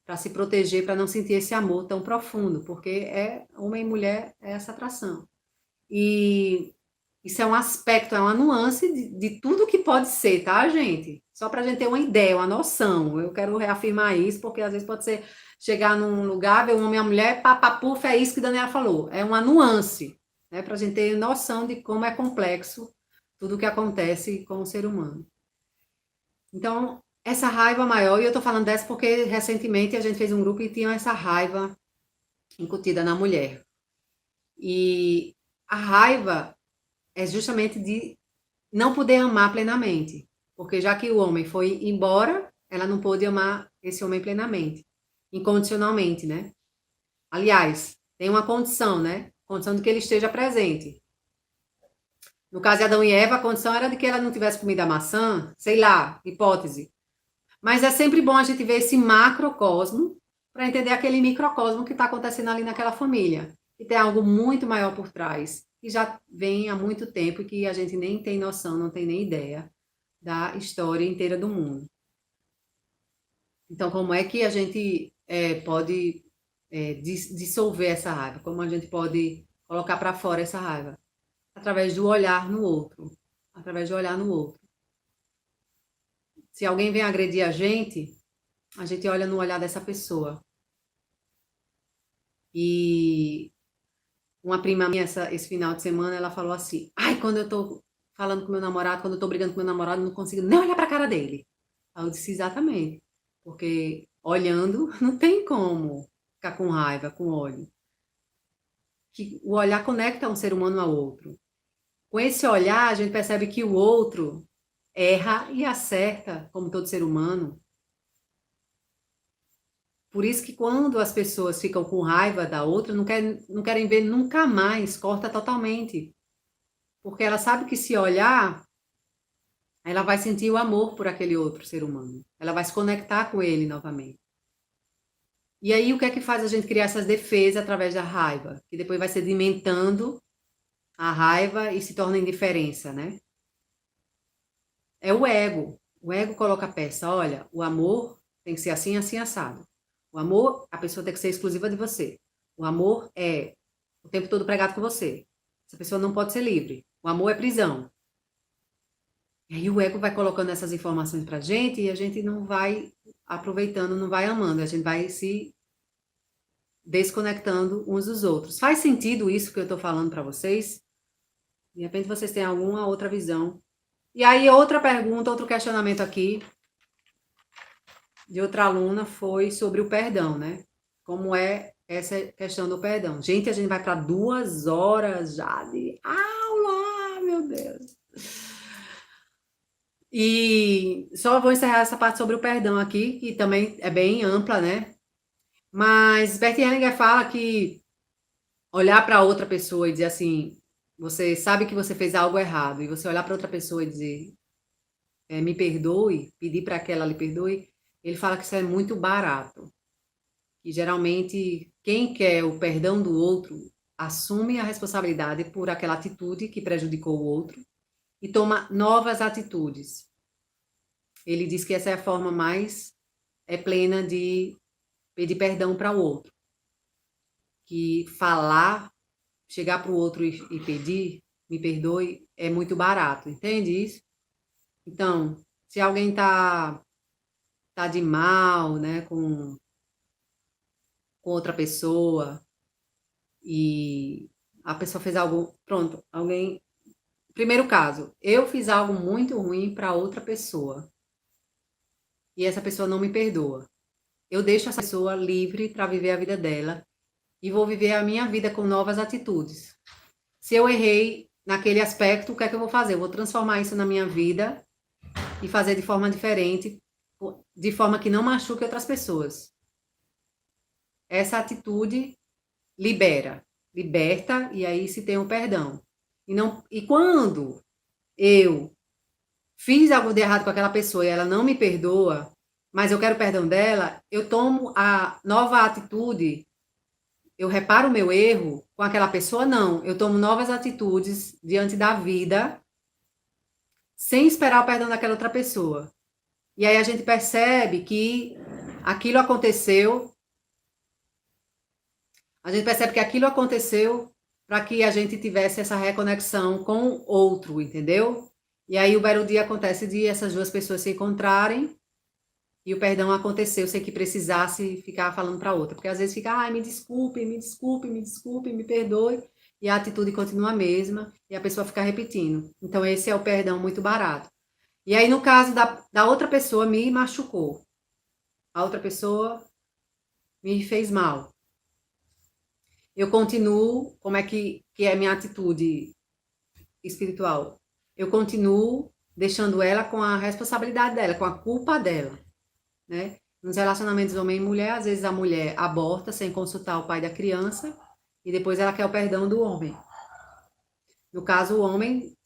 para se proteger, para não sentir esse amor tão profundo, porque homem e mulher é essa atração. E isso é um aspecto, é uma nuance de tudo que pode ser, tá, gente? Só para a gente ter uma ideia, uma noção. Eu quero reafirmar isso, porque às vezes pode ser chegar num lugar, ver um homem e uma mulher, papapuf, é isso que a Daniela falou. É uma nuance, né? Para a gente ter noção de como é complexo tudo o que acontece com o ser humano. Então, essa raiva maior, e eu estou falando dessa porque recentemente a gente fez um grupo e tinha essa raiva incutida na mulher. E a raiva é justamente de não poder amar plenamente. Porque já que o homem foi embora, ela não pôde amar esse homem plenamente. Incondicionalmente, né? Aliás, tem uma condição, né? Condição de que ele esteja presente. No caso de Adão e Eva, a condição era de que ela não tivesse comido a maçã, sei lá, hipótese. Mas é sempre bom a gente ver esse macrocosmo para entender aquele microcosmo que está acontecendo ali naquela família. E tem algo muito maior por trás. que já vem há muito tempo e que a gente nem tem noção, não tem nem ideia da história inteira do mundo. Então, como é que a gente pode dissolver essa raiva? Como a gente pode colocar para fora essa raiva? Através do olhar no outro. Através do olhar no outro. Se alguém vem agredir a gente olha no olhar dessa pessoa. E uma prima minha, esse final de semana, ela falou assim: ai, quando eu tô falando com meu namorado, quando eu tô brigando com meu namorado, eu não consigo nem olhar pra cara dele. Aí eu disse: exatamente. Porque olhando, não tem como ficar com raiva, com ódio. Que o olhar conecta um ser humano ao outro. Com esse olhar, a gente percebe que o outro erra e acerta, como todo ser humano. Por isso que quando as pessoas ficam com raiva da outra, não querem ver nunca mais, corta totalmente. Porque ela sabe que se olhar, ela vai sentir o amor por aquele outro ser humano. Ela vai se conectar com ele novamente. E aí o que é que faz a gente criar essas defesas através da raiva? Que depois vai sedimentando a raiva e se torna indiferença, né? É o ego. O ego coloca a peça, olha, o amor tem que ser assim, assim, assado. O amor, a pessoa tem que ser exclusiva de você. O amor é o tempo todo pregado com você. Essa pessoa não pode ser livre. O amor é prisão. E aí o ego vai colocando essas informações pra gente e a gente não vai aproveitando, não vai amando. A gente vai se desconectando uns dos outros. Faz sentido isso que eu tô falando para vocês? De repente vocês têm alguma outra visão. E aí outra pergunta, outro questionamento aqui de outra aluna foi sobre o perdão, né? Como é essa questão do perdão? Gente, a gente vai para 2 horas já de aula, meu Deus. E só vou encerrar essa parte sobre o perdão aqui, que também é bem ampla, né? Mas Bert Hellinger fala que olhar para outra pessoa e dizer assim, você sabe que você fez algo errado, e você olhar para outra pessoa e dizer, me perdoe, pedir para que ela lhe perdoe, ele fala que isso é muito barato. E geralmente quem quer o perdão do outro assume a responsabilidade por aquela atitude que prejudicou o outro e toma novas atitudes. Ele diz que essa é a forma mais plena de pedir perdão para o outro. Que falar, chegar para o outro e pedir, me perdoe, é muito barato, entende isso? Então, se alguém tá de mal, né, com outra pessoa e a pessoa fez algo, pronto, alguém, primeiro caso, eu fiz algo muito ruim para outra pessoa e essa pessoa não me perdoa. Eu deixo essa pessoa livre para viver a vida dela e vou viver a minha vida com novas atitudes. Se eu errei naquele aspecto, o que é que eu vou fazer? Eu vou transformar isso na minha vida e fazer de forma diferente, de forma que não machuque outras pessoas. Essa atitude liberta e aí se tem o perdão. E quando eu fiz algo de errado com aquela pessoa e ela não me perdoa, mas eu quero o perdão dela, eu tomo a nova atitude, eu reparo o meu erro com aquela pessoa, não. Eu tomo novas atitudes diante da vida sem esperar o perdão daquela outra pessoa. E aí a gente percebe que aquilo aconteceu, para que a gente tivesse essa reconexão com o outro, entendeu? E aí o belo dia acontece de essas duas pessoas se encontrarem e o perdão aconteceu sem que precisasse ficar falando para outra. Porque às vezes fica, ai, me desculpe, me desculpe, me desculpe, me perdoe, e a atitude continua a mesma e a pessoa fica repetindo. Então esse é o perdão muito barato. E aí no caso da outra pessoa me machucou. A outra pessoa me fez mal. Eu continuo, como é que é a minha atitude espiritual? Eu continuo deixando ela com a responsabilidade dela, com a culpa dela, né? Nos relacionamentos homem e mulher, às vezes a mulher aborta sem consultar o pai da criança e depois ela quer o perdão do homem. No caso, o homem,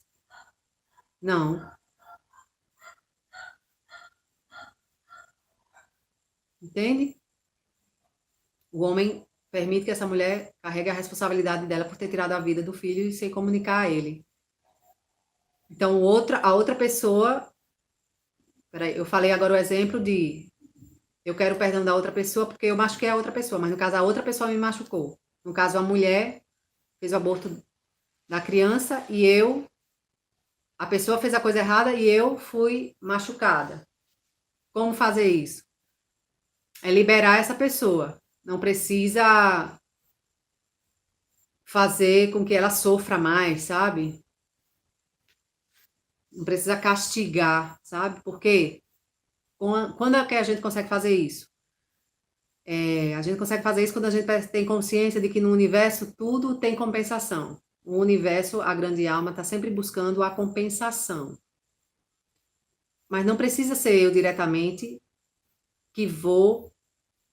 não, entende? O homem permite que essa mulher carregue a responsabilidade dela por ter tirado a vida do filho e sem comunicar a ele. Então, a outra pessoa... Peraí, eu falei agora o exemplo de... Eu quero o perdão da outra pessoa porque eu machuquei a outra pessoa, mas no caso a outra pessoa me machucou. No caso, a mulher fez o aborto da criança e a pessoa fez a coisa errada e eu fui machucada. Como fazer isso? É liberar essa pessoa. Não precisa fazer com que ela sofra mais, sabe? Não precisa castigar, sabe? Porque quando é que a gente consegue fazer isso? A gente consegue fazer isso quando a gente tem consciência de que no universo tudo tem compensação. O universo, a grande alma, está sempre buscando a compensação. Mas não precisa ser eu diretamente que vou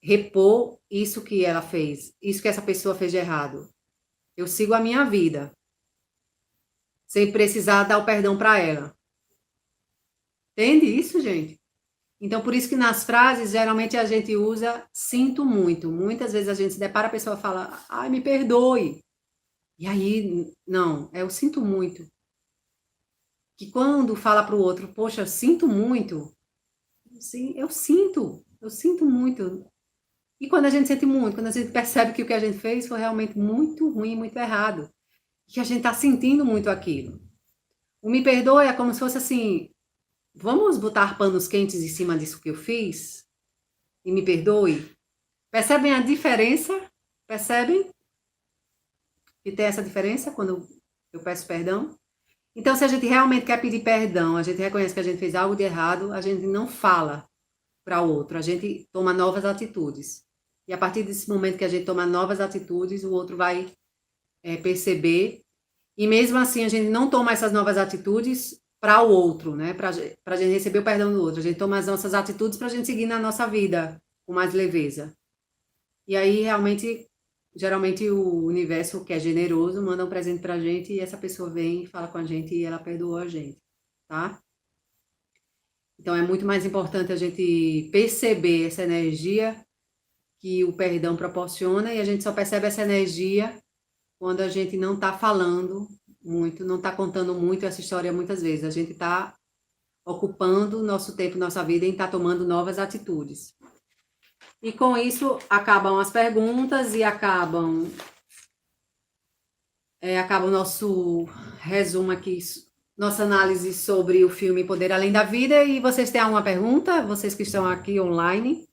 repor isso que ela fez, isso que essa pessoa fez de errado. Eu sigo a minha vida, sem precisar dar o perdão para ela. Entende isso, gente? Então, por isso que nas frases, geralmente a gente usa sinto muito. Muitas vezes a gente se depara, a pessoa fala, ai, me perdoe. E aí, não, eu sinto muito. Que quando fala para o outro, poxa, eu sinto muito. Sim, eu sinto muito. E quando a gente sente muito, quando a gente percebe que o que a gente fez foi realmente muito ruim, muito errado. Que a gente está sentindo muito aquilo. O me perdoe é como se fosse assim, vamos botar panos quentes em cima disso que eu fiz? E me perdoe? Percebem a diferença? Percebem que tem essa diferença quando eu peço perdão? Então, se a gente realmente quer pedir perdão, a gente reconhece que a gente fez algo de errado, a gente não fala para o outro, a gente toma novas atitudes. E a partir desse momento que a gente toma novas atitudes, o outro vai perceber. E mesmo assim, a gente não toma essas novas atitudes para o outro, né? Para a gente receber o perdão do outro. A gente toma as nossas atitudes para a gente seguir na nossa vida com mais leveza. E aí, realmente, geralmente o universo, que é generoso, manda um presente pra gente e essa pessoa vem, fala com a gente e ela perdoou a gente, tá? Então é muito mais importante a gente perceber essa energia que o perdão proporciona e a gente só percebe essa energia quando a gente não tá falando muito, não tá contando muito essa história muitas vezes. A gente tá ocupando nosso tempo, nossa vida em estar tomando novas atitudes. E com isso acabam as perguntas e acaba o nosso resumo aqui, nossa análise sobre o filme Poder Além da Vida. E vocês têm alguma pergunta? Vocês que estão aqui online.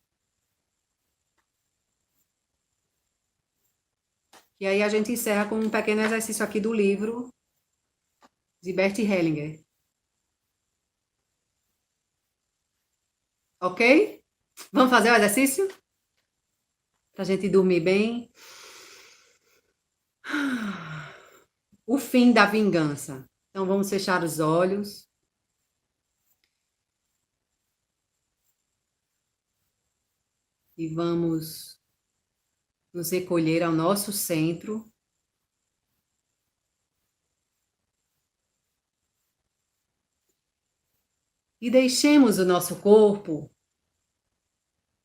E aí a gente encerra com um pequeno exercício aqui do livro de Bert Hellinger. Ok? Vamos fazer o exercício? Pra gente dormir bem. O fim da vingança. Então vamos fechar os olhos. E vamos nos recolher ao nosso centro. E deixemos o nosso corpo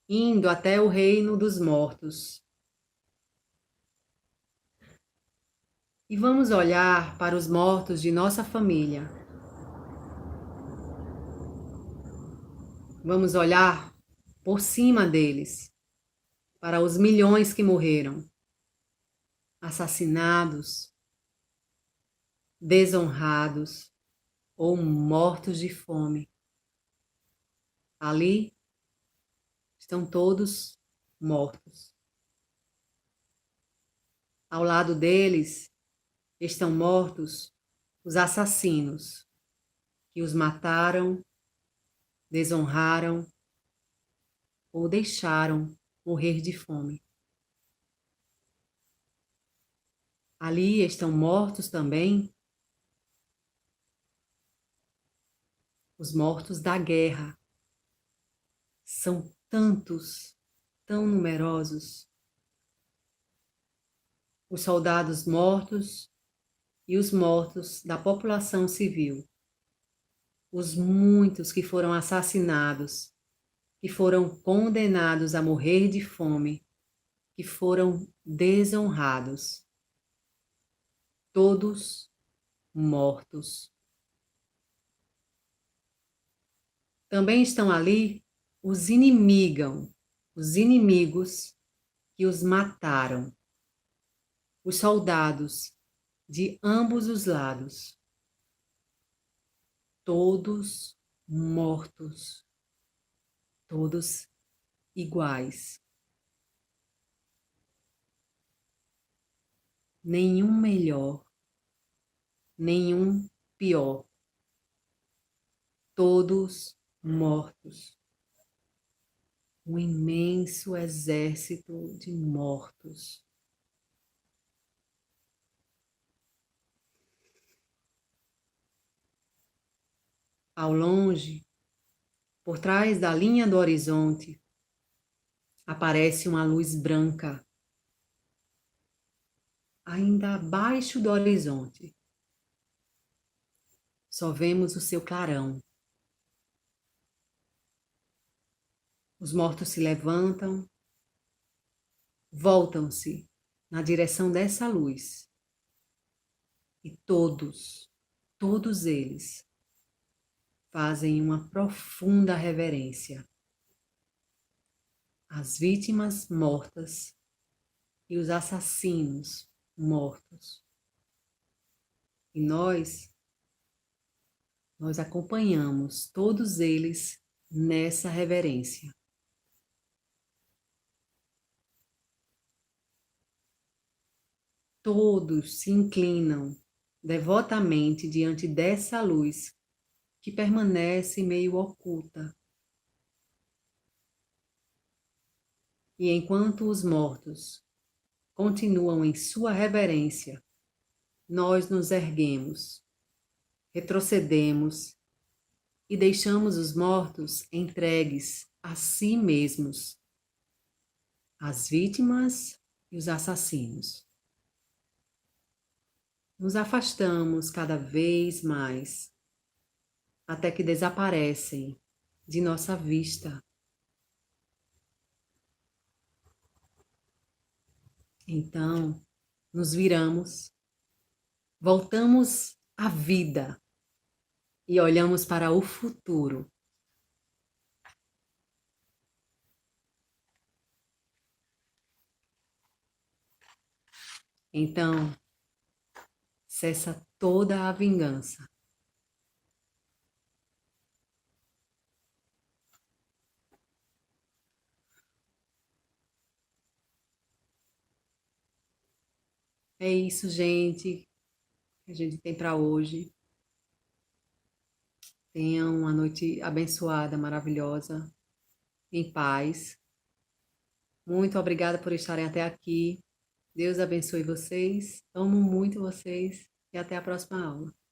indo até o reino dos mortos. E vamos olhar para os mortos de nossa família. Vamos olhar por cima deles, para os milhões que morreram, assassinados, desonrados ou mortos de fome. Ali estão todos mortos. Ao lado deles estão mortos os assassinos que os mataram, desonraram ou deixaram morrer de fome. Ali estão mortos também os mortos da guerra. São tantos, tão numerosos. Os soldados mortos e os mortos da população civil. Os muitos que foram assassinados, que foram condenados a morrer de fome que foram desonrados, todos mortos. Também estão ali os inimigos que os mataram, os soldados de ambos os lados, todos mortos, todos iguais. Nenhum melhor, nenhum pior, todos mortos. Um imenso exército de mortos. Ao longe, por trás da linha do horizonte, aparece uma luz branca, ainda abaixo do horizonte. Só vemos o seu clarão. Os mortos se levantam, voltam-se na direção dessa luz. E todos eles, fazem uma profunda reverência às vítimas mortas e os assassinos mortos. E nós acompanhamos todos eles nessa reverência. Todos se inclinam devotamente diante dessa luz que permanece meio oculta. E enquanto os mortos continuam em sua reverência, nós nos erguemos, retrocedemos e deixamos os mortos entregues a si mesmos, as vítimas e os assassinos. Nos afastamos cada vez mais, até que desaparecem de nossa vista. Então, nos viramos, voltamos à vida e olhamos para o futuro. Então, cessa toda a vingança. É isso, gente, que a gente tem para hoje. Tenham uma noite abençoada, maravilhosa, em paz. Muito obrigada por estarem até aqui. Deus abençoe vocês. Amo muito vocês e até a próxima aula.